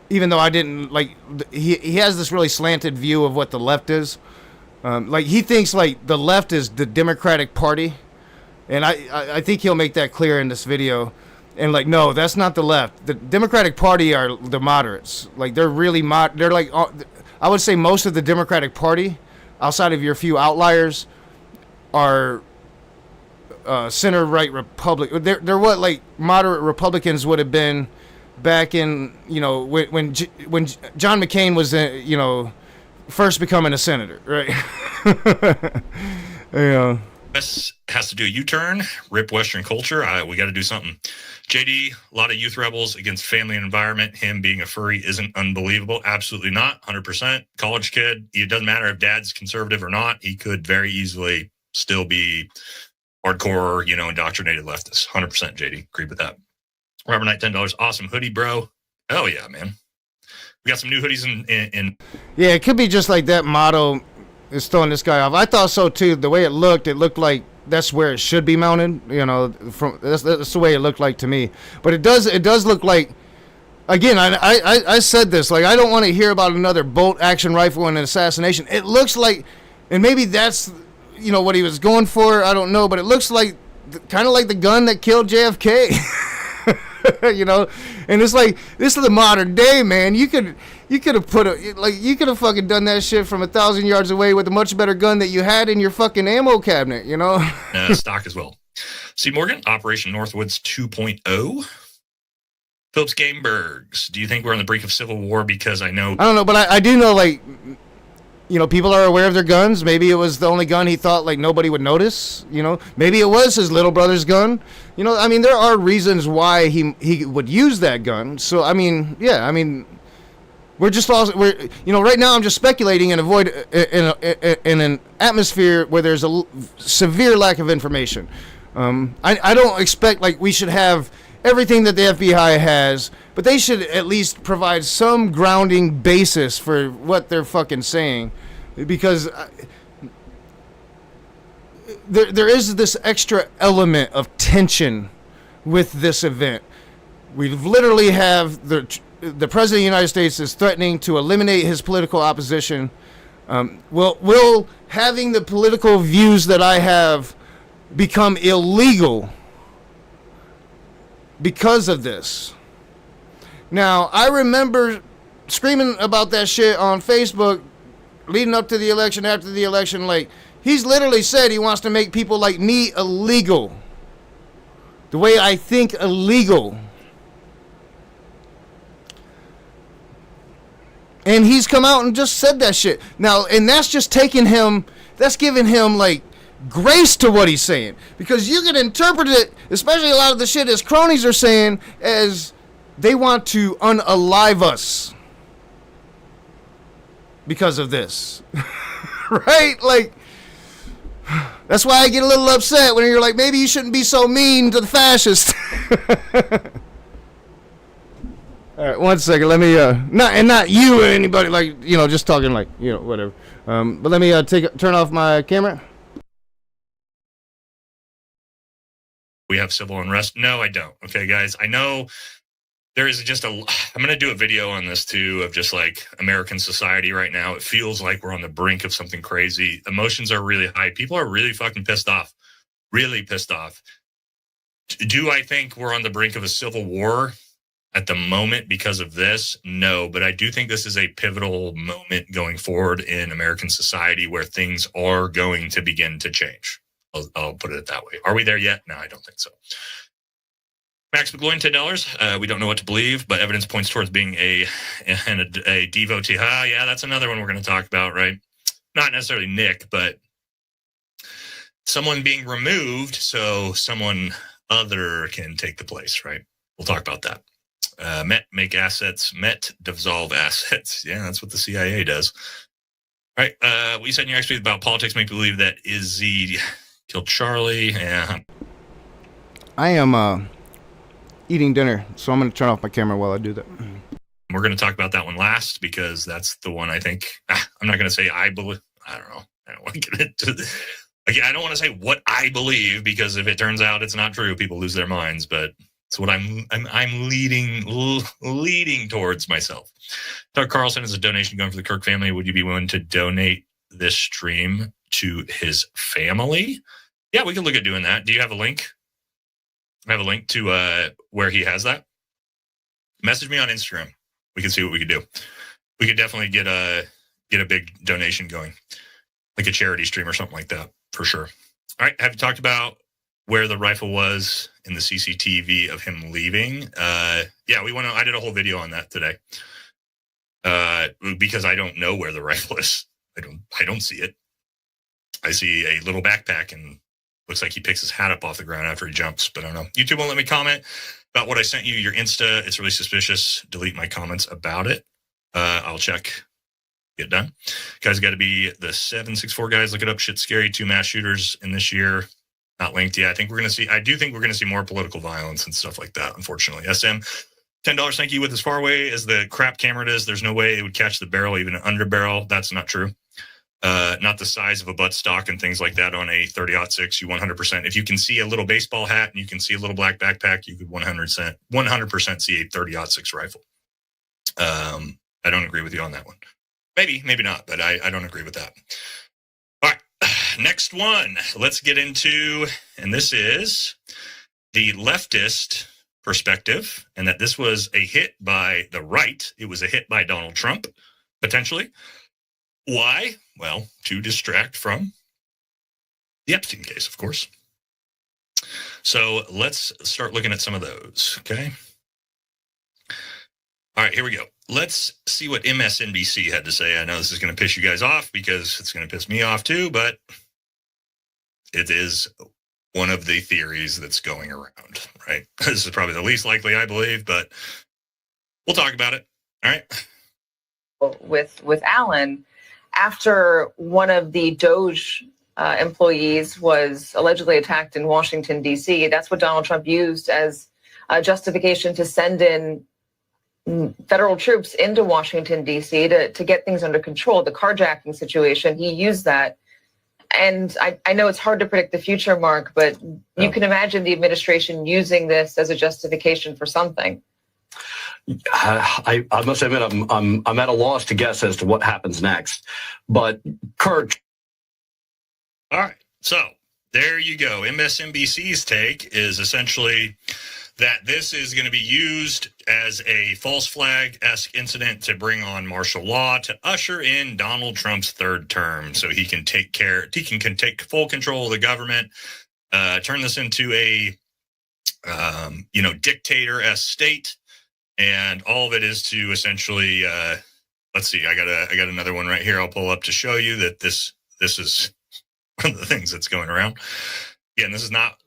Even though I didn't like, he has this really slanted view of what the left is. Like, he thinks like the left is the Democratic Party, and I think he'll make that clear in this video. And like, no, that's not the left. The Democratic Party are the moderates. Like, they're really they're like, I would say most of the Democratic Party, outside of your few outliers, are center right Republic. They're what like moderate Republicans would have been back in, you know, when John McCain was first becoming a senator, right? Yeah. This has to do a U-turn, rip Western culture. We got to do something. JD, a lot of youth rebels against family and environment. Him being a furry isn't unbelievable. Absolutely not. 100%. College kid. It doesn't matter if dad's conservative or not. He could very easily still be hardcore, indoctrinated leftist. 100%, JD. Agree with that. Robert Knight, $10. Awesome hoodie, bro. Hell yeah, man. We got some new hoodies in. Yeah, it could be just like that motto is throwing this guy off. I thought so too. The way it looked like that's where it should be mounted. That's the way it looked like to me. But it does look like. Again, I said this. Like, I don't want to hear about another bolt action rifle and an assassination. It looks like, and maybe that's what he was going for. I don't know, but it looks like kind of like the gun that killed JFK. And it's like, this is the modern day, man. You could have fucking done that shit from 1,000 yards away with a much better gun that you had in your fucking ammo cabinet, Stock as well. C. Morgan, Operation Northwoods 2.0. Phillips Gamebergs, do you think we're on the brink of civil war? Because I don't know, but I do know, like, people are aware of their guns. Maybe it was the only gun he thought like nobody would notice. Maybe it was his little brother's gun. There are reasons why he would use that gun. So we're just right now I'm just speculating and avoid in an atmosphere where there's a severe lack of information. I don't expect like we should have everything that the FBI has, but they should at least provide some grounding basis for what they're fucking saying, because there is this extra element of tension with this event. We literally have the President of the United States is threatening to eliminate his political opposition. Will having the political views that I have become illegal because of this? Now, I remember screaming about that shit on Facebook leading up to the election, after the election. Like, he's literally said he wants to make people like me illegal. The way I think illegal. And he's come out and just said that shit. Now, and that's just taking him, that's giving him, like, grace to what he's saying. Because you can interpret it, especially a lot of the shit his cronies are saying, as they want to unalive us because of this. Right? Like, that's why I get a little upset when you're like, maybe you shouldn't be so mean to the fascists. All right, one second. Let me not you or anybody, like, you know, just talking, like, you know, whatever. But let me turn off my camera. We have civil unrest. No, I don't. Okay, guys. I know there is just I'm going to do a video on this too, of just like American society right now. It feels like we're on the brink of something crazy. Emotions are really high. People are really fucking pissed off. Really pissed off. Do I think we're on the brink of a civil war at the moment because of this? No, but I do think this is a pivotal moment going forward in American society where things are going to begin to change. I'll put it that way. Are we there yet? No, I don't think so. Max McGloin, $10. We don't know what to believe, but evidence points towards being a devotee. Yeah, that's another one we're going to talk about, right? Not necessarily Nick, but someone being removed so someone other can take the place, right? We'll talk about that. Met dissolve assets. Yeah, that's what the CIA does. All right. What you said in your expert about politics make me believe that Izzy killed Charlie. Yeah. I am eating dinner, so I'm going to turn off my camera while I do that. We're going to talk about that one last because that's the one I think. I'm not going to say I believe. I don't know. I don't want to get into. Again, I don't want to say what I believe because if it turns out it's not true, people lose their minds. But it's what I'm leading towards myself. Doug Carlson is a donation going for the Kirk family. Would you be willing to donate this stream to his family? Yeah, we can look at doing that. Do you have a link? I have a link to where he has that. Message me on Instagram. We can see what we could do. We could definitely get a big donation going, like a charity stream or something like that, for sure. All right. Have you talked about where the rifle was in the CCTV of him leaving? Yeah, we went on. I did a whole video on that today. Because I don't know where the rifle is. I don't see it. I see a little backpack and looks like he picks his hat up off the ground after he jumps, but I don't know. YouTube won't let me comment about what I sent you. Your Insta, it's really suspicious. Delete my comments about it. I'll check. Get done. Guys, got to be the 764 guys. Look it up. Shit's scary. 2 mass shooters in this year. Not linked yet. I do think we're going to see more political violence and stuff like that, unfortunately. SM, $10. Thank you. With as far away as the crap camera is, there's no way it would catch the barrel, even an under barrel. That's not true. Not the size of a butt stock and things like that on a 30-06. You 100%. If you can see a little baseball hat and you can see a little black backpack, you could 100% see a 30-06 rifle. I don't agree with you on that one. Maybe not, but I don't agree with that. All right, next one. Let's get into, and this is the leftist perspective, and that this was a hit by the right. It was a hit by Donald Trump, potentially. Why? Well, to distract from the Epstein case, of course. So let's start looking at some of those, okay? All right, here we go. Let's see what MSNBC had to say. I know this is going to piss you guys off because it's going to piss me off too, but it is one of the theories that's going around, right? This is probably the least likely, I believe, but we'll talk about it, all right? With Allen, after one of the Doge employees was allegedly attacked in Washington, D.C., that's what Donald Trump used as justification to send in federal troops into Washington, D.C. to get things under control. The carjacking situation, he used that. And I know it's hard to predict the future, Mark, but you can imagine the administration using this as a justification for something. I must admit, I'm at a loss to guess as to what happens next. But Kirk. All right. So there you go. MSNBC's take is essentially that this is going to be used as a false flag-esque incident to bring on martial law to usher in Donald Trump's third term so he can take full control of the government, turn this into a dictator-esque state. And all of it is to essentially, let's see, I got another one right here. I'll pull up to show you that this is one of the things that's going around. Again, this is not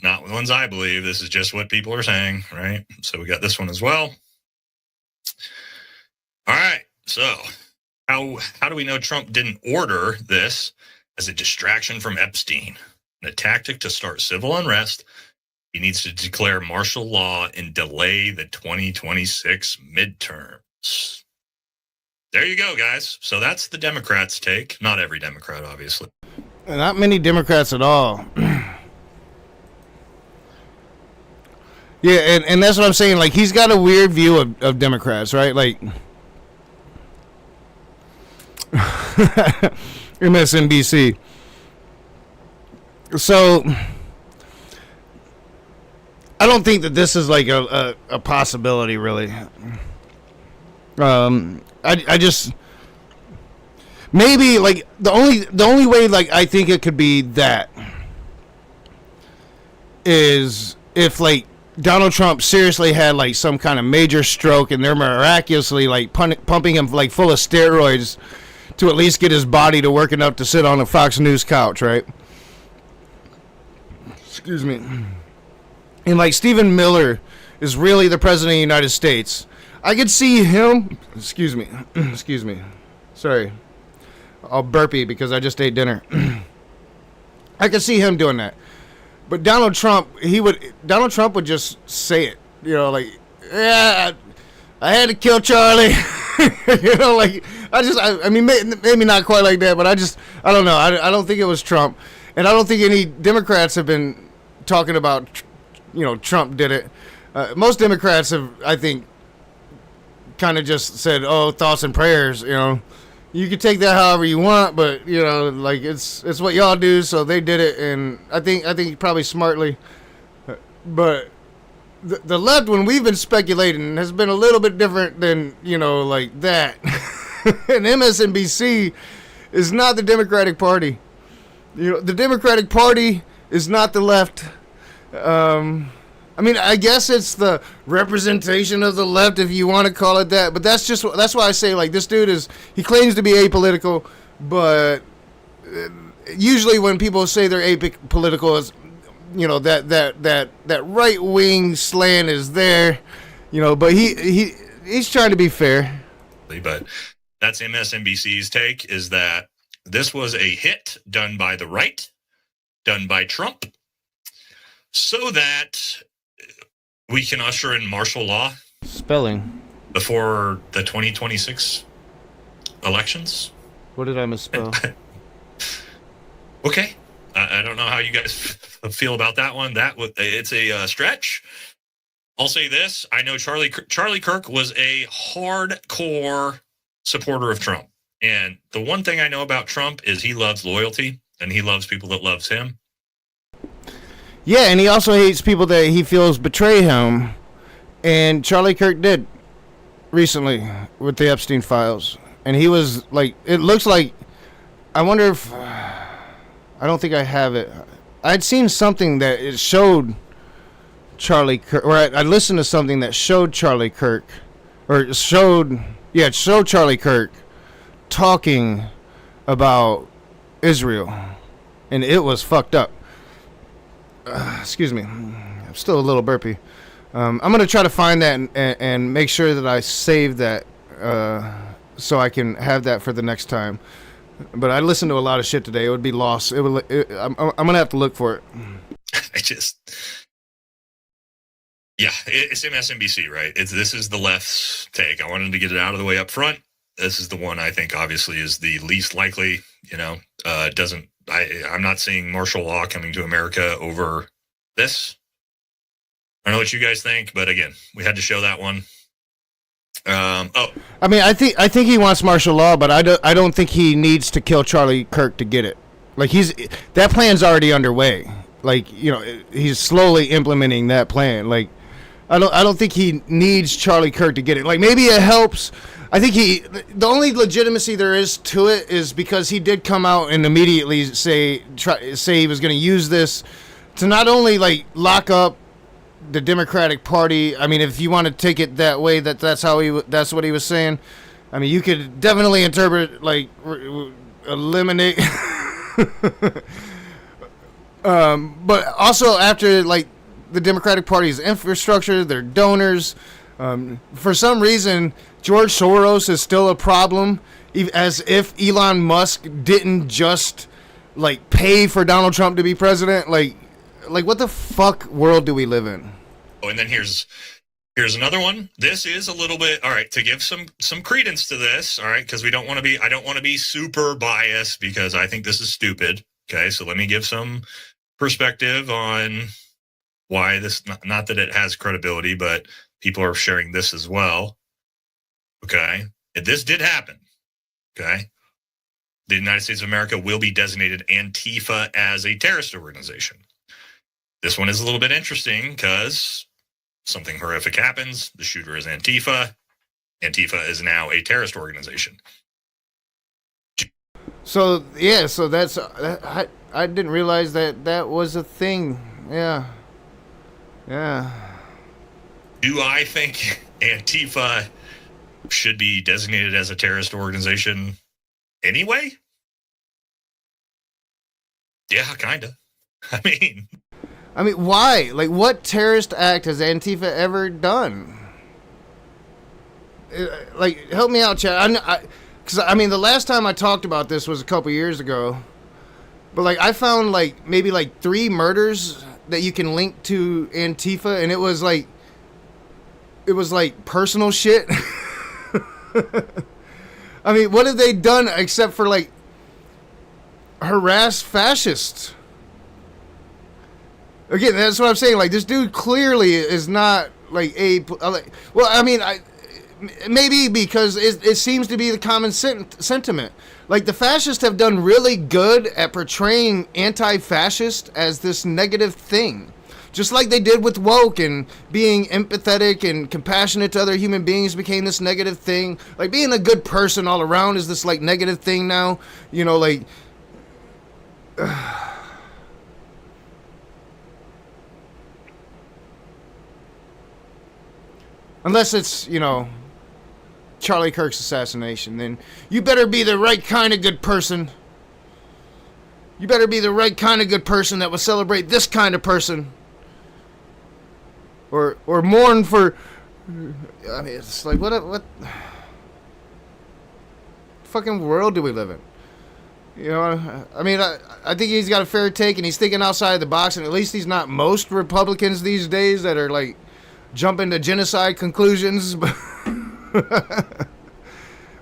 the ones I believe. This is just what people are saying, right? So we got this one as well. All right. So how do we know Trump didn't order this as a distraction from Epstein, a tactic to start civil unrest? He needs to declare martial law and delay the 2026 midterms. There you go, guys. So that's the Democrats' take. Not every Democrat, obviously. Not many Democrats at all. Yeah, and that's what I'm saying. Like, he's got a weird view of Democrats, right? Like, MSNBC. So I don't think that this is like a possibility, really. I just maybe like the only way like I think it could be that is if like Donald Trump seriously had like some kind of major stroke and they're miraculously like pumping him like full of steroids to at least get his body to work enough to sit on a Fox News couch, right? Excuse me. And like Stephen Miller is really the president of the United States. I could see him. Excuse me. Sorry. I'll burpee because I just ate dinner. I could see him doing that. But Donald Trump would just say it. You know, like, yeah, I had to kill Charlie. You know, like, I mean, maybe not quite like that, but I don't know. I don't think it was Trump. And I don't think any Democrats have been talking about, you know, Trump did it. Most Democrats have, I think, kind of just said, oh, thoughts and prayers, you know. You can take that however you want, but, you know, like, it's what y'all do, so they did it, and I think probably smartly. But the left, when we've been speculating, has been a little bit different than, you know, like that. And MSNBC is not the Democratic Party. You know, the Democratic Party is not the left. I mean, I guess it's the representation of the left, if you want to call it that. But that's why I say, like, this dude he claims to be apolitical, but usually when people say they're apolitical, it's, you know, that right wing slant is there, you know. But he's trying to be fair. But that's MSNBC's take, is that this was a hit done by the right, done by Trump, so that we can usher in martial law Spelling. before the 2026 elections. What did I misspell? Okay. I don't know how you guys feel about that one. It's a stretch. I'll say this. I know Charlie Kirk was a hardcore supporter of Trump. And the one thing I know about Trump is he loves loyalty and he loves people that loves him. Yeah, and he also hates people that he feels betray him. And Charlie Kirk did recently with the Epstein files. And he was like, it looks like, I wonder if, I don't think I have it. I'd seen something that it showed Charlie Kirk, or I listened to something that showed Charlie Kirk, or showed Charlie Kirk talking about Israel. And it was fucked up. Excuse me, I'm still a little burpy. I'm going to try to find that and make sure that I save that so I can have that for the next time. But I listened to a lot of shit today. It would be lost. I'm going to have to look for it. I just Yeah, it's MSNBC, right? This is the left's take. I wanted to get it out of the way up front. This is the one I think obviously is the least likely. I'm not seeing martial law coming to America over this. I don't know what you guys think, but again, we had to show that one. I mean, I think he wants martial law, but I don't think he needs to kill Charlie Kirk to get it. Like that plan's already underway. Like, he's slowly implementing that plan. Like, I don't think he needs Charlie Kirk to get it. Like, maybe it helps. I think the only legitimacy there is to it is because he did come out and immediately say he was going to use this to not only like lock up the Democratic Party. I mean, if you want to take it that way, that's what he was saying. I mean, you could definitely interpret like eliminate. But also after like the Democratic Party's infrastructure, their donors, for some reason, George Soros is still a problem, as if Elon Musk didn't just like pay for Donald Trump to be president. Like what the fuck world do we live in? Oh, and then here's another one. This is a little bit, all right, to give some credence to this, all right, because I don't want to be super biased because I think this is stupid. Okay, so let me give some perspective on why this, not that it has credibility, but people are sharing this as well. Okay, and this did happen. Okay, the United States of America will be designated Antifa as a terrorist organization. This one is a little bit interesting because something horrific happens. The shooter is Antifa. Antifa is now a terrorist organization. So yeah, so that's I didn't realize that was a thing. Yeah. Do I think Antifa should be designated as a terrorist organization anyway? Yeah, kinda. I mean, why? Like, what terrorist act has Antifa ever done? Like, help me out, Chad. Because the last time I talked about this was a couple years ago. But like, I found like maybe like 3 murders that you can link to Antifa, and it was like personal shit. I mean, what have they done except for like harass fascists? Again, that's what I'm saying. Like, this dude clearly is not like maybe because it seems to be the common sentiment. Like, the fascists have done really good at portraying anti-fascist as this negative thing. Just like they did with woke, and being empathetic and compassionate to other human beings became this negative thing. Like, being a good person all around is this like negative thing now. Unless it's, Charlie Kirk's assassination, then you better be the right kind of good person. You better be the right kind of good person that will celebrate this kind of person. Or mourn for... it's like, what fucking world do we live in? I think he's got a fair take, and he's thinking outside the box, and at least he's not most Republicans these days that are like jumping to genocide conclusions.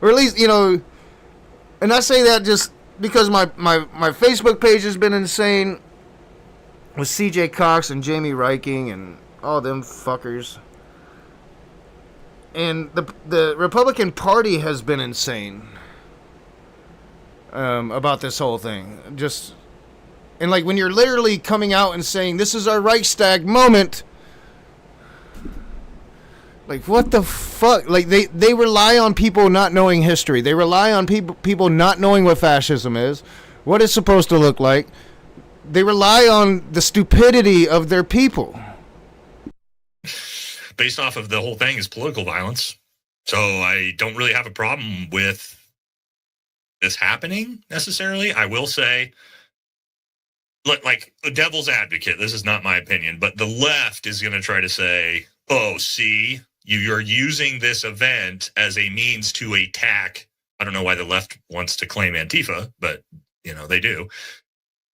Or at least, and I say that just because my Facebook page has been insane with CJ Cox and Jamie Reiking and all them fuckers. And the Republican Party has been insane about this whole thing. And like, when you're literally coming out and saying, this is our Reichstag moment, like, what the fuck? Like, they rely on people not knowing history. They rely on people not knowing what fascism is, what it's supposed to look like. They rely on the stupidity of their people. Based off of the whole thing is political violence. So I don't really have a problem with this happening necessarily. I will say, like, the devil's advocate, this is not my opinion, but the left is going to try to say, oh, see, you're using this event as a means to attack. I don't know why the left wants to claim Antifa, but, they do.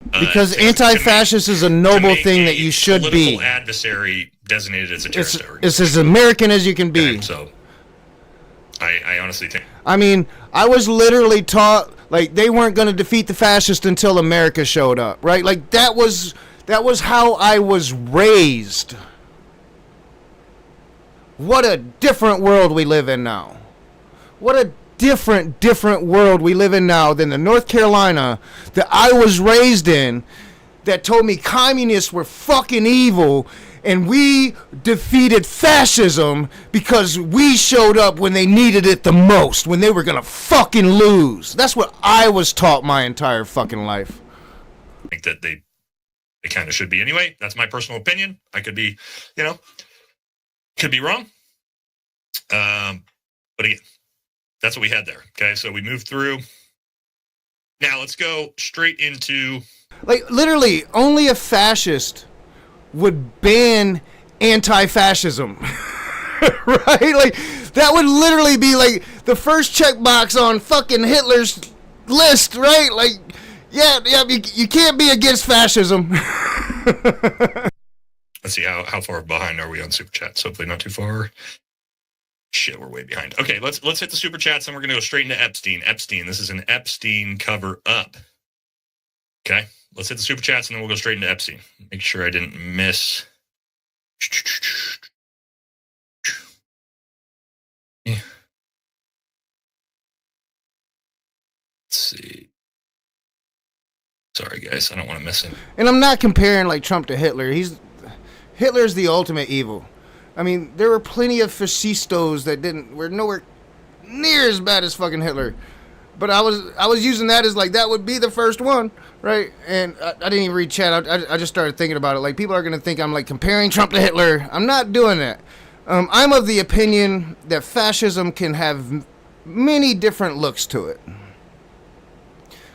Because to anti-fascist is a noble make thing a that you should political be. adversary designated as a terrorist It's organization. as American as you can be. Okay, so I honestly think I mean, I was literally taught like they weren't going to defeat the fascists until America showed up, right? Like that was how I was raised. What a different world we live in now. What a different world we live in now than the North Carolina that I was raised in, that told me communists were fucking evil and we defeated fascism because we showed up when they needed it the most, when they were gonna fucking lose. That's what I was taught my entire fucking life. that they kind of should be anyway. That's my personal opinion. I could be, could be wrong. But again, that's what we had there. Okay, so we moved through. Now let's go straight into. Like, literally, only a fascist would ban anti-fascism. Right? Like, that would literally be, like, the first checkbox on fucking Hitler's list, right? Like, yeah, you can't be against fascism. Let's see, how far behind are we on Super Chats? Hopefully not too far. Shit, we're way behind. Okay, let's hit the Super Chats, and we're going to go straight into Epstein. This is an Epstein cover-up. Okay, let's hit the Super Chats, and then we'll go straight into Epstein. Make sure I didn't miss. Yeah. Let's see. Sorry, guys, I don't want to miss him. And I'm not comparing, like, Trump to Hitler. Hitler's the ultimate evil. I mean, there were plenty of fascistos that were nowhere near as bad as fucking Hitler. But I was using that as, like, that would be the first one, right? And I didn't even read chat. I just started thinking about it. Like, people are going to think I'm, like, comparing Trump to Hitler. I'm not doing that. I'm of the opinion that fascism can have many different looks to it.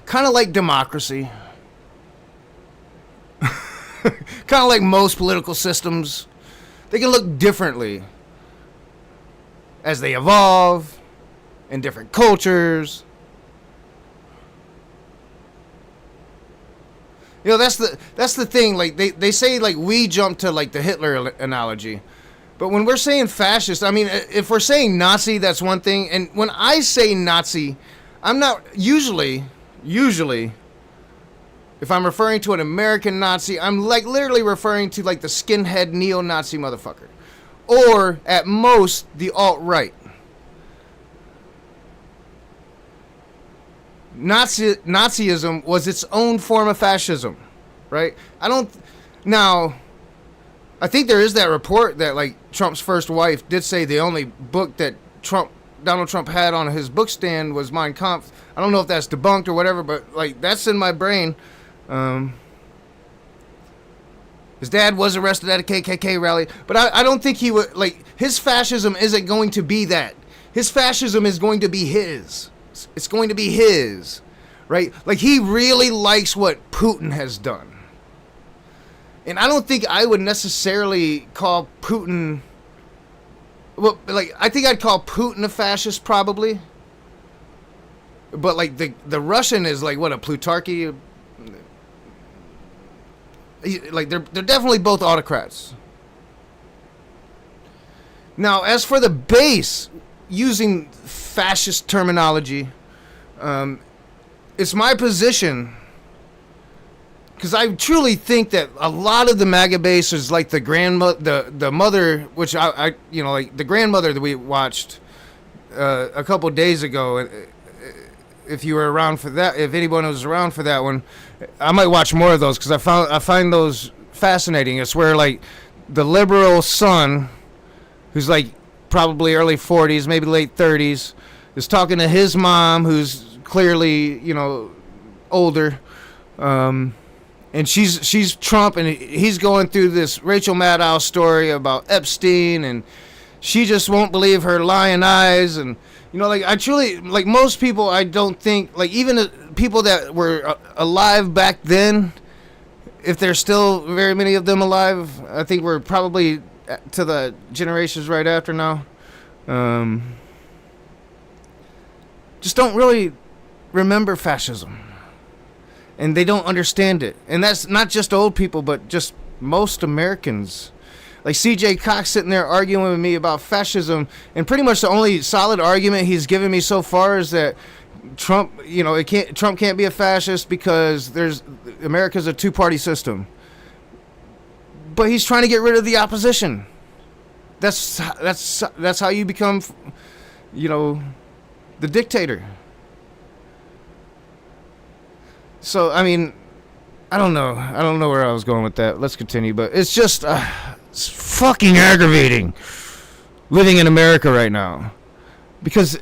Kind of like democracy. Kind of like most political systems. They can look differently as they evolve in different cultures. You know, that's the thing. Like they say, like, we jump to, like, the Hitler analogy. But when we're saying fascist, I mean, if we're saying Nazi, that's one thing. And when I say Nazi, I'm not usually, if I'm referring to an American Nazi, I'm, like, literally referring to, like, the skinhead neo-Nazi motherfucker. Or, at most, the alt-right. Nazism was its own form of fascism, right? Now, I think there is that report that, like, Trump's first wife did say the only book that Donald Trump had on his book stand was Mein Kampf. I don't know if that's debunked or whatever, but, like, that's in my brain. His dad was arrested at a KKK rally, but I don't think he would, like, his fascism isn't going to be that. His fascism is going to be his. It's going to be his, right? Like, he really likes what Putin has done. And I don't think I would necessarily call Putin, well, like, I think I'd call Putin a fascist probably. But, like, the Russian is, like, what, a Plutarchy? Like, they're definitely both autocrats. Now, as for the base, using fascist terminology, it's my position, because I truly think that a lot of the MAGA base is like the grandmother, the mother, which I like the grandmother that we watched a couple days ago. If you were around for that, if anyone was around for that one, I might watch more of those, because I find those fascinating. It's where, like, the liberal son, who's, like, probably early 40s, maybe late 30s, is talking to his mom, who's clearly, older, and she's Trump, and he's going through this Rachel Maddow story about Epstein, and she just won't believe her lying eyes. And like, I truly, like, most people, I don't think, like, even people that were alive back then, if there's still very many of them alive, I think we're probably to the generations right after now, just don't really remember fascism. and they don't understand it. And that's not just old people, but just most Americans. Like CJ Cox sitting there arguing with me about fascism, and pretty much the only solid argument he's given me so far is that Trump, Trump can't be a fascist because America's a two-party system. But he's trying to get rid of the opposition. That's how you become, the dictator. So, I mean, I don't know where I was going with that. Let's continue, but it's just it's fucking aggravating living in America right now, because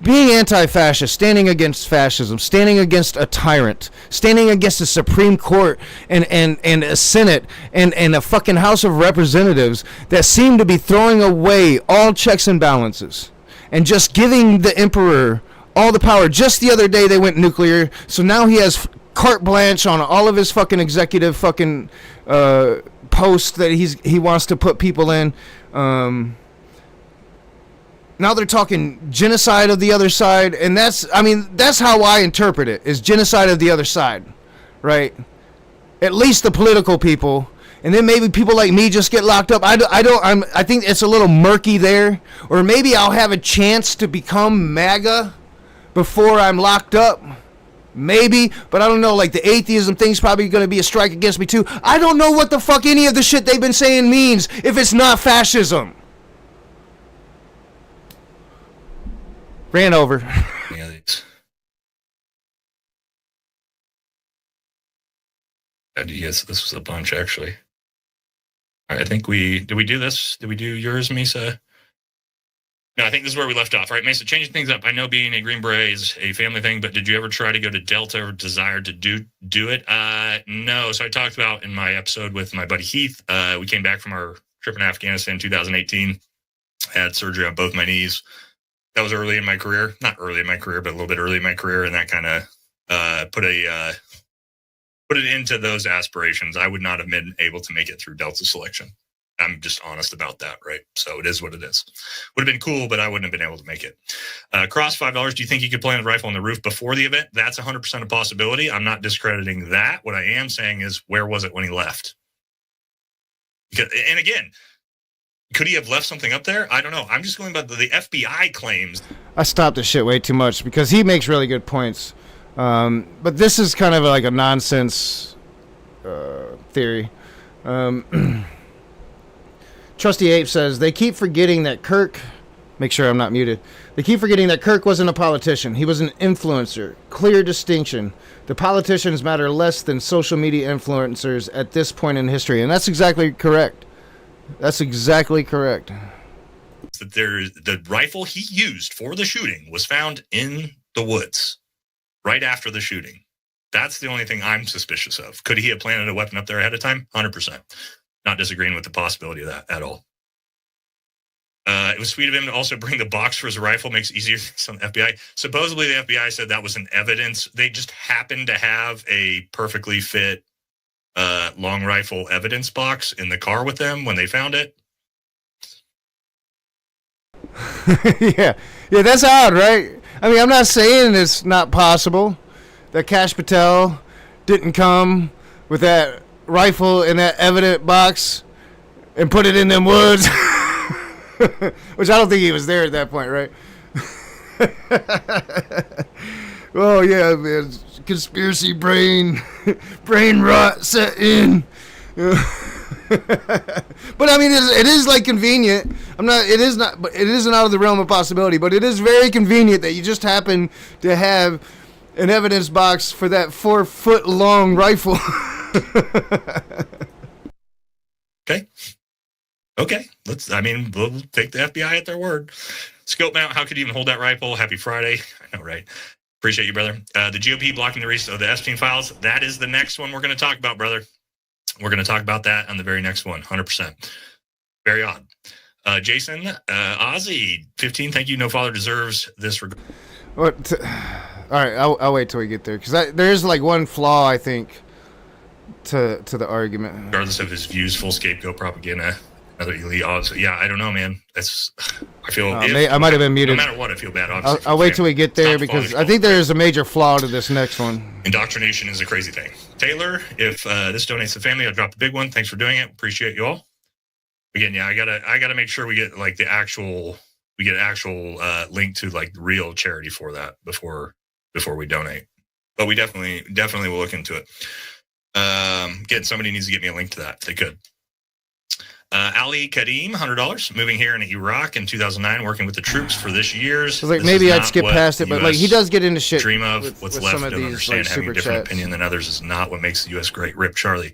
being anti-fascist, standing against fascism, standing against a tyrant, standing against the Supreme Court and a Senate and a fucking House of Representatives that seem to be throwing away all checks and balances and just giving the emperor all the power. Just the other day they went nuclear, so now he has carte blanche on all of his fucking executive fucking posts that he wants to put people in. Now they're talking genocide of the other side, and that's how I interpret it, is genocide of the other side, right? At least the political people, and then maybe people like me just get locked up. I think it's a little murky there, or maybe I'll have a chance to become MAGA before I'm locked up. Maybe, but I don't know, like the atheism thing's probably going to be a strike against me too. I don't know what the fuck any of the shit they've been saying means if it's not fascism. Ran over. Yeah, yes, this was a bunch, actually. All right, I think did we do this? Did we do yours, Mesa? No, I think this is where we left off. All right, Mesa, changing things up. I know being a Green Beret is a family thing, but did you ever try to go to Delta or desire to do it? No. So I talked about in my episode with my buddy Heath, we came back from our trip in Afghanistan in 2018, had surgery on both my knees. That was early in my career. Not early in my career, but a little bit early in my career, and that kind of put it into those aspirations. I would not have been able to make it through Delta selection. I'm just honest about that, right? So it is what it is. Would have been cool, but I wouldn't have been able to make it. Cross $5. Do you think you could plant a rifle on the roof before the event? That's 100% a possibility. I'm not discrediting that. What I am saying is, where was it when he left? And again, could he have left something up there? I don't know. I'm just going by the FBI claims. I stopped this shit way too much because he makes really good points. But this is kind of like a nonsense theory. Trusty Ape says, they keep forgetting that Kirk... Make sure I'm not muted. They keep forgetting that Kirk wasn't a politician. He was an influencer. Clear distinction. The politicians matter less than social media influencers at this point in history. And that's exactly correct. That's exactly correct. The rifle he used for the shooting was found in the woods right after the shooting. That's the only thing I'm suspicious of. Could he have planted a weapon up there ahead of time? 100%. Not disagreeing with the possibility of that at all. It was sweet of him to also bring the box for his rifle. Makes it easier on the FBI. Supposedly, the FBI said that was an evidence. They just happened to have a perfectly fit long rifle evidence box in the car with them when they found it. Yeah, that's odd, right? I mean, I'm not saying it's not possible that Kash Patel didn't come with that rifle in that evidence box and put it in them woods. Which I don't think he was there at that point, right? Oh, yeah, man. Conspiracy brain rot set in. But I mean, it is like convenient. It isn't out of the realm of possibility, but it is very convenient that you just happen to have an evidence box for that 4-foot long rifle. Okay. We'll take the FBI at their word. Scope Mount, how could you even hold that rifle? Happy Friday. I know, right? Appreciate you, brother. The GOP blocking the release of the Epstein files. That is the next one we're going to talk about, brother. We're going to talk about that on the very next one. 100%. Very odd. Jason, Ozzy, 15. Thank you. No father deserves this. All right. I'll wait till we get there. Because there's like one flaw, I think, to the argument. Regardless of his views, full scapegoat propaganda. Another elite odds. Yeah, I don't know, man. I feel I might have been muted. No matter what, I feel bad. I'll wait till we get there because I think there is a major flaw to this next one. Indoctrination is a crazy thing. Taylor, if this donates to the family, I'll drop a big one. Thanks for doing it. Appreciate you all. Again, yeah, I gotta make sure we get like the actual link to like the real charity for that before we donate. But we definitely will look into it. Again, somebody needs to get me a link to that if they could. Ali Kadim, $100, moving here in Iraq in 2009, working with the troops for this year's. Like maybe I'd skip past it, but like he does get into shit. Dream of what's left. Don't understand like, having a different opinion than others is not what makes the U.S. great. Rip Charlie.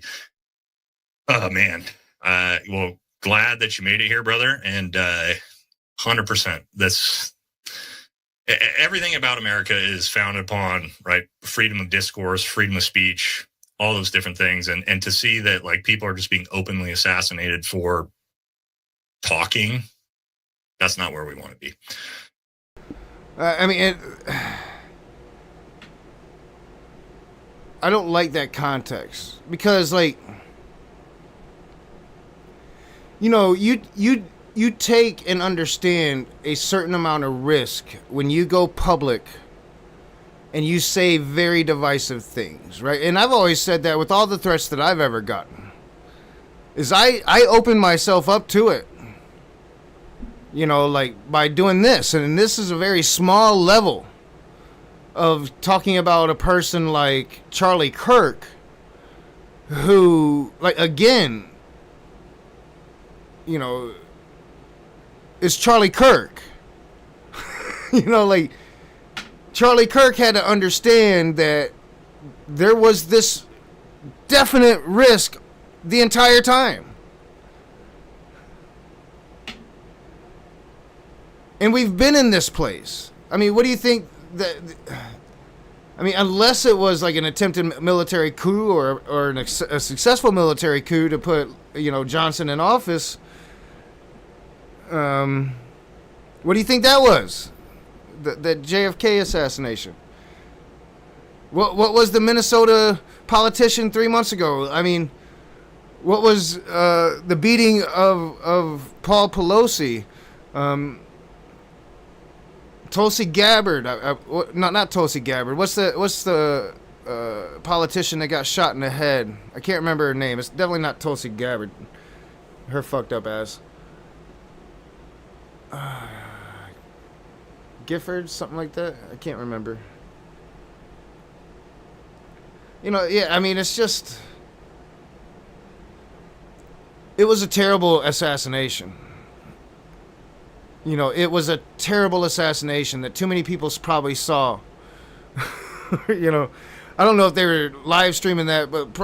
Oh man. Well, glad that you made it here, brother, and 100%. That's everything about America is founded upon right freedom of discourse, freedom of speech. All those different things, and to see that like people are just being openly assassinated for talking, that's not where we want to be. I mean, I don't like that context because, like, you know, you take and understand a certain amount of risk when you go public. And you say very divisive things, right? And I've always said that with all the threats that I've ever gotten, is I open myself up to it. You know, like by doing this. And this is a very small level of talking about a person like Charlie Kirk, who, like, again, you know, is Charlie Kirk. You know, like, Charlie Kirk had to understand that there was this definite risk the entire time. And we've been in this place. I mean, what do you think that... I mean, unless it was like an attempted military coup or a successful military coup to put, you know, Johnson in office, what do you think that was? That JFK assassination. What was the Minnesota politician 3 months ago? I mean, what was the beating of Paul Pelosi? Tulsi Gabbard. Not Tulsi Gabbard. What's the politician that got shot in the head? I can't remember her name. It's definitely not Tulsi Gabbard. Her fucked up ass. Gifford, something like that. I can't remember. You know, yeah, I mean, it's just... It was a terrible assassination. You know, it was a terrible assassination that too many people probably saw. You know, I don't know if they were live streaming that, but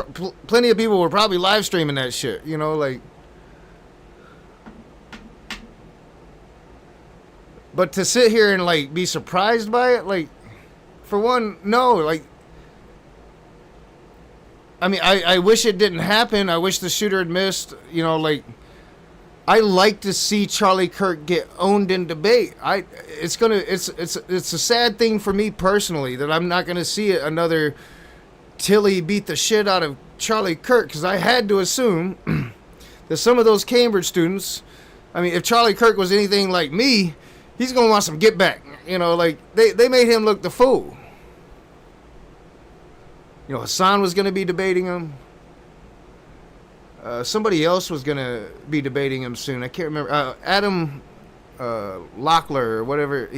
plenty of people were probably live streaming that shit. You know, like... But to sit here and, like, be surprised by it, like, for one, no, like, I mean, I wish it didn't happen. I wish the shooter had missed, you know, like, I like to see Charlie Kirk get owned in debate. It's a sad thing for me personally that I'm not gonna see another Tilly beat the shit out of Charlie Kirk, because I had to assume that some of those Cambridge students, I mean, if Charlie Kirk was anything like me, he's going to want some get back. You know, like, they made him look the fool. You know, Hassan was going to be debating him. Somebody else was going to be debating him soon. I can't remember. Adam Locklear or whatever.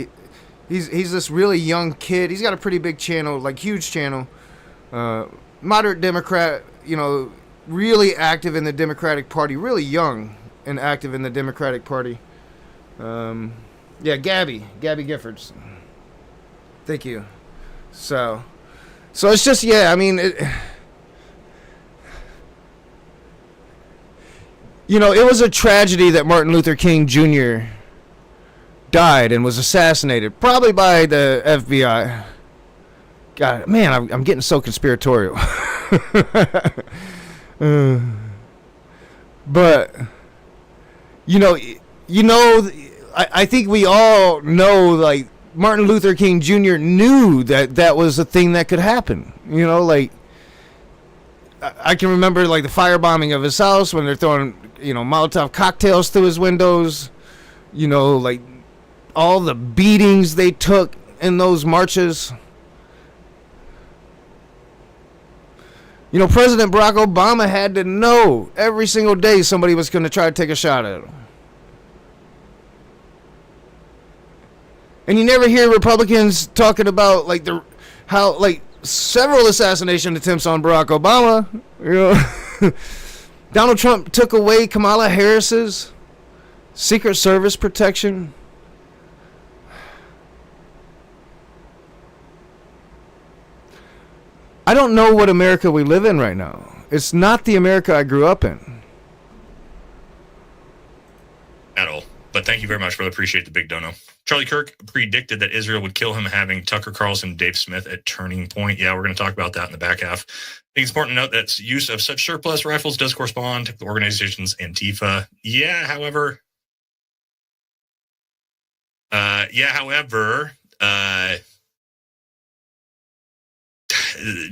He's this really young kid. He's got a pretty big channel, like huge channel. Moderate Democrat, you know, really active in the Democratic Party. Really young and active in the Democratic Party. Yeah, Gabby Giffords. Thank you. So it's just, yeah, I mean, you know, it was a tragedy that Martin Luther King Jr. died and was assassinated, probably by the FBI. God, man, I'm getting so conspiratorial. But, you know, I think we all know, like, Martin Luther King Jr. knew that was a thing that could happen. You know, like, I can remember, like, the firebombing of his house when they're throwing, you know, Molotov cocktails through his windows. You know, like, all the beatings they took in those marches. You know, President Barack Obama had to know every single day somebody was going to try to take a shot at him. And you never hear Republicans talking about like how several assassination attempts on Barack Obama. You know, Donald Trump took away Kamala Harris's Secret Service protection. I don't know what America we live in right now. It's not the America I grew up in. At all. But thank you very much, brother. Appreciate the big dono. Charlie Kirk predicted that Israel would kill him, having Tucker Carlson and Dave Smith at Turning Point. Yeah, we're going to talk about that in the back half. I think it's important to note that use of such surplus rifles does correspond to the organization's Antifa.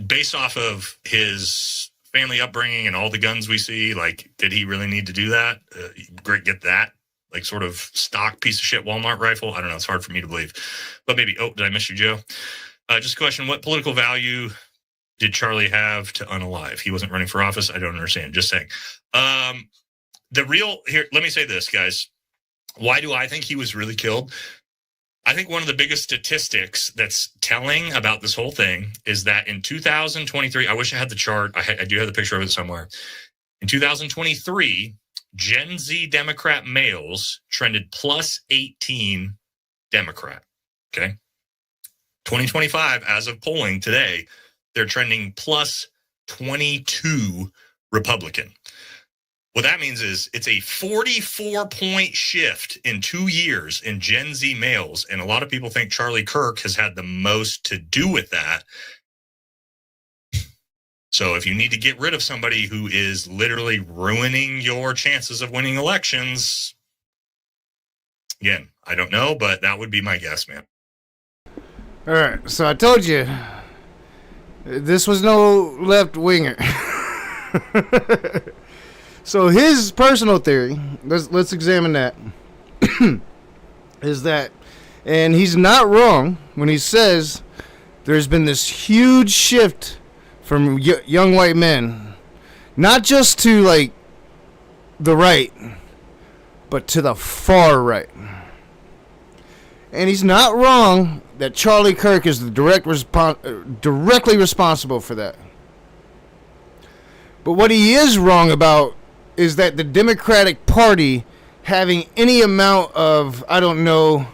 Based off of his family upbringing and all the guns we see, like, did he really need to do that? Get that, like, sort of stock piece of shit Walmart rifle? I don't know. It's hard for me to believe. But maybe. Oh, did I miss you, Joe? Just a question. What political value did Charlie have to unalive? He wasn't running for office. I don't understand. Just saying. Here, let me say this, guys. Why do I think he was really killed? I think one of the biggest statistics that's telling about this whole thing is that in 2023, I wish I had the chart. I do have the picture of it somewhere. In 2023, Gen Z Democrat males trended plus 18 Democrat. Okay. 2025, as of polling today, they're trending plus 22 Republican. What that means is it's a 44-point shift in 2 years in Gen Z males. And a lot of people think Charlie Kirk has had the most to do with that. So if you need to get rid of somebody who is literally ruining your chances of winning elections, again, I don't know, but that would be my guess, man. All right, so I told you, this was no left-winger. So his personal theory, let's examine that, is that, and he's not wrong when he says there's been this huge shift from young white men, not just to like the right, but to the far right. And he's not wrong that Charlie Kirk is the directly responsible for that. But what he is wrong about is that the Democratic Party having any amount of, I don't know,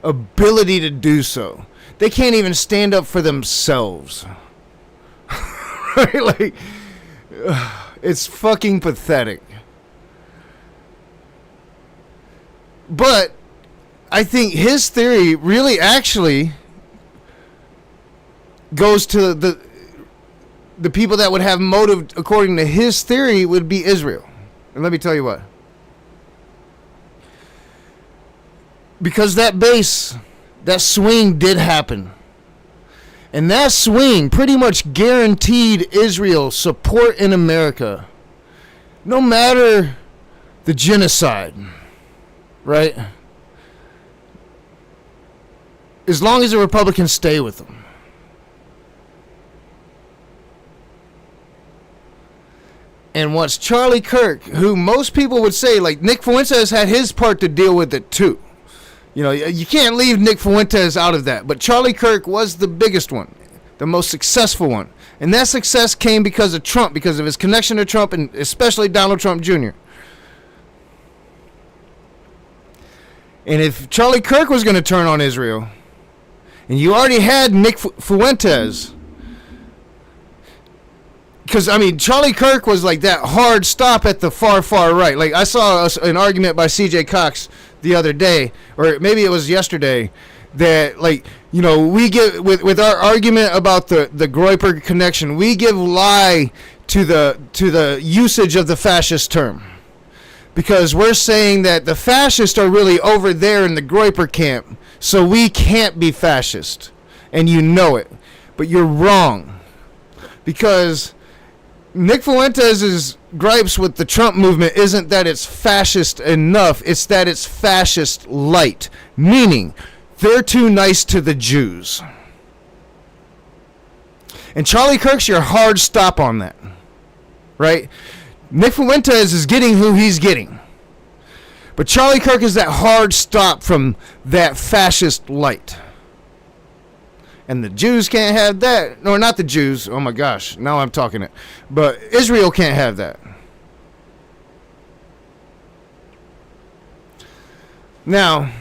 ability to do so. They can't even stand up for themselves. Right? Like, it's fucking pathetic. But I think his theory really actually goes to the people that would have motive, according to his theory, would be Israel. And let me tell you what. Because that swing did happen. And that swing pretty much guaranteed Israel support in America. No matter the genocide. Right? As long as the Republicans stay with them. And once Charlie Kirk, who most people would say, like, Nick Fuentes had his part to deal with it too. You know, you can't leave Nick Fuentes out of that. But Charlie Kirk was the biggest one, the most successful one. And that success came because of Trump, because of his connection to Trump, and especially Donald Trump Jr. And if Charlie Kirk was going to turn on Israel, and you already had Nick Fuentes, because, I mean, Charlie Kirk was like that hard stop at the far, far right. Like, I saw an argument by C.J. Cox the other day, or maybe it was yesterday, that, like, you know, we give, with our argument about the Groyper connection, we give lie to the usage of the fascist term. Because we're saying that the fascists are really over there in the Groyper camp, so we can't be fascist. And you know it. But you're wrong. Because Nick Fuentes is gripes with the Trump movement isn't that it's fascist enough, it's that it's fascist light, meaning they're too nice to the Jews. And Charlie Kirk's your hard stop on that, right? Nick Fuentes is getting who he's getting. But Charlie Kirk is that hard stop from that fascist light. And the Jews can't have that. No, not the Jews. Oh my gosh, now I'm talking it. But Israel can't have that. Now,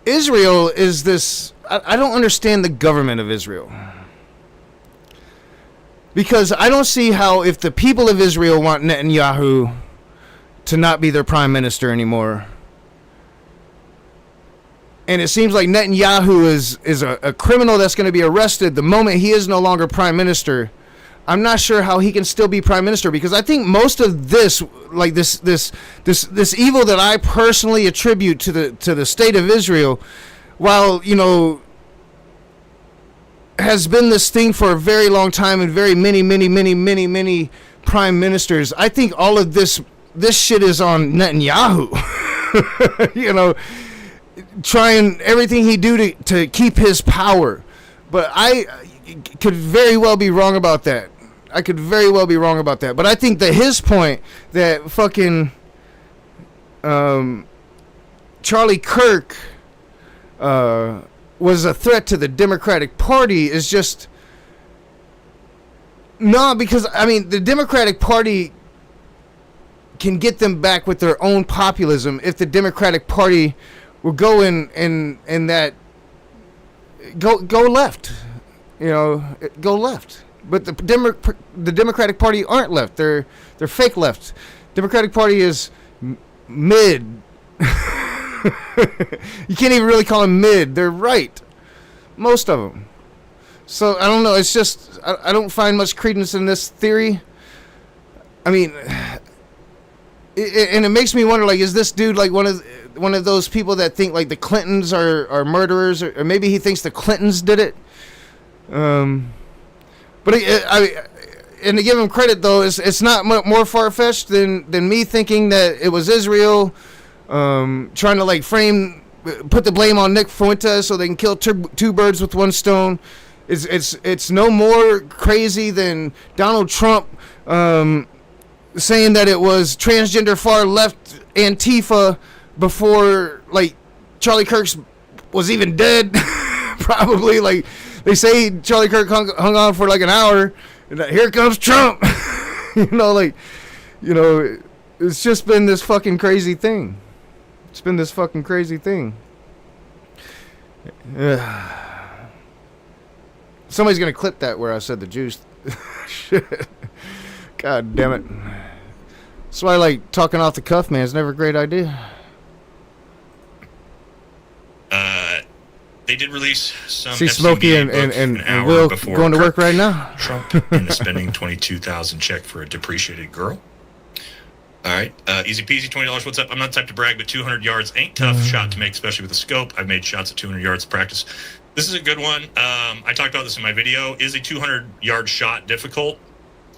Israel is this... I don't understand the government of Israel. Because I don't see how, if the people of Israel want Netanyahu to not be their prime minister anymore, and it seems like Netanyahu is a criminal that's going to be arrested the moment he is no longer prime minister, I'm not sure how he can still be prime minister, because I think most of this, like this evil that I personally attribute to the state of Israel, while, you know, has been this thing for a very long time and very many prime ministers. I think all of this shit is on Netanyahu. You know, trying everything he do to keep his power. But I could very well be wrong about that. But I think that his point that fucking Charlie Kirk was a threat to the Democratic Party is just... No, because, I mean, the Democratic Party can get them back with their own populism if the Democratic Party will go in that... Go left. You know, go left. But the Democratic Party aren't left. They're fake left. Democratic Party is mid. You can't even really call them mid. They're right. Most of them. So, I don't know. It's just, I don't find much credence in this theory. I mean, and it makes me wonder, like, is this dude like one of those people that think like the Clintons are murderers, or maybe he thinks the Clintons did it? But and to give him credit though, it's not more far-fetched than me thinking that it was Israel trying to like put the blame on Nick Fuentes so they can kill two birds with one stone. It's no more crazy than Donald Trump saying that it was transgender far left Antifa before like Charlie Kirk was even dead. Probably, like, they say Charlie Kirk hung on for like an hour, and here comes Trump. You know, like, you know, it's just been this fucking crazy thing. Somebody's gonna clip that where I said the Jews. Shit. God damn it. That's why, like, talking off the cuff, man, is never a great idea. They did release some. See Smokey and Will going to work right now. Trump and the spending $22,000 check for a depreciated girl. All right, easy peasy, $20. What's up? I'm not the type to brag, but 200 yards ain't tough shot to make, especially with a scope. I've made shots at 200 yards practice. This is a good one. I talked about this in my video. Is a 200-yard shot difficult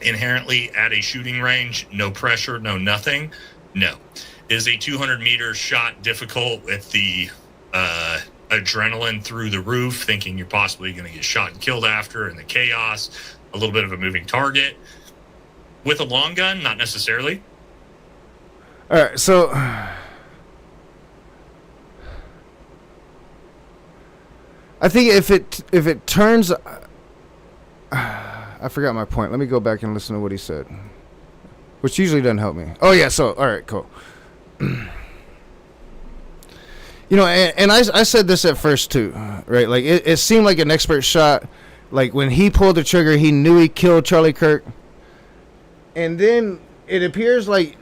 inherently at a shooting range? No pressure, no nothing. No. Is a 200-meter shot difficult with the adrenaline through the roof, thinking you're possibly going to get shot and killed after, and the chaos, a little bit of a moving target? With a long gun, not necessarily. All right, so I think if it turns, I forgot my point. Let me go back and listen to what he said, which usually doesn't help me. Oh yeah, so all right, cool. You know, and I said this at first too, right? Like it seemed like an expert shot. Like when he pulled the trigger, he knew he killed Charlie Kirk, and then it appears like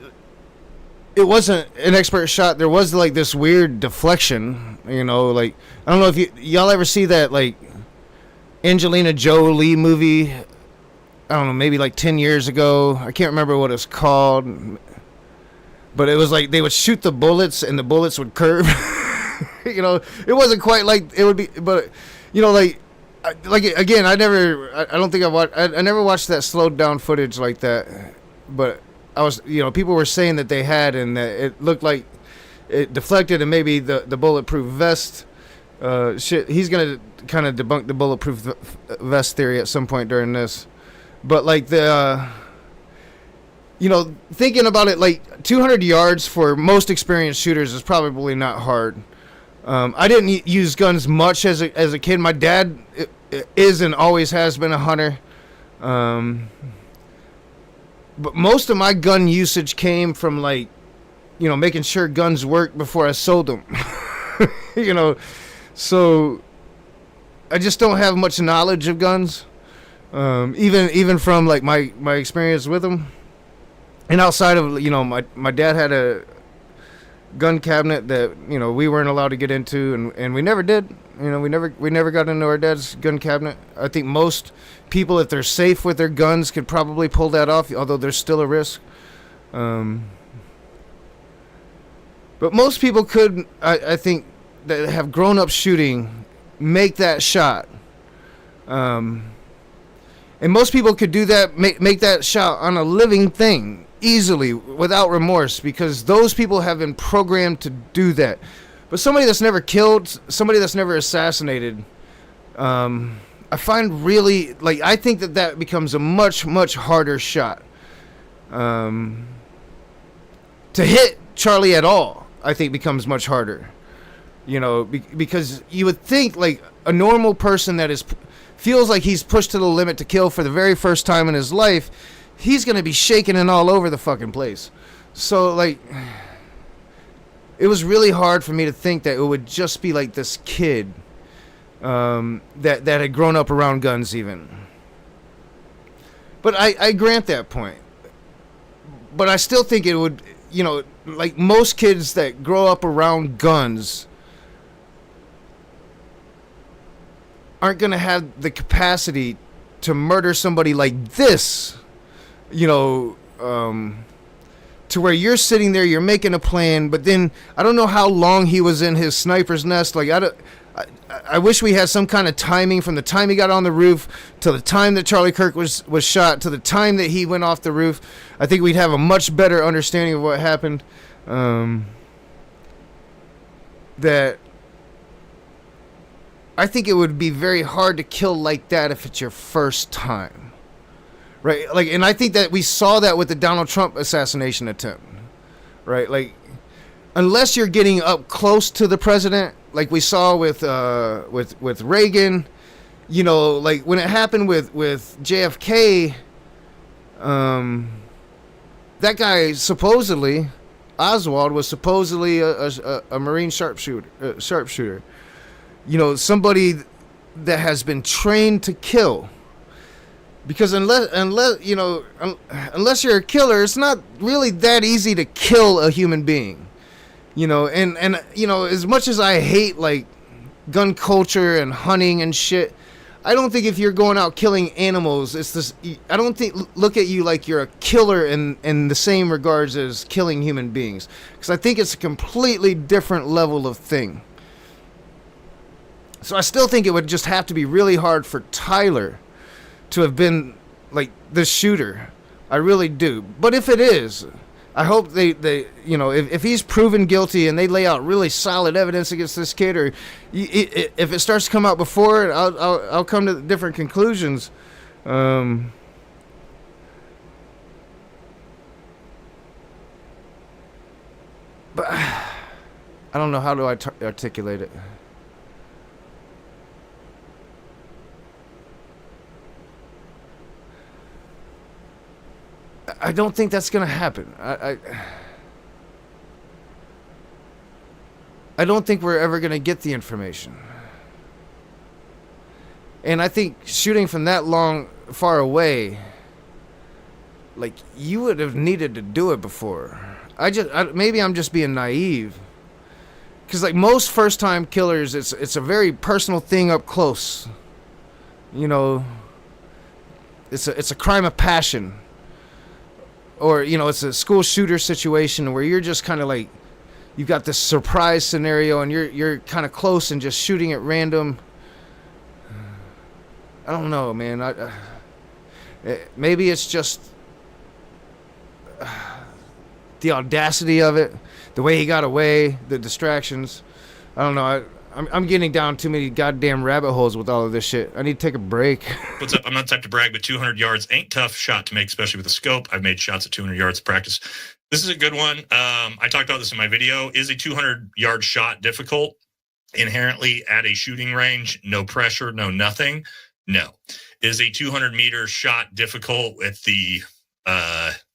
it wasn't an expert shot. There was like this weird deflection, you know, like, I don't know if y'all ever see that like Angelina Jolie movie, I don't know, maybe like 10 years ago. I can't remember what it's called, but it was like they would shoot the bullets and the bullets would curve. You know, it wasn't quite like it would be, but you know, like like again, I don't think I never watched that slowed down footage like that, but I was, people were saying that they had, and that it looked like it deflected, and maybe the bulletproof vest shit. He's gonna kind of debunk the bulletproof vest theory at some point during this, but like thinking about it, like 200 yards for most experienced shooters is probably not hard. I didn't use guns much as a kid. My dad is and always has been a hunter. But most of my gun usage came from making sure guns worked before I sold them. So I just don't have much knowledge of guns. Even from like my experience with them. And outside of, my dad had a gun cabinet that, we weren't allowed to get into, and we never did. We never got into our dad's gun cabinet. I think most people, if they're safe with their guns, could probably pull that off, although there's still a risk. But most people could, I think, that have grown up shooting, make that shot. And most people could do that, make that shot on a living thing easily, without remorse, because those people have been programmed to do that. But somebody that's never killed, somebody that's never assassinated, I find really, I think that becomes a much, much harder shot. To hit Charlie at all, I think becomes much harder. Because you would think like a normal person that feels like he's pushed to the limit to kill for the very first time in his life, he's going to be shaking and all over the fucking place. So, it was really hard for me to think that it would just be like this kid that had grown up around guns even. But I grant that point. But I still think it would, like most kids that grow up around guns aren't going to have the capacity to murder somebody like this. To where you're sitting there, you're making a plan, but then I don't know how long he was in his sniper's nest. I wish we had some kind of timing from the time he got on the roof to the time that Charlie Kirk was shot to the time that he went off the roof. I think we'd have a much better understanding of what happened. That I think it would be very hard to kill like that if it's your first time. Right, and I think that we saw that with the Donald Trump assassination attempt, right? Unless you're getting up close to the president, like we saw with Reagan, when it happened with JFK, that guy supposedly, Oswald was supposedly a Marine sharpshooter, somebody that has been trained to kill. Because unless you're a killer, it's not really that easy to kill a human being, and as much as I hate gun culture and hunting and shit, I don't think if you're going out killing animals, it's this. I don't think look at you like you're a killer in the same regards as killing human beings, because I think it's a completely different level of thing. So I still think it would just have to be really hard for Tyler to have been the shooter. I really do. But if it is, I hope they if he's proven guilty and they lay out really solid evidence against this kid, or if it starts to come out before it, I'll come to different conclusions. But I don't know how do I articulate it. I don't think that's going to happen. I don't think we're ever going to get the information. And I think shooting from that far away, you would have needed to do it before. Maybe I'm just being naive. Because most first-time killers, it's a very personal thing up close. It's a crime of passion. Or, it's a school shooter situation where you're just kind of you've got this surprise scenario and you're kind of close and just shooting at random. I don't know, man. Maybe it's just the audacity of it, the way he got away, the distractions. I don't know. I'm getting down too many goddamn rabbit holes with all of this shit. I need to take a break. What's up? I'm not the type to brag, but 200 yards ain't tough shot to make, especially with a scope. I've made shots at 200 yards in practice. This is a good one. I talked about this in my video. Is a 200-yard shot difficult? Inherently at a shooting range, no pressure, no nothing? No. Is a 200-meter shot difficult with the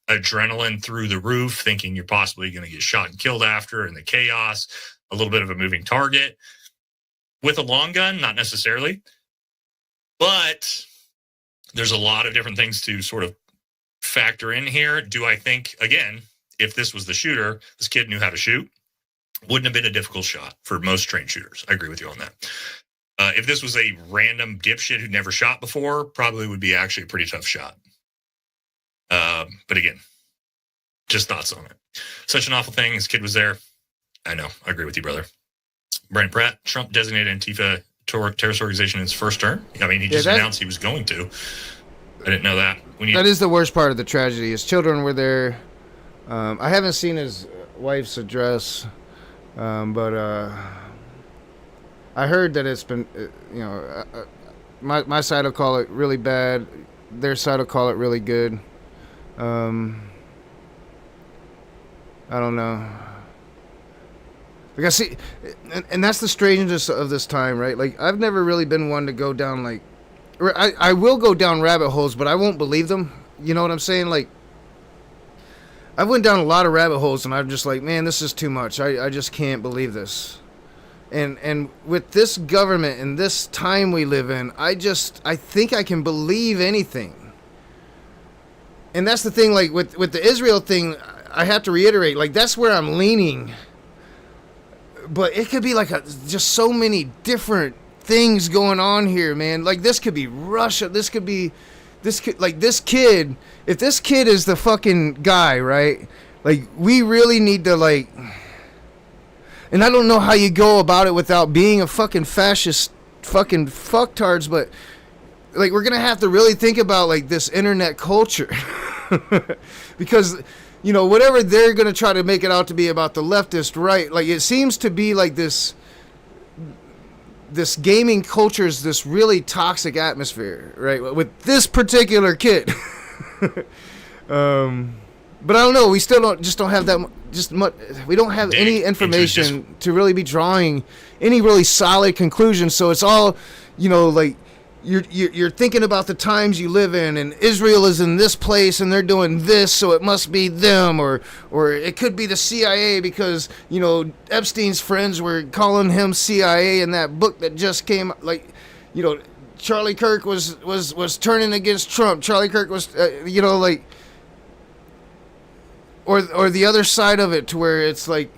adrenaline through the roof, thinking you're possibly going to get shot and killed after, and the chaos, a little bit of a moving target? With a long gun, not necessarily. But there's a lot of different things to sort of factor in here. Do I think, again, if this was the shooter, this kid knew how to shoot, wouldn't have been a difficult shot for most trained shooters. I agree with you on that. If this was a random dipshit who never shot before, probably would be actually a pretty tough shot. But again, just thoughts on it. Such an awful thing. This kid was there. I know. I agree with you, brother. Brent Pratt, Trump designated Antifa terrorist organization in his first term. I mean, he just announced he was going to. I didn't know that. That is the worst part of the tragedy. His children were there. I haven't seen his wife's address, but I heard that it's been, my side will call it really bad. Their side will call it really good. I don't know. Like I see, and that's the strangeness of this time, right? Like, I've never really been one to go down, like, I will go down rabbit holes, but I won't believe them. You know what I'm saying? Like, I went down a lot of rabbit holes, and I'm just like, man, this is too much. I just can't believe this. And with this government and this time we live in, I think I can believe anything. And that's the thing, like, with the Israel thing, I have to reiterate, like, that's where I'm leaning. But it could be like just so many different things going on here, man. Like, this could be Russia. This could like this kid. If this kid is the fucking guy, right? Like, we really need to, like, and I don't know how you go about it without being a fucking fascist fucking fucktards, but, like, we're gonna have to really think about, like, this internet culture. Because, you know, whatever they're going to try to make it out to be about the leftist right, like, it seems to be like this gaming culture is this really toxic atmosphere, right, with this particular kid. But I don't know, we still don't have that much, we don't have any information to really be drawing any really solid conclusions. So it's all, you know, like, You're thinking about the times you live in, and Israel is in this place, and they're doing this, so it must be them, or it could be the CIA because, you know, Epstein's friends were calling him CIA in that book that just came. Like, you know, Charlie Kirk was turning against Trump. Charlie Kirk was, you know, like, or the other side of it, to where it's like,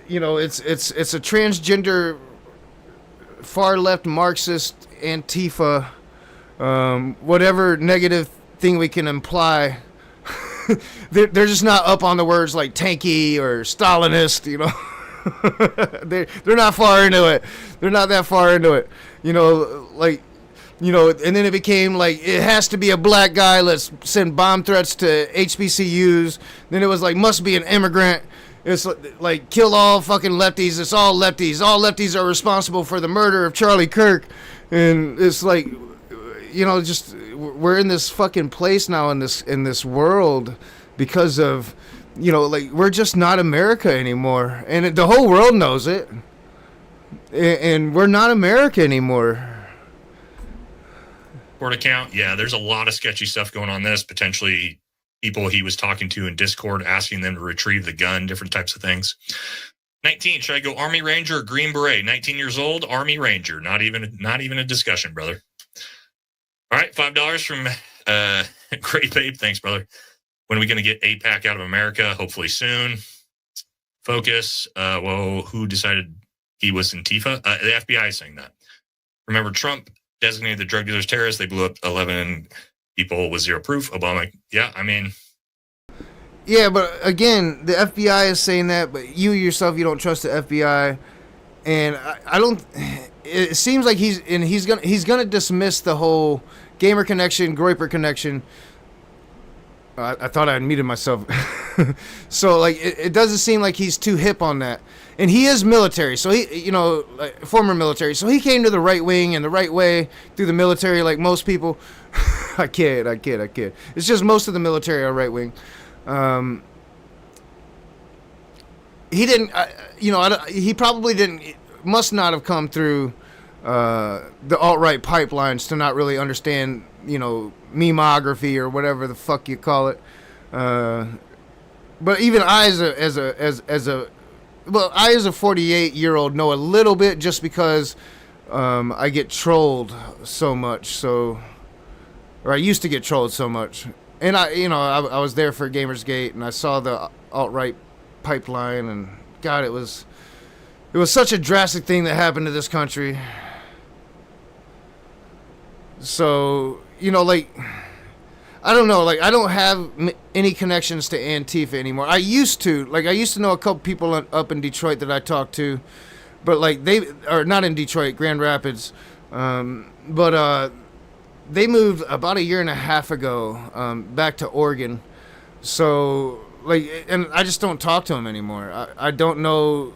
you know, it's a transgender, far left Marxist Antifa, whatever negative thing we can imply. They're just not up on the words like tanky or Stalinist, you know. They're not far into it. They're not that far into it, you know. Like, you know, and then it became like, it has to be a black guy. Let's send bomb threats to HBCUs. Then it was like, must be an immigrant. It's like, kill all fucking lefties. It's all lefties. All lefties are responsible for the murder of Charlie Kirk. And it's like, you know, just, we're in this fucking place now in this world because of, you know, like, we're just not America anymore. And the whole world knows it. And we're not America anymore. Court account, yeah, there's a lot of sketchy stuff going on this, potentially people he was talking to in Discord, asking them to retrieve the gun, different types of things. 19, should I go Army Ranger or Green Beret? 19 years old, Army Ranger. Not even a discussion, brother. All right, $5 from Great Babe. Thanks, brother. When are we going to get AIPAC out of America? Hopefully soon. Focus. Well, who decided he was Antifa? The FBI is saying that. Remember, Trump designated the drug dealers terrorists. They blew up 11 people with zero proof. Obama, yeah, I mean. Yeah, but again, the FBI is saying that, but you yourself, you don't trust the FBI. And I don't, it seems like he's gonna dismiss the whole gamer connection, Groiper connection. I thought I had muted myself. So like it doesn't seem like he's too hip on that. And he is military, so he, like, former military, so he came to the right wing and the right way through the military, like most people. I kid. It's just most of the military are right wing. He didn't, he probably didn't, must not have come through the alt-right pipelines to not really understand, memography or whatever the fuck you call it. But even I, as a 48-year-old, know a little bit just because I get trolled so much. Or I used to get trolled so much, and I was there for Gamersgate, and I saw the alt-right pipeline, and God, it was such a drastic thing that happened to this country. So, like, I don't know, like, I don't have any connections to Antifa anymore. I used to know a couple people up in Detroit that I talked to, but like they are not in Detroit, Grand Rapids, but they moved about a year and a half ago back to Oregon. So like, and I just don't talk to them anymore. I don't know.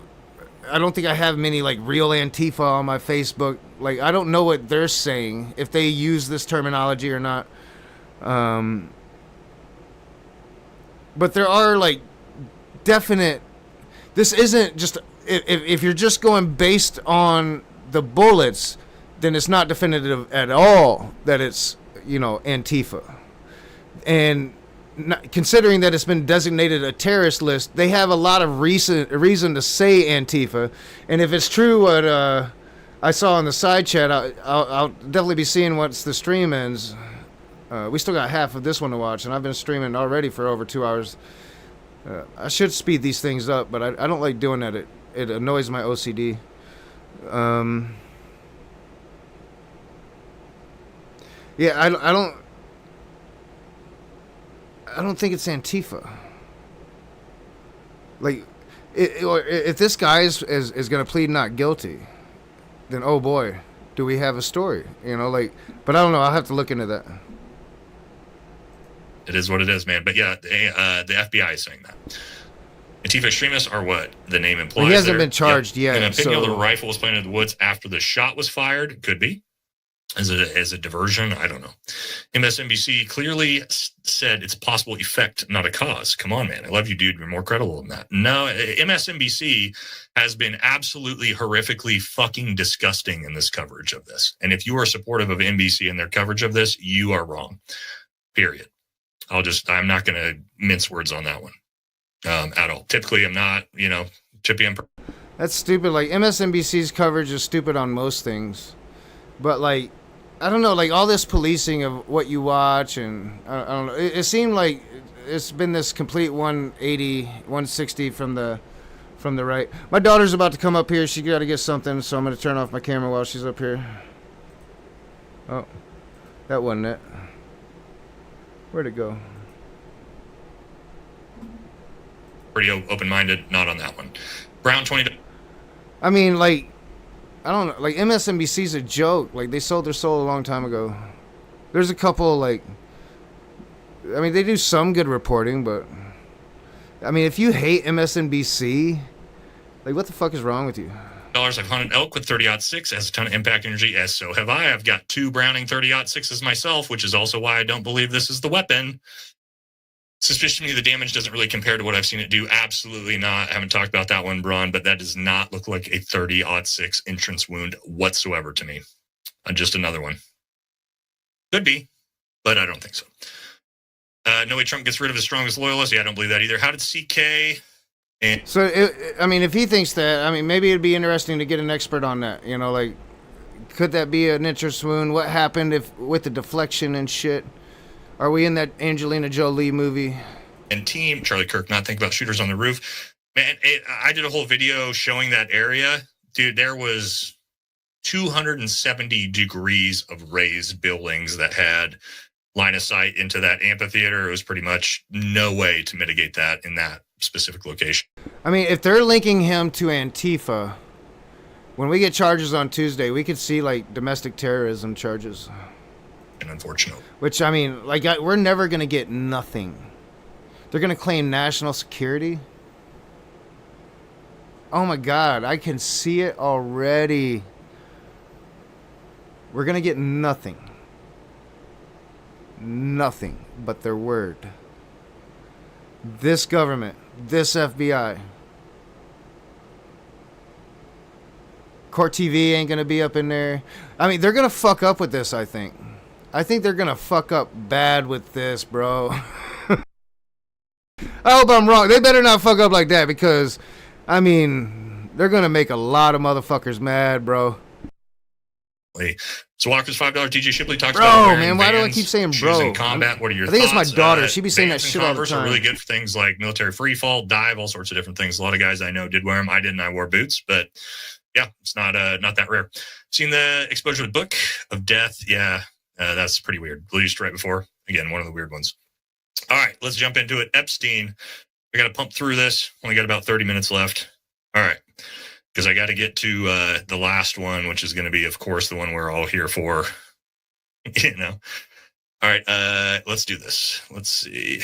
I don't think I have many like real Antifa on my Facebook. Like, I don't know what they're saying, if they use this terminology or not. But there are like definite. This isn't just if you're just going based on the bullets, then it's not definitive at all that it's Antifa. And considering that it's been designated a terrorist list, they have a lot of reason to say Antifa. And if it's true what I saw in the side chat, I'll definitely be seeing once the stream ends. We still got half of this one to watch, and I've been streaming already for over 2 hours. I should speed these things up, but I don't like doing that. It annoys my OCD. Yeah, I don't think it's Antifa. Like, if this guy is going to plead not guilty, then oh boy, do we have a story? But I don't know. I'll have to look into that. It is what it is, man. But yeah, the FBI is saying that Antifa extremists are what the name implies. Well, he hasn't been charged yet. An opinion the rifle was planted in the woods after the shot was fired. Could be as a diversion. I don't know. MSNBC clearly said it's a possible effect, not a cause. Come on, man. I love you, dude. You're more credible than that. No, MSNBC has been absolutely horrifically fucking disgusting in this coverage of this. And if you are supportive of NBC and their coverage of this, you are wrong. Period. I'm not going to mince words on that one at all. Typically, I'm not, chippy. That's stupid. Like, MSNBC's coverage is stupid on most things. But, like, I don't know, like, all this policing of what you watch, and I don't know. It seemed like it's been this complete 180, 160 from the right. My daughter's about to come up here. She got to get something, so I'm going to turn off my camera while she's up here. Oh, that wasn't it. Where'd it go? Pretty open-minded, not on that one. Brown 20. I mean, like, I don't know. Like, MSNBC's a joke. Like, they sold their soul a long time ago. There's a couple, like, I mean, they do some good reporting, but I mean, if you hate MSNBC, like, what the fuck is wrong with you? I've hunted elk with 30-06, has a ton of impact energy, as so have I. I've got 2 Browning 30-06s myself, which is also why I don't believe this is the weapon. Suspicious to me, the damage doesn't really compare to what I've seen it do. Absolutely not. I haven't talked about that one, Braun, but that does not look like a 30-06 entrance wound whatsoever to me. Just another one. Could be, but I don't think so. No way Trump gets rid of his strongest loyalists. Yeah, I don't believe that either. How did CK... So, I mean, if he thinks that, I mean, maybe it'd be interesting to get an expert on that. Like, could that be an entrance wound? What happened with the deflection and shit? Are we in that Angelina Jolie movie? And team, Charlie Kirk, not think about shooters on the roof. Man, I did a whole video showing that area. Dude, there was 270 degrees of raised buildings that had line of sight into that amphitheater. It was pretty much no way to mitigate that in that specific location. I mean, if they're linking him to Antifa, When we get charges on Tuesday, we could see like domestic terrorism charges. And unfortunately. Which, I mean, like, we're never going to get nothing. They're going to claim national security. Oh my God, I can see it already. We're going to get nothing. Nothing but their word. This government, this FBI. Court TV ain't going to be up in there. I mean, they're going to fuck up with this, I think. I think they're going to fuck up bad with this, bro. I hope I'm wrong. They better not fuck up like that because, I mean, they're going to make a lot of motherfuckers mad, bro. So Walker's $5 TJ Shipley talks bro, about man, why do I keep saying bro? In combat. What are your I think thoughts? It's my daughter. She be saying that Vans shit and all the Converse time. are really good for things like military free fall, dive, all sorts of different things. A lot of guys I know did wear them. I didn't. I wore boots, but yeah, it's not that rare. Seen the exposure to the Book of Death? Yeah, that's pretty weird. Released right before. Again, one of the weird ones. All right, let's jump into it. Epstein. We got to pump through this. Only got about 30 minutes left. All right, because I got to get to the last one, which is going to be, of course, the one we're all here for. You know. All right, let's do this. Let's see.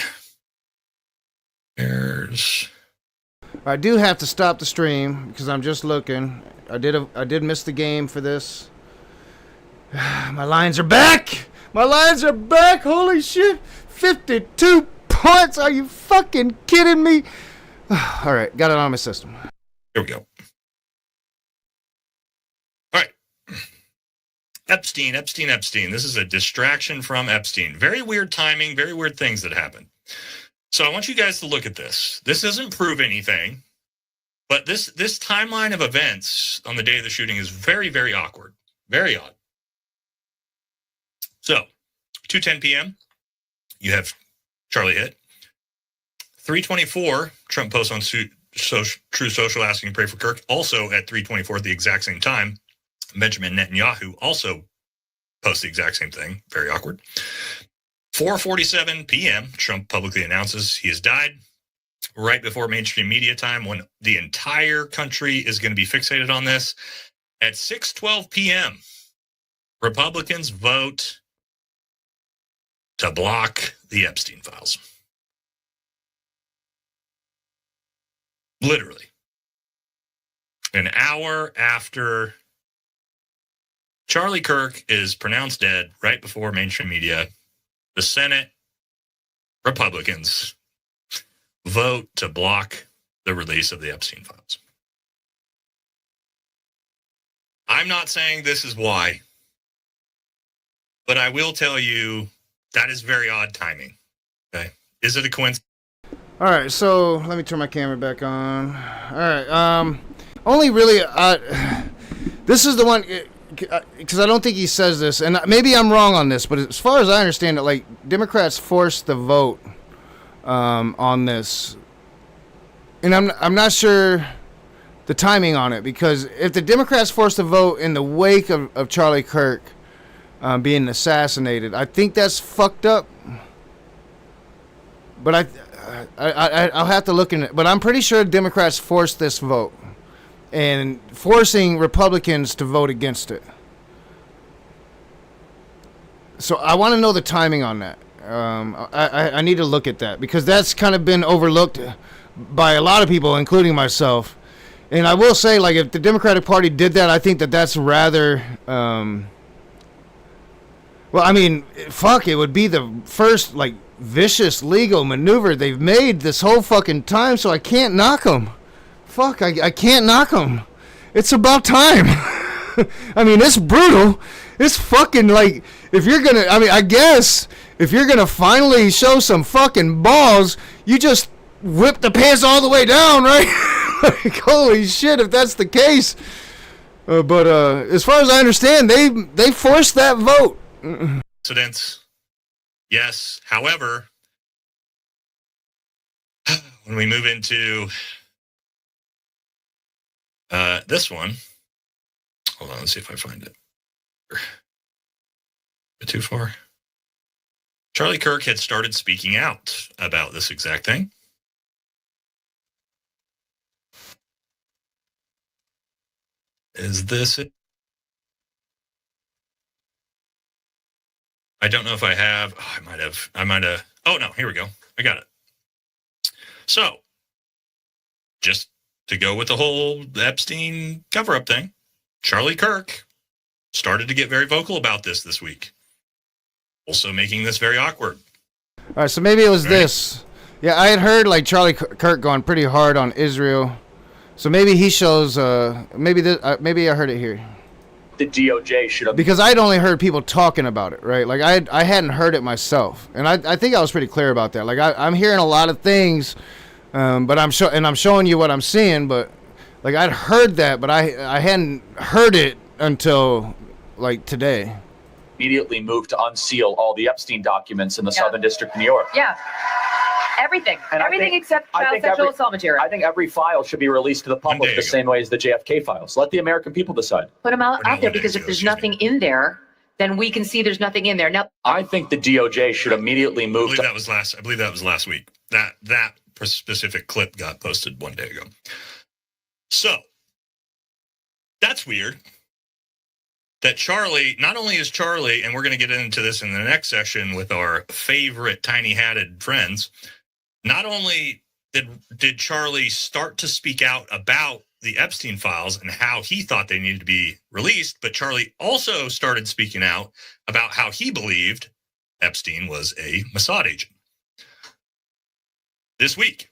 I do have to stop the stream because I'm just looking. I did miss the game for this. My Lions are back. My Lions are back. Holy shit. 52 points. Are you fucking kidding me? All right, got it on my system. Here we go. All right. Epstein. This is a distraction from Epstein. Very weird timing, very weird things that happen. So I want you guys to look at this. This doesn't prove anything, but this timeline of events on the day of the shooting is very, very awkward. Very odd. So, 2:10 p.m., you have Charlie hit. 3:24, Trump posts on True Social asking to pray for Kirk. Also at 3:24 at the exact same time, Benjamin Netanyahu also posts the exact same thing. Very awkward. 4:47 p.m., Trump publicly announces he has died. Right before mainstream media time, when the entire country is going to be fixated on this. At 6:12 p.m., Republicans vote to block the Epstein files. Literally. An hour after Charlie Kirk is pronounced dead, right before mainstream media, the Senate Republicans vote to block the release of the Epstein files. I'm not saying this is why, but I will tell you that is very odd timing. Okay. Is it a coincidence? All right, so let me turn my camera back on. All right, only really, this is the one, because I don't think he says this, and maybe I'm wrong on this, but as far as I understand it, like, Democrats forced the vote on this, and I'm not sure the timing on it, because if the Democrats forced the vote in the wake of Charlie Kirk being assassinated, I think that's fucked up. But I'll have to look in it. But I'm pretty sure Democrats forced this vote and forcing Republicans to vote against it. So I want to know the timing on that. I need to look at that because that's kind of been overlooked by a lot of people, including myself. And I will say, like, if the Democratic Party did that, I think that that's rather... well, I mean, fuck, it would be the first, like, vicious legal maneuver they've made this whole fucking time, so I can't knock them. Fuck, I can't knock them. It's about time. I mean, it's brutal. It's fucking, like, if you're gonna, I mean, I guess, if you're gonna finally show some fucking balls, you just whip the pants all the way down, right? Like, holy shit, if that's the case. But as far as I understand, they forced that vote. Incidents. Yes. However, when we move into this one, hold on, let's see if I find it. Bit too far. Charlie Kirk had started speaking out about this exact thing. Is this it? I don't know if I have. Oh, I might have. Oh, no, here we go. I got it. So, just to go with the whole Epstein cover-up thing, Charlie Kirk started to get very vocal about this week. Also making this very awkward. All right, so maybe it was this. Yeah, I had heard like Charlie Kirk going pretty hard on Israel. So maybe he shows. Maybe I heard it here. The DOJ should have, because I'd only heard people talking about it, right? Like I hadn't heard it myself, and I think I was pretty clear about that. Like I'm hearing a lot of things, but I'm showing you what I'm seeing. But like I'd heard that, but I hadn't heard it until like today. immediately moved to unseal all the Epstein documents in the Southern District of New York. Yeah. Everything. And Everything except child sexual assault material. I think every file should be released to the public the same way as the JFK files. Let the American people decide. Put them out there, because if there's nothing in there, then we can see there's nothing in there. Now, I think the DOJ should immediately move to... I believe that was last week. That specific clip got posted 1 day ago. So, that's weird. That Charlie, not only is Charlie, and we're going to get into this in the next session with our favorite tiny-hatted friends, not only did Charlie start to speak out about the Epstein files and how he thought they needed to be released, but Charlie also started speaking out about how he believed Epstein was a Mossad agent. This week.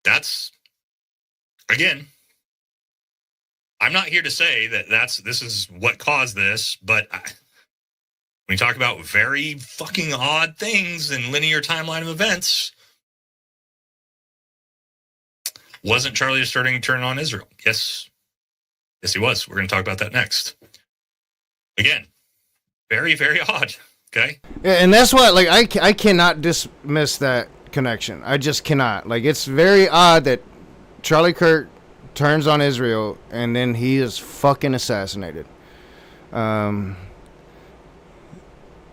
That's, again, I'm not here to say that this is what caused this, but when you talk about very fucking odd things in linear timeline of events, wasn't Charlie starting to turn on Israel? Yes, he was. We're going to talk about that next. Again, very, very odd. Okay. Yeah, and that's why, like, I cannot dismiss that connection. I just cannot. Like, it's very odd that Charlie Kirk turns on Israel and then he is fucking assassinated.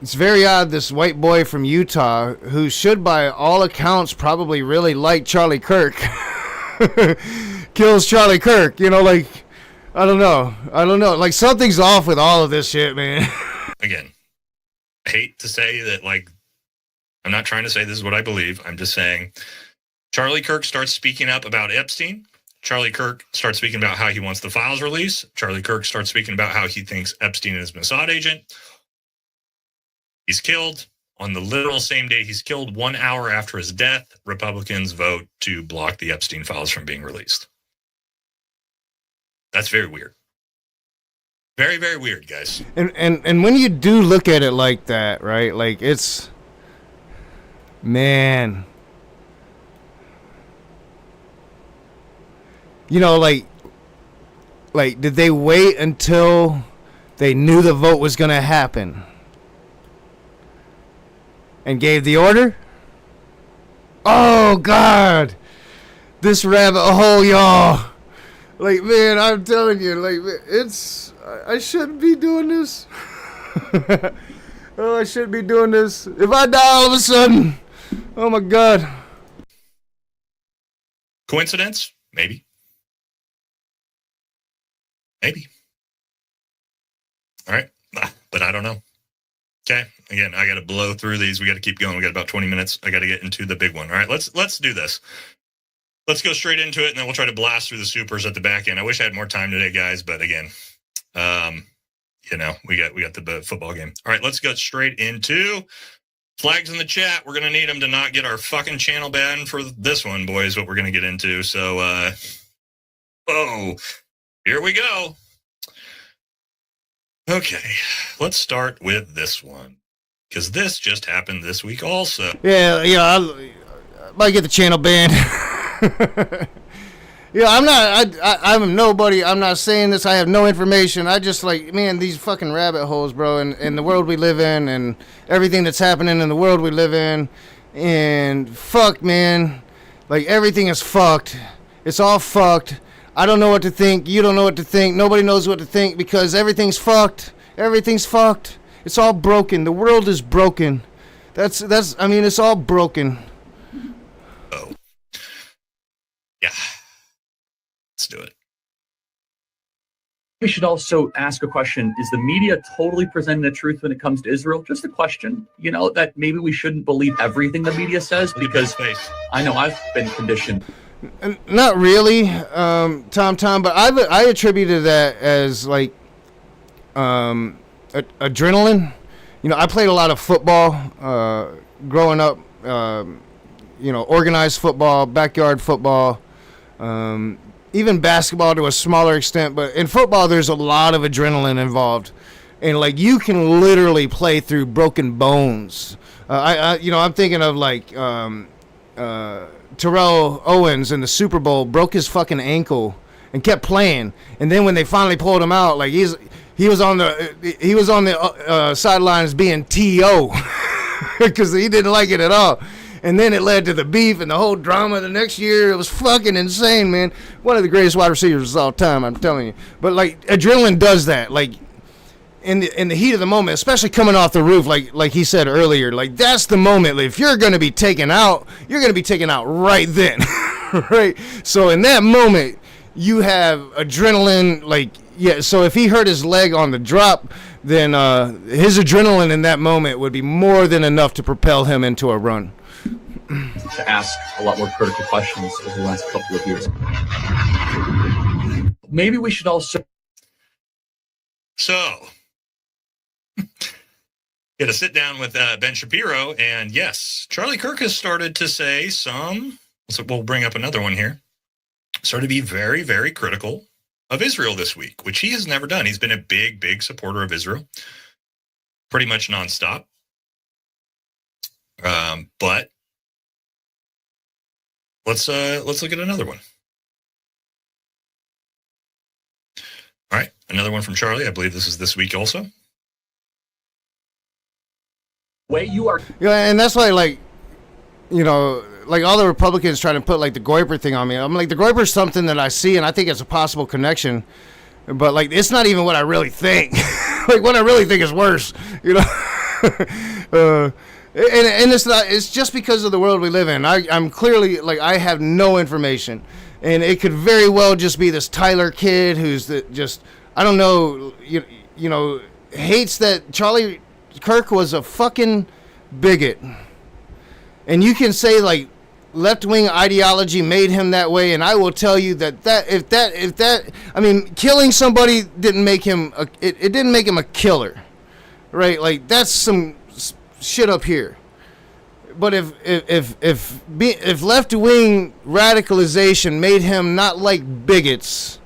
It's very odd this white boy from Utah, who should by all accounts probably really like Charlie Kirk, kills Charlie Kirk. You know, like, I don't know. Like, something's off with all of this shit, man. Again, I hate to say that, like, I'm not trying to say this is what I believe. I'm just saying Charlie Kirk starts speaking up about Epstein. Charlie Kirk starts speaking about how he wants the files released. Charlie Kirk starts speaking about how he thinks Epstein is a Mossad agent. He's killed. On the literal same day he's killed, 1 hour after his death, Republicans vote to block the Epstein files from being released. That's very weird. Very, very weird, guys. And when you do look at it like that, right? Like, it's, man, you know, like did they wait until they knew the vote was going to happen and gave the order? Oh, God. This rabbit hole, y'all. Like, man, I'm telling you, like, it's, I shouldn't be doing this. Oh, I shouldn't be doing this. If I die all of a sudden, oh, my God. Coincidence? Maybe. Maybe. All right. But I don't know. Okay. Again, I got to blow through these. We got to keep going. We got about 20 minutes. I got to get into the big one. All right. Let's do this. Let's go straight into it, and then we'll try to blast through the supers at the back end. I wish I had more time today, guys. But again, you know, we got the football game. All right. Let's go straight into flags in the chat. We're going to need them to not get our fucking channel banned for this one, boys, what we're going to get into. So, here we go. Okay, let's start with this one, because this just happened this week also. Yeah, I might get the channel banned. Yeah, I'm nobody. I'm not saying this. I have no information. I just, like, man, these fucking rabbit holes, bro, and the world we live in, and everything that's happening in the world we live in, and fuck, man, like, everything is fucked. It's all fucked. I don't know what to think. You don't know what to think. Nobody knows what to think, because everything's fucked. Everything's fucked. It's all broken. The world is broken. I mean, it's all broken. Oh. Yeah. We should also ask a question. Is the media totally presenting the truth when it comes to Israel? Just a question, that maybe we shouldn't believe everything the media says, because I know I've been conditioned. Not really, Tom, but I attributed that as like adrenaline. I played a lot of football growing up, organized football, backyard football, even basketball to a smaller extent. But in football, there's a lot of adrenaline involved. And, like, you can literally play through broken bones. I'm thinking of, like, Terrell Owens in the Super Bowl broke his fucking ankle and kept playing. And then when they finally pulled him out, like, he was on the sidelines being T.O. because he didn't like it at all. And then it led to the beef and the whole drama the next year. It was fucking insane, man. One of the greatest wide receivers of all time, I'm telling you. But, like, adrenaline does that. Like, in the heat of the moment, especially coming off the roof, like he said earlier, like, that's the moment. Like, if you're going to be taken out, you're going to be taken out right then. Right? So in that moment, you have adrenaline, like, yeah, so if he hurt his leg on the drop, then his adrenaline in that moment would be more than enough to propel him into a run. To ask a lot more critical questions over the last couple of years. Maybe we should also... So, get a sit down with Ben Shapiro, and yes, Charlie Kirk has started to say so we'll bring up another one here, started to be very, very critical of Israel this week, which he has never done. He's been a big, big supporter of Israel, pretty much nonstop. But let's look at another one. All right, another one from Charlie. I believe this is this week also. Way you are. Yeah, and that's why, like, like all the Republicans trying to put like the Goiper thing on me. I'm like, the Goiper's something that I see, and I think it's a possible connection, but like, it's not even what I really think. Like, what I really think is worse, and it's not. It's just because of the world we live in. I'm clearly, like, I have no information. And it could very well just be this Tyler kid who's I don't know, hates that Charlie Kirk was a fucking bigot. And you can say, like, left-wing ideology made him that way, and I will tell you that killing somebody didn't make him it didn't make him a killer. Right? Like, that's some shit up here. But if left-wing radicalization made him not like bigots,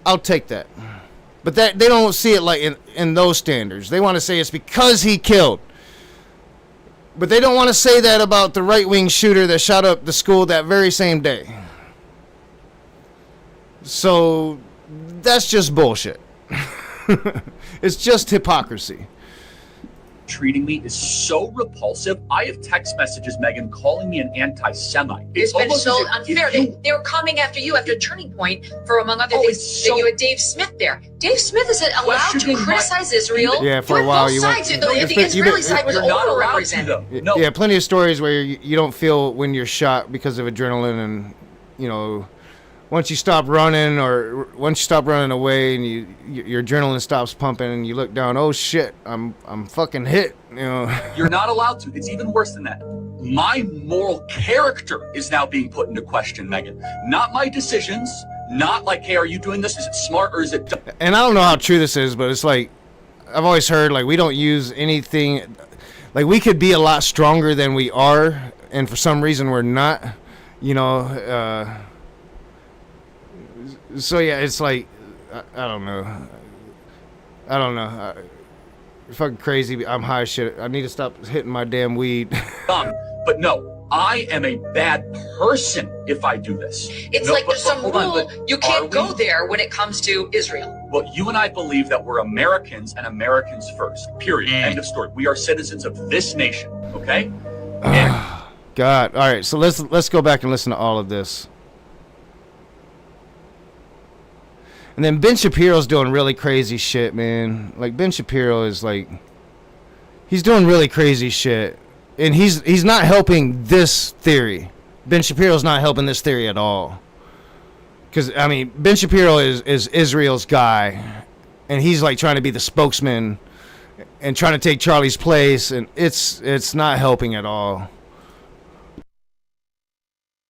I'll take that. But that they don't see it like in those standards. They want to say it's because he killed. But they don't want to say that about the right-wing shooter that shot up the school that very same day. So that's just bullshit. It's just hypocrisy. Treating me is so repulsive. I have text messages, Megan, calling me an anti-Semite. It's been so unfair. They were coming after you after Turning Point for, among other things, that you had Dave Smith there. Dave Smith is allowed to criticize Israel. Yeah, for a while you went. The Israeli side was overrepresented. No. Yeah, plenty of stories where you don't feel when you're shot because of adrenaline, and once you stop running away and your adrenaline stops pumping and you look down, oh shit, I'm fucking hit. You're not allowed to. It's even worse than that. My moral character is now being put into question, Megan. Not my decisions. Not like, hey, are you doing this? Is it smart or is it dumb? And I don't know how true this is, but it's like, I've always heard, like, we don't use anything, like, we could be a lot stronger than we are, and for some reason we're not, so yeah, it's like, I don't know. Fucking crazy. I'm high as shit. I need to stop hitting my damn weed. But no, I am a bad person if I do this. It's like there's some rule. You can't go there when it comes to Israel. Well, you and I believe that we're Americans and Americans first. Period. End of story. We are citizens of this nation. Okay? God. All right. So let's go back and listen to all of this. And then Ben Shapiro's doing really crazy shit, man. Like, Ben Shapiro is like, he's doing really crazy shit. And he's not helping this theory. Ben Shapiro's not helping this theory at all. because I mean Ben Shapiro is Israel's guy, and he's like trying to be the spokesman and trying to take Charlie's place, and it's not helping at all.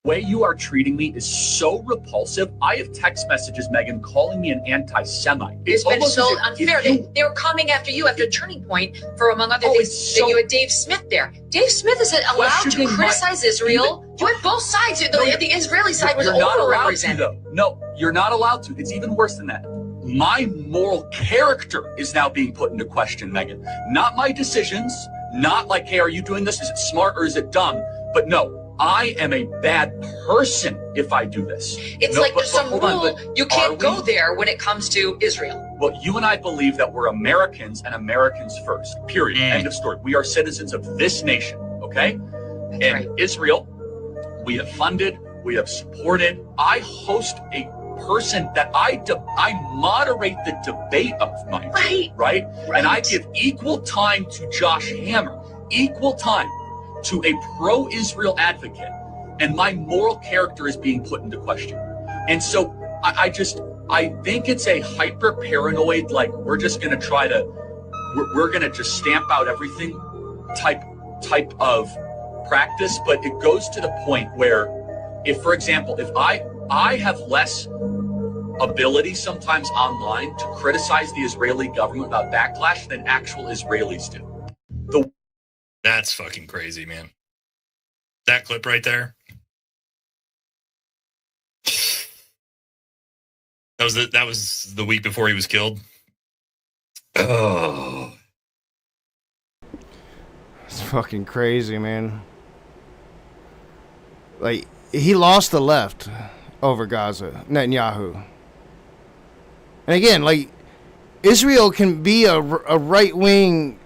The way you are treating me is so repulsive. I have text messages, Megan, calling me an anti-Semite. It's been almost so as if unfair. you- They were coming after you after Turning Point for, among other Oh, things, it's that so- you had Dave Smith there. Dave Smith isn't allowed to Questioning my- criticize Israel. You had both sides. The Israeli side was You're not allowed to, overrepresented. though. No, you're not allowed to. It's even worse than that. My moral character is now being put into question, Megan. Not my decisions, not like, hey, are you doing this? Is it smart or is it dumb? But no, I am a bad person if I do this. It's No, like but- there's some but hold on, rule but you are can't go we- there when it comes to Israel. Well, you and I believe that we're Americans and Americans first, period. End of story. We are citizens of this nation, okay? That's And right. Israel, we have funded, we have supported. I host a person that I moderate the debate of mine, right? And I give equal time to Josh Hammer, equal time to a pro-Israel advocate, and my moral character is being put into question. And so I think it's a hyper paranoid, like we're just going to try to, we're going to just stamp out everything type of practice. But it goes to the point where if, for example, if I have less ability sometimes online to criticize the Israeli government about backlash than actual Israelis do. That's fucking crazy, man. That clip right there. That was the week before he was killed. Oh. It's fucking crazy, man. Like, he lost the left over Gaza, Netanyahu. And again, like, Israel can be a right-wing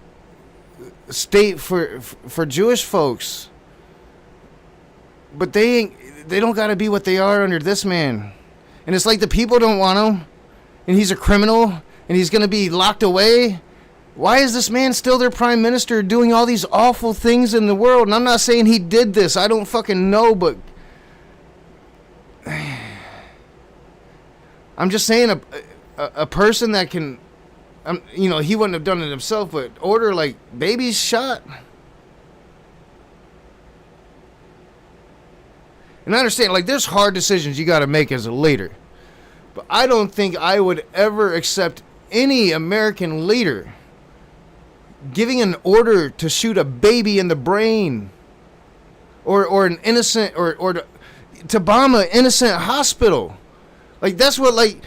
state for Jewish folks, but they don't got to be what they are under this man. And it's like the people don't want him, and he's a criminal, and he's going to be locked away. Why is this man still their prime minister doing all these awful things in the world? And I'm not saying he did this. I don't fucking know, but I'm just saying a person that can, he wouldn't have done it himself, but order like babies shot. And I understand, like, there's hard decisions you got to make as a leader. But I don't think I would ever accept any American leader giving an order to shoot a baby in the brain or an innocent or to bomb an innocent hospital. Like, that's what, like,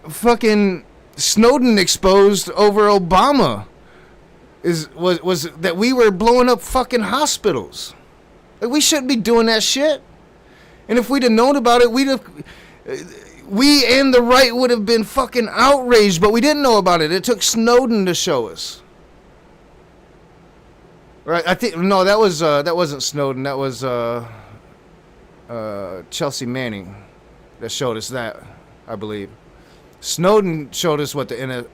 fucking Snowden exposed over Obama was that we were blowing up fucking hospitals. Like, we shouldn't be doing that shit. And if we'd have known about it, we and the right would have been fucking outraged, but we didn't know about it. It took Snowden to show us. Right? I think no, that wasn't Snowden. That was Chelsea Manning that showed us that, I believe. Snowden showed us what the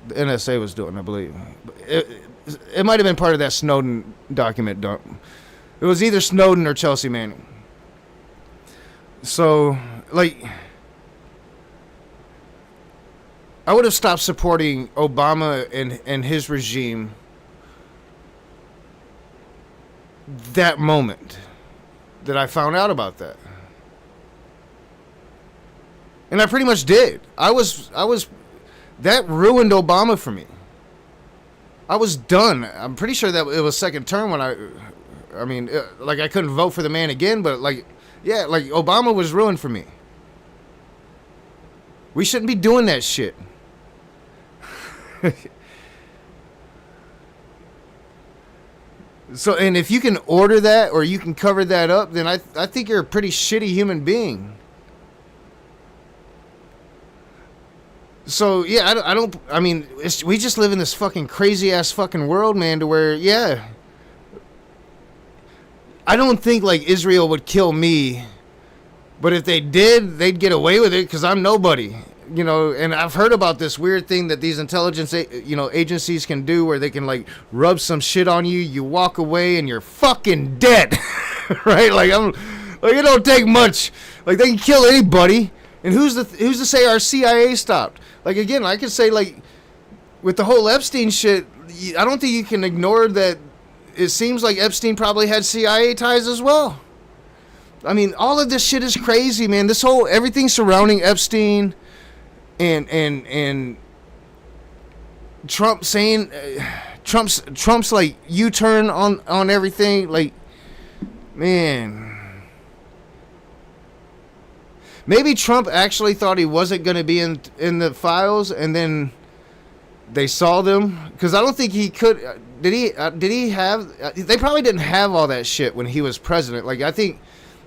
NSA was doing, I believe. It might have been part of that Snowden document dump. It was either Snowden or Chelsea Manning. So, like, I would have stopped supporting Obama and his regime that moment that I found out about that. And I pretty much did. I was that ruined Obama for me. I was done. I'm pretty sure that it was second term when I mean, like, I couldn't vote for the man again, but like, yeah, like, Obama was ruined for me. We shouldn't be doing that shit. So, and if you can order that or you can cover that up, then I think you're a pretty shitty human being. So, yeah, I mean, we just live in this fucking crazy ass fucking world, man, to where, yeah, I don't think, like, Israel would kill me, but if they did, they'd get away with it because I'm nobody, and I've heard about this weird thing that these intelligence, agencies can do where they can, like, rub some shit on you, you walk away, and you're fucking dead, right? Like, it don't take much. Like, they can kill anybody. And who's to say our CIA stopped? Like, again, I could say, like, with the whole Epstein shit, I don't think you can ignore that. It seems like Epstein probably had CIA ties as well. I mean, all of this shit is crazy, man. This whole everything surrounding Epstein and Trump saying Trump's like U-turn on everything. Like, man, maybe Trump actually thought he wasn't going to be in the files, and then they saw them, because I don't think he could. Did he have? They probably didn't have all that shit when he was president. Like, I think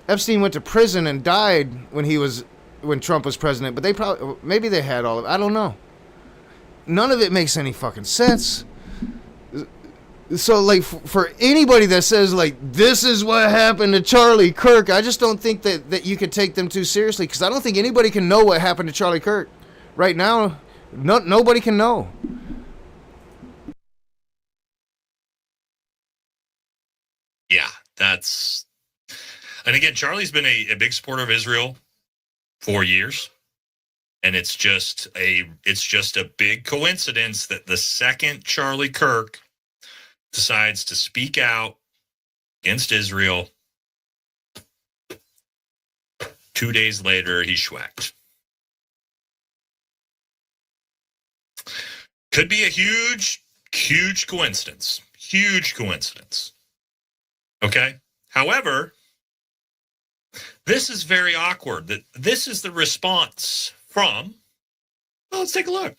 Epstein went to prison and died when Trump was president. But maybe they had all of it. I don't know. None of it makes any fucking sense. So, like, for anybody that says, like, this is what happened to Charlie Kirk, I just don't think that you could take them too seriously, because I don't think anybody can know what happened to Charlie Kirk right now. Nobody can know. Yeah, and again, Charlie's been a big supporter of Israel for years. And it's just a big coincidence that the second Charlie Kirk decides to speak out against Israel, 2 days later, he's schwacked. Could be a huge coincidence. Huge coincidence. Okay? However, this is very awkward. That this is the response from, well, let's take a look.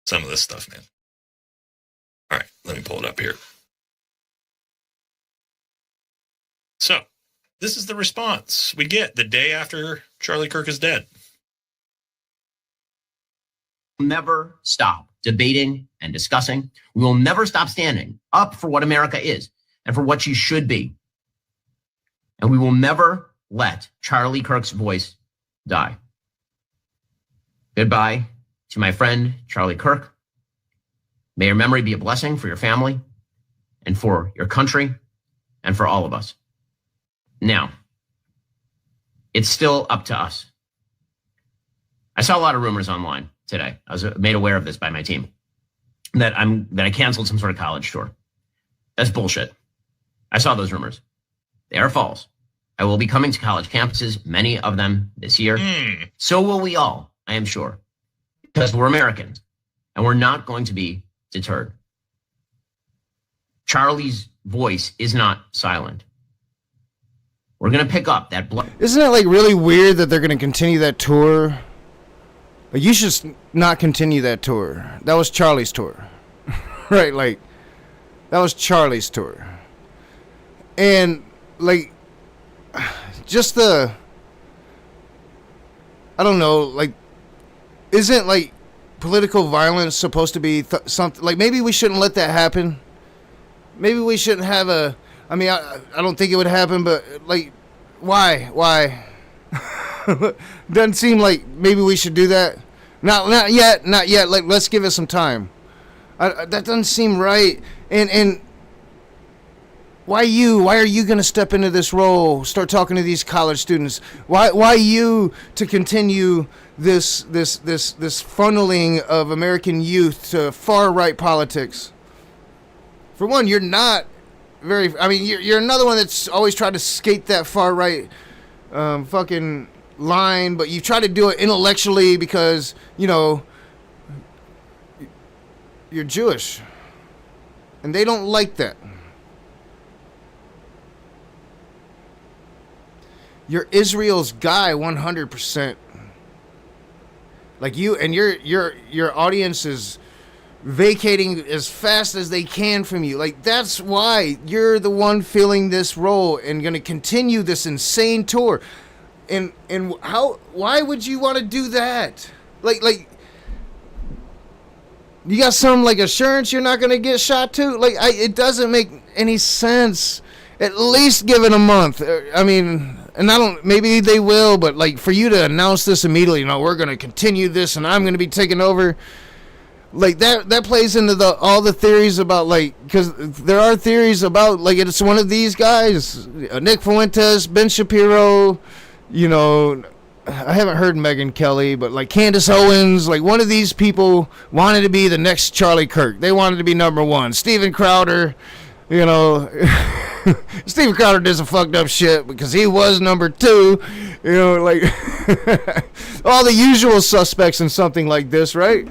Some of this stuff, man. All right, let me pull it up here. So, this is the response we get the day after Charlie Kirk is dead. Never stop debating and discussing. We will never stop standing up for what America is and for what she should be. And we will never let Charlie Kirk's voice die. Goodbye to my friend, Charlie Kirk. May your memory be a blessing for your family and for your country and for all of us. Now, it's still up to us. I saw a lot of rumors online today. I was made aware of this by my team that I canceled some sort of college tour. That's bullshit. I saw those rumors. They are false. I will be coming to college campuses, many of them this year. So will we all, I am sure, because we're Americans and we're not going to be deterred. Charlie's voice is not silent. We're going to pick up that blood. Isn't it like really weird that they're going to continue that tour? Like, you should not continue that tour. That was Charlie's tour. Right? Like, that was Charlie's tour. And, like, just I don't know, like, isn't, like, political violence supposed to be something, like, maybe we shouldn't let that happen. Maybe we shouldn't have I mean, I don't think it would happen, but, like, why? Doesn't seem like maybe we should do that. Not yet. Like, let's give it some time. That doesn't seem right. And why you? Why are you going to step into this role? Start talking to these college students. Why you to continue this funneling of American youth to far right politics? For one, you're not very. I mean, you're another one that's always tried to skate that far right fucking line, but you try to do it intellectually because, you know, you're Jewish, and they don't like that. You're Israel's guy 100%. Like, you and your audience is vacating as fast as they can from you. Like, that's why you're the one filling this role and going to continue this insane tour. And why would you want to do that? Like you got some, like, assurance you're not going to get shot too? Like, it doesn't make any sense. At least give it a month. I mean, and I don't, maybe they will, but, like, for you to announce this immediately, you know, we're going to continue this and I'm going to be taking over. like that plays into all the theories about, like, because there are theories about, like, it's one of these guys, Nick Fuentes, Ben Shapiro, you know, I haven't heard Megyn Kelly, but like Candace Owens, like one of these people wanted to be the next Charlie Kirk. They wanted to be number one. Steven Crowder, you know, Steven Crowder did some fucked up shit because he was number two, you know, like all the usual suspects in something like this, right?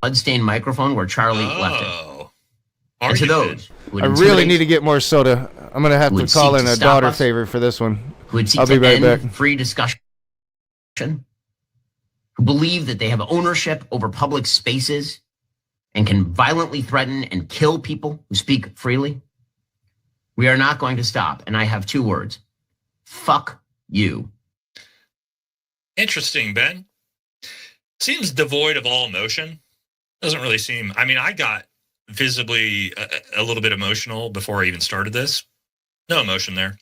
Bloodstained microphone where Charlie left it. And to those who would I really need to get more soda. I'm going to have to call in a daughter us, favor for this one. who would seek I'll be to right end back. free discussion, who believe that they have ownership over public spaces and can violently threaten and kill people who speak freely. We are not going to stop. And I have two words. Fuck you. Interesting, Ben. Seems devoid of all emotion. Doesn't really seem. I mean, I got visibly a little bit emotional before I even started this. No emotion there.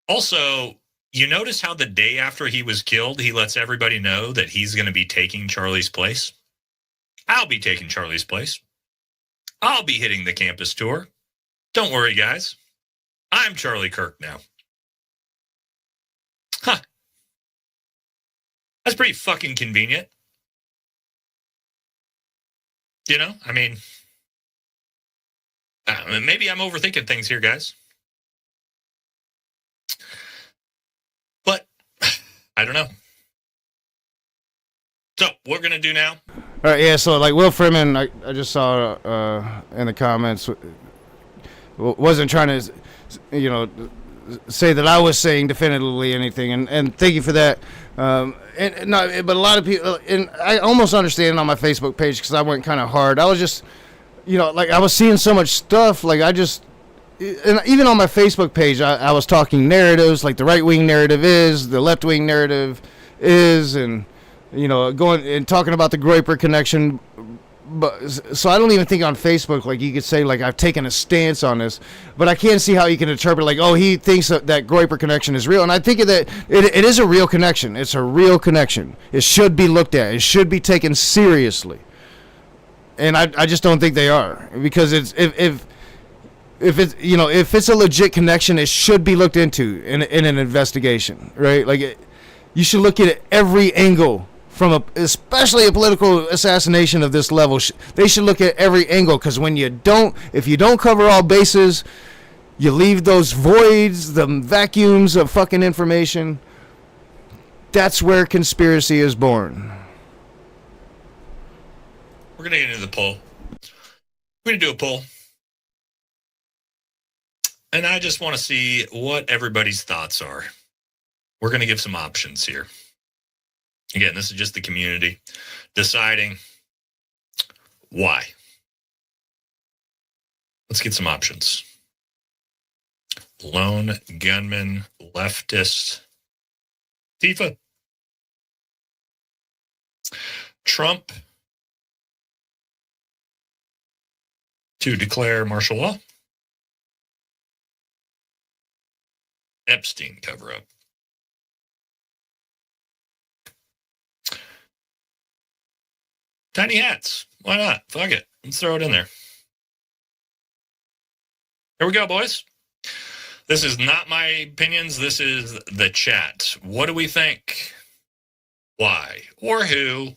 Also, you notice how the day after he was killed, he lets everybody know that he's going to be taking Charlie's place. I'll be taking Charlie's place. I'll be hitting the campus tour. Don't worry, guys. I'm Charlie Kirk now. Huh. That's pretty fucking convenient. You know, I mean, maybe I'm overthinking things here, guys. But I don't know. So, what we're going to do now? All right, yeah, so like Will Freeman, I just saw in the comments, wasn't trying to, you know, say that I was saying definitively anything, and thank you for that. And no, but a lot of people, and I almost understand on my Facebook page because I went kind of hard. I was just, you know, like I was seeing so much stuff, like I just, and even on my Facebook page, I was talking narratives, like the right-wing narrative is, the left-wing narrative is, and, you know, going and talking about the Groyper connection. But so I don't even think on Facebook, like you could say, like I've taken a stance on this, but I can't see how you can interpret, like, oh, he thinks that Groyper connection is real. And I think that it is a real connection. It's a real connection. It should be looked at. It should be taken seriously. And I just don't think they are, because it's, if it's, you know, if it's a legit connection, it should be looked into in an investigation, right? Like you should look at it every angle. Especially a political assassination of this level, they should look at every angle, because if you don't cover all bases, you leave those voids, the vacuums of fucking information. That's where conspiracy is born. We're going to get into the poll. We're going to do a poll. And I just want to see what everybody's thoughts are. We're going to give some options here. Again, this is just the community deciding why. Let's get some options. Lone gunman, leftist, Tifa, Trump to declare martial law, Epstein cover-up. Tiny hats. Why not? Fuck it. Let's throw it in there. Here we go, boys. This is not my opinions. This is the chat. What do we think? Why? Or who?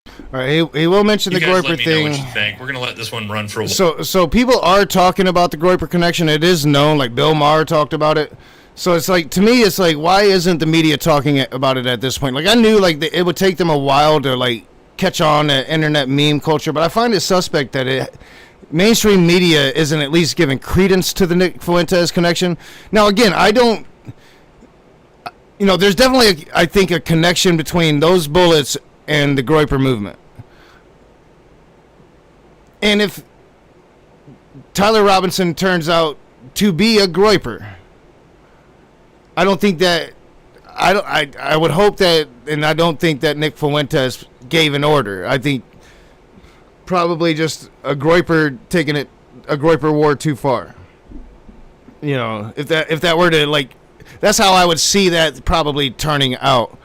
All right, he will mention the Groyper thing. Know what you think. We're going to let this one run for a while. So people are talking about the Groyper connection. It is known, like Bill Maher talked about it. So it's like, to me, it's like, why isn't the media talking about it at this point? Like, I knew like it would take them a while to like catch on to internet meme culture, but I find it suspect that mainstream media isn't at least giving credence to the Nick Fuentes connection. Now, again, I don't, you know, there's definitely, I think, a connection between those bullets and the Groyper movement. And if Tyler Robinson turns out to be a Groyper, I don't think that, I would hope that, and I don't think that Nick Fuentes gave an order. I think probably just a Groyper taking it, a Groyper war too far. You know, if that were to, like, that's how I would see that probably turning out.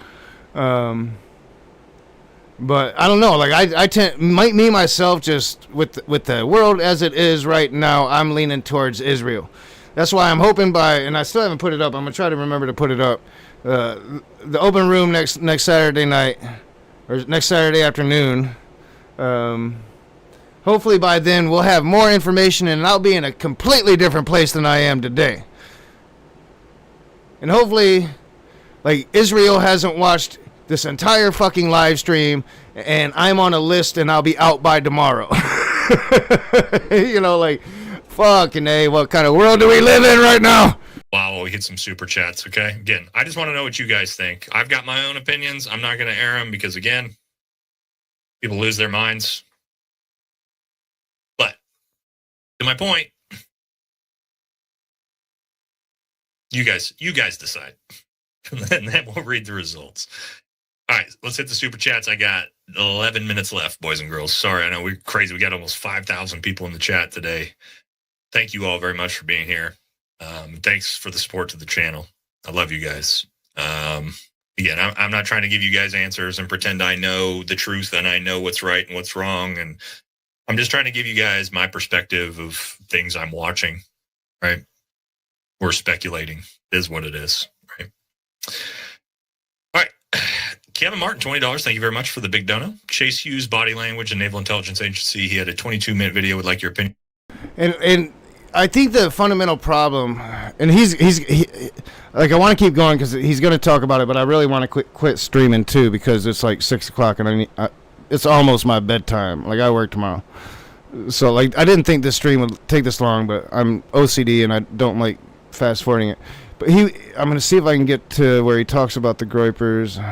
But I don't know. Like I tend, me myself, just with the world as it is right now, I'm leaning towards Israel. That's why I'm hoping and I still haven't put it up. I'm gonna try to remember to put it up. The open room next Saturday night or next Saturday afternoon. Hopefully by then we'll have more information and I'll be in a completely different place than I am today. And hopefully, like, Israel hasn't watched this entire fucking live stream and I'm on a list and I'll be out by tomorrow. You know, like, fucking A, what kind of world do we live in right now? Wow, we hit some super chats, okay? Again, I just want to know what you guys think. I've got my own opinions. I'm not going to air them because, again, people lose their minds. But to my point, you guys decide. And then we'll read the results. All right, let's hit the super chats. I got 11 minutes left, boys and girls. Sorry, I know we're crazy. We got almost 5,000 people in the chat today. Thank you all very much for being here. Thanks for the support to the channel. I love you guys. Again, I'm not trying to give you guys answers and pretend I know the truth and I know what's right and what's wrong. And I'm just trying to give you guys my perspective of things I'm watching, right? We're speculating is what it is, right? All right. Kevin Martin, $20. Thank you very much for the big dono. Chase Hughes, Body Language and Naval Intelligence Agency. He had a 22-minute video. Would like your opinion. And I think the fundamental problem, and he like, I want to keep going because he's going to talk about it, but I really want to quit streaming too because it's like 6 o'clock and it's almost my bedtime. Like, I work tomorrow. So, like, I didn't think this stream would take this long, but I'm OCD and I don't like fast forwarding it. But I'm going to see if I can get to where he talks about the groypers.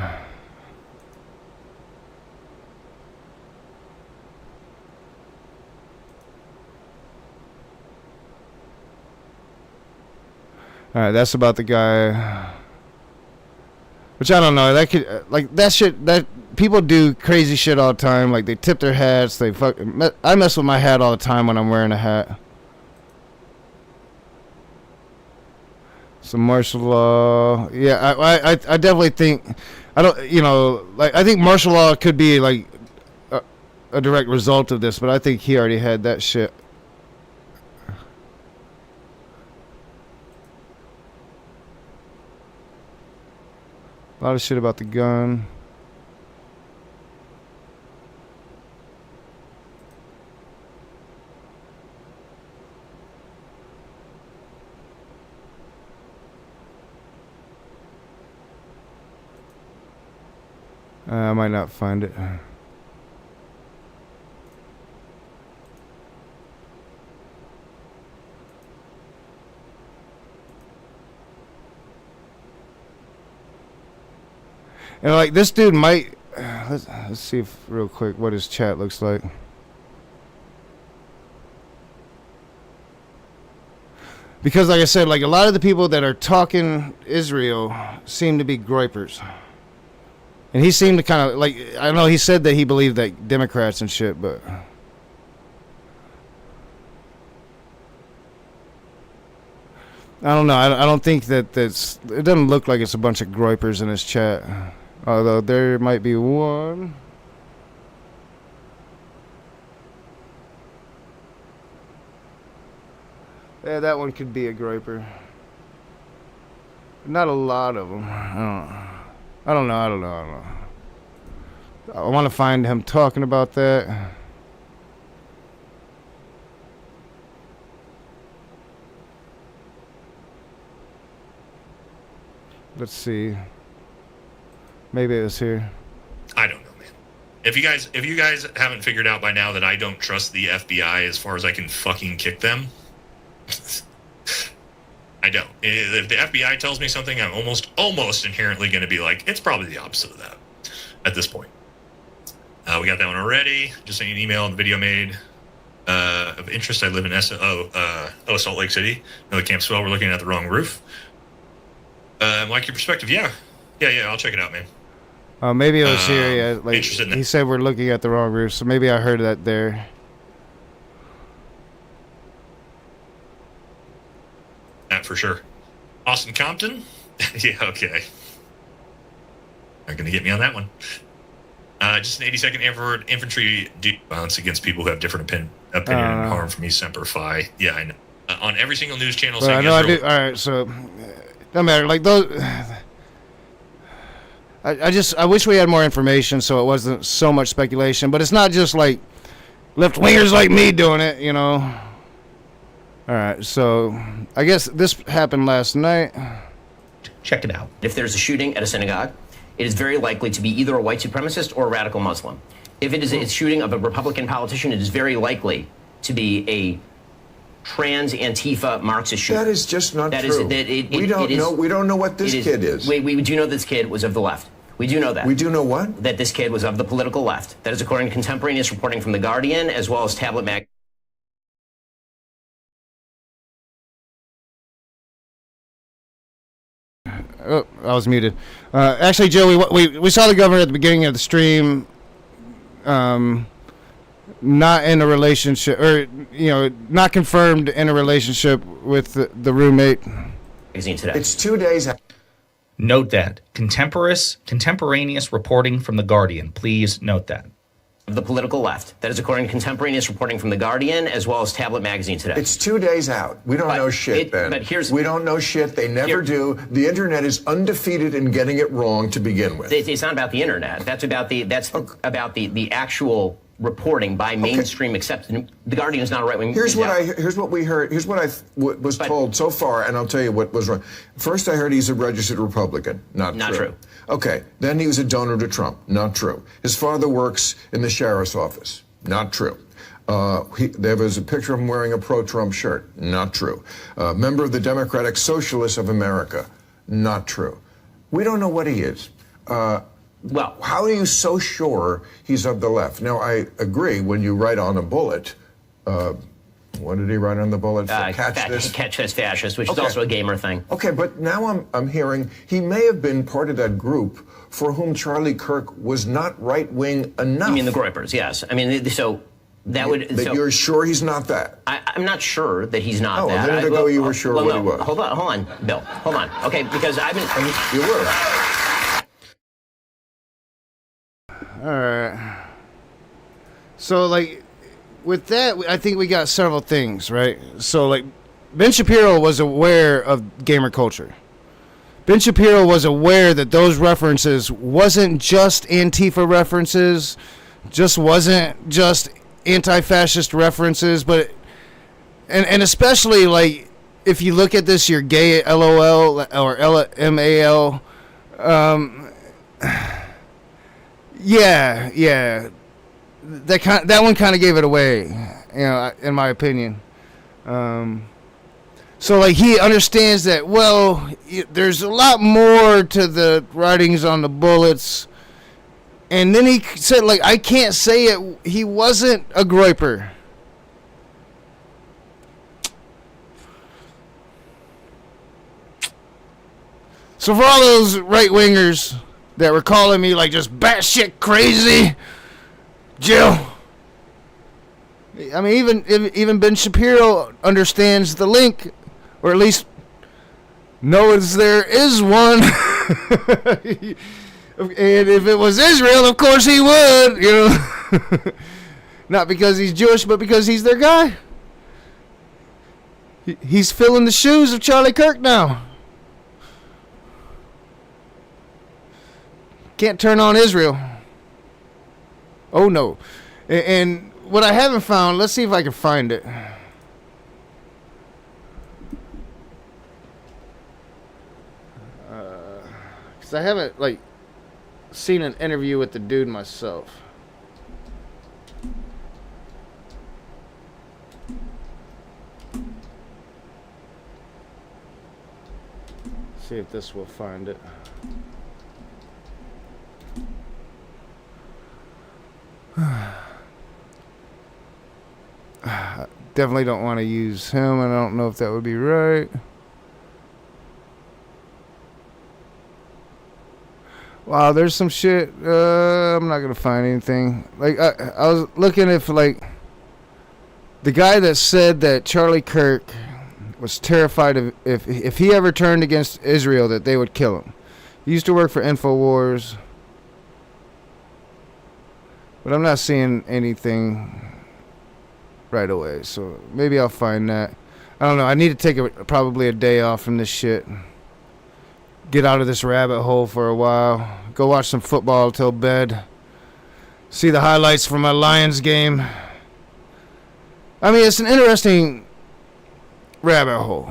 All right, that's about the guy. Which I don't know. That could, like, that shit. That people do crazy shit all the time. Like, they tip their hats. I mess with my hat all the time when I'm wearing a hat. Some martial law. Yeah, I definitely think. I don't. You know, like, I think martial law could be like a direct result of this, but I think he already had that shit. A lot of shit about the gun. I might not find it. And, like, this dude might... Let's see if, real quick, what his chat looks like. Because, like I said, like, a lot of the people that are talking Israel seem to be groypers. And he seemed to kind of, like... I know he said that he believed that Democrats and shit, but... I don't know. I don't think that's... It doesn't look like it's a bunch of groypers in his chat. Although there might be one. Yeah, that one could be a groyper. Not a lot of them. I don't know. I want to find him talking about that. Let's see. Maybe it was here. I don't know, man. If you guys haven't figured out by now that I don't trust the FBI as far as I can fucking kick them, I don't. If the FBI tells me something, I'm almost inherently going to be like, it's probably the opposite of that at this point. We got that one already. Just sent you an email and the video made of interest. I live in Salt Lake City. Know the camp's well. We're looking at the wrong roof. Like your perspective, yeah. I'll check it out, man. Maybe it was here. Yeah, like interested in that. He said we're looking at the wrong roof, so maybe I heard that there. That for sure. Austin Compton? Yeah, okay. Not gonna get me on that one. Just an 82nd Infantry violence against people who have different opinion and harm from me, Semper Fi. Yeah, I know. On every single news channel. Well, I know Israel. I do. All right, so no matter. Like those, I wish we had more information so it wasn't so much speculation. But it's not just like left wingers like me doing it, you know. All right, so I guess this happened last night. Check it out. If there's a shooting at a synagogue, it is very likely to be either a white supremacist or a radical Muslim. If it is a shooting of a Republican politician, it is very likely to be a trans Antifa Marxist shooter. That is just not true. We don't know what this kid is. We do know this kid was of the left. We do know that. We do know what? That this kid was of the political left. That is according to contemporaneous reporting from The Guardian as well as Tablet Mag. Oh, I was muted. Actually, Joe, we saw the governor at the beginning of the stream. Not in a relationship, or not confirmed in a relationship with the roommate. Today. It's 2 days. Note that contemporaneous reporting from The Guardian. Please note that. Of the political left. That is according to contemporaneous reporting from The Guardian as well as Tablet Magazine today. It's 2 days out. We don't know shit, Ben. But we don't know shit. They never do. The internet is undefeated in getting it wrong to begin with. It's not about the internet. That's about the actual reporting by mainstream accepted. The Guardian is not a right-wing. Here's what we heard. Here's what I was told so far, and I'll tell you what was wrong. First, I heard he's a registered Republican. Not true. Okay. Then he was a donor to Trump. Not true. His father works in the sheriff's office. Not true. There was a picture of him wearing a pro-Trump shirt. Not true. Member of the Democratic Socialists of America. Not true. We don't know what he is. Well, how are you so sure he's of the left? Now, I agree when you write on a bullet, what did he write on the bullet? Catch this fascist, which is also a gamer thing. Okay, but now I'm hearing he may have been part of that group for whom Charlie Kirk was not right-wing enough. You mean the Groypers, yes. I mean, so that would... But you're sure he's not that? I'm not sure that he's not that. Oh, a minute ago you were sure what he was. Hold on, Bill. Hold on. Okay, because I've been... You were. All right. So, like, with that, I think we got several things, right? So, like, Ben Shapiro was aware of gamer culture. Ben Shapiro was aware that those references wasn't just Antifa references, wasn't just anti-fascist references, but, and especially, like, if you look at this, you're gay, LOL, or LMAL, yeah. That one kind of gave it away, in my opinion. So like he understands that. Well, there's a lot more to the writings on the bullets, and then he said, like, I can't say it. He wasn't a groyper. So for all those right wingers that were calling me like just batshit crazy, Jill. I mean, even Ben Shapiro understands the link, or at least knows there is one. And if it was Israel, of course he would, Not because he's Jewish, but because he's their guy. He's filling the shoes of Charlie Kirk now. Can't turn on Israel. Oh, no. And what I haven't found, let's see if I can find it. Because I haven't, like, seen an interview with the dude myself. See if this will find it. Definitely don't want to use him. I don't know if that would be right. Wow, there's some shit. I'm not gonna find anything. Like I was looking if like the guy that said that Charlie Kirk was terrified of if he ever turned against Israel that they would kill him. He used to work for InfoWars. But I'm not seeing anything right away, so maybe I'll find that. I don't know. I need to take probably a day off from this shit. Get out of this rabbit hole for a while. Go watch some football till bed. See the highlights from my Lions game. I mean, it's an interesting rabbit hole.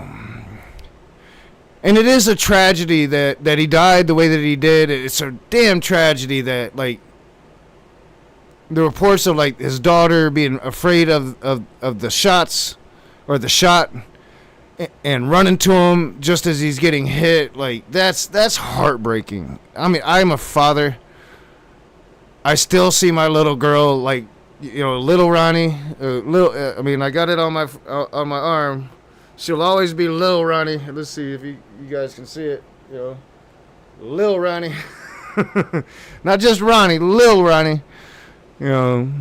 And it is a tragedy that he died the way that he did. It's a damn tragedy that, like, the reports of, like, his daughter being afraid of the shots or the shot and running to him just as he's getting hit, like, that's heartbreaking. I mean, I'm a father. I still see my little girl, like, you know, little Ronnie, I mean, I got it on my arm. She'll always be little Ronnie. Let's see if you guys can see it, you know. Lil Ronnie. Not just Ronnie, Lil Ronnie. You know,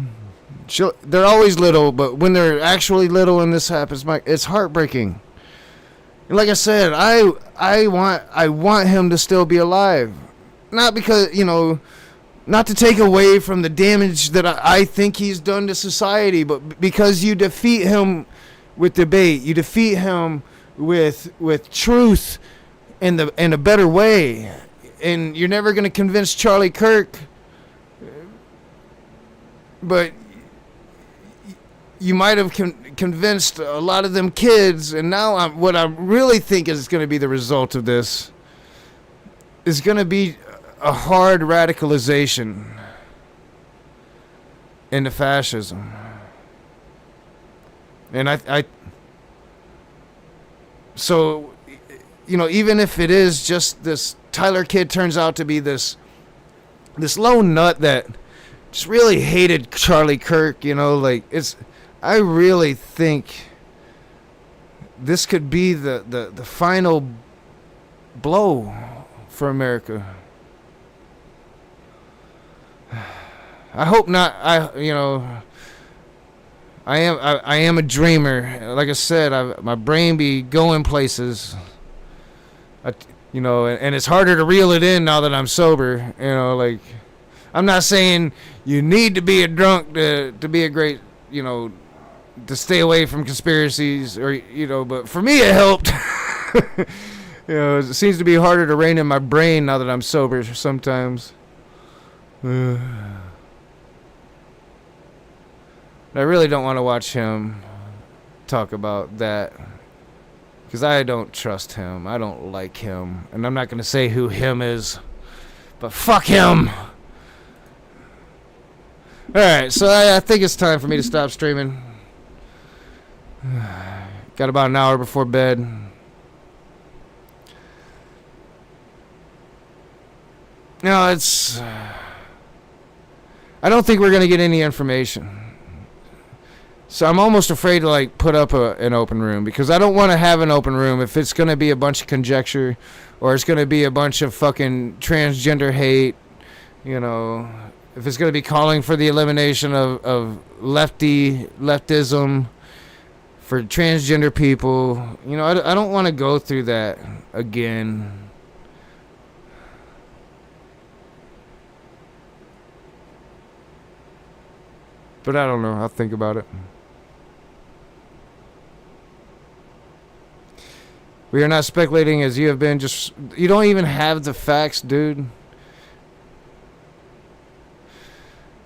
they're always little, but when they're actually little and this happens, it's heartbreaking. And like I said, I want him to still be alive. Not because, you know, not to take away from the damage that I think he's done to society, but because you defeat him with debate, you defeat him with truth in a better way. And you're never going to convince Charlie Kirk, but you might have convinced a lot of them kids. And now what I really think is going to be the result of this is going to be a hard radicalization into fascism. And so, you know, even if it is just this Tyler kid turns out to be this lone nut that just really hated Charlie Kirk, you know, like, I really think this could be the final blow for America. I hope not. I am a dreamer. Like I said, my brain be going places. You know, and it's harder to reel it in now that I'm sober. You know, like, I'm not saying you need to be a drunk to be a great, you know, to stay away from conspiracies, or, you know, but for me it helped. You know, it seems to be harder to rein in my brain now that I'm sober sometimes. I really don't want to watch him talk about that, because I don't trust him. I don't like him. And I'm not going to say who him is, but fuck him. Alright, so I think it's time for me to stop streaming. Got about an hour before bed. No, I don't think we're going to get any information. So I'm almost afraid to, like, put up an open room, because I don't want to have an open room if it's going to be a bunch of conjecture, or it's going to be a bunch of fucking transgender hate, you know, if it's going to be calling for the elimination of leftism for transgender people. You know, I don't want to go through that again. But I don't know. I'll think about it. We are not speculating as you have been. Just, you don't even have the facts, dude.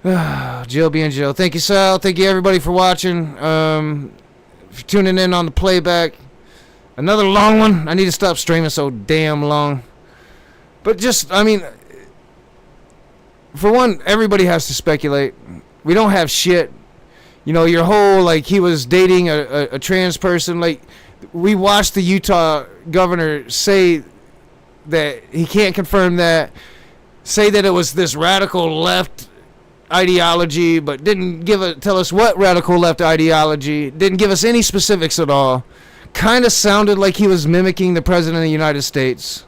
Jill being Jill. Thank you, Sal. Thank you, everybody, for watching. If you're tuning in on the playback, another long one. I need to stop streaming so damn long. But just, I mean, for one, everybody has to speculate. We don't have shit. You know, your whole, like, he was dating a trans person. Like, we watched the Utah governor say that he can't confirm that. Say that it was this radical left ideology, but didn't tell us what radical left ideology. Didn't give us any specifics at all. Kind of sounded like he was mimicking the president of the United States.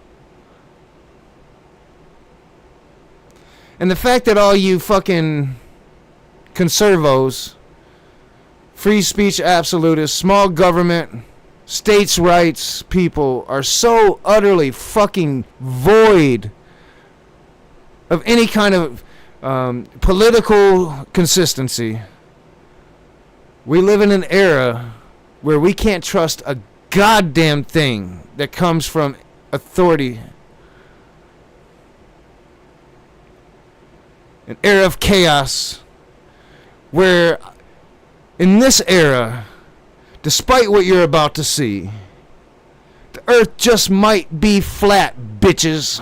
And the fact that all you fucking conservos, free speech absolutists, small government, states' rights people are so utterly fucking void of any kind of Political consistency. We live in an era where we can't trust a goddamn thing that comes from authority. An era of chaos where in this era, despite what you're about to see, the earth just might be flat, bitches.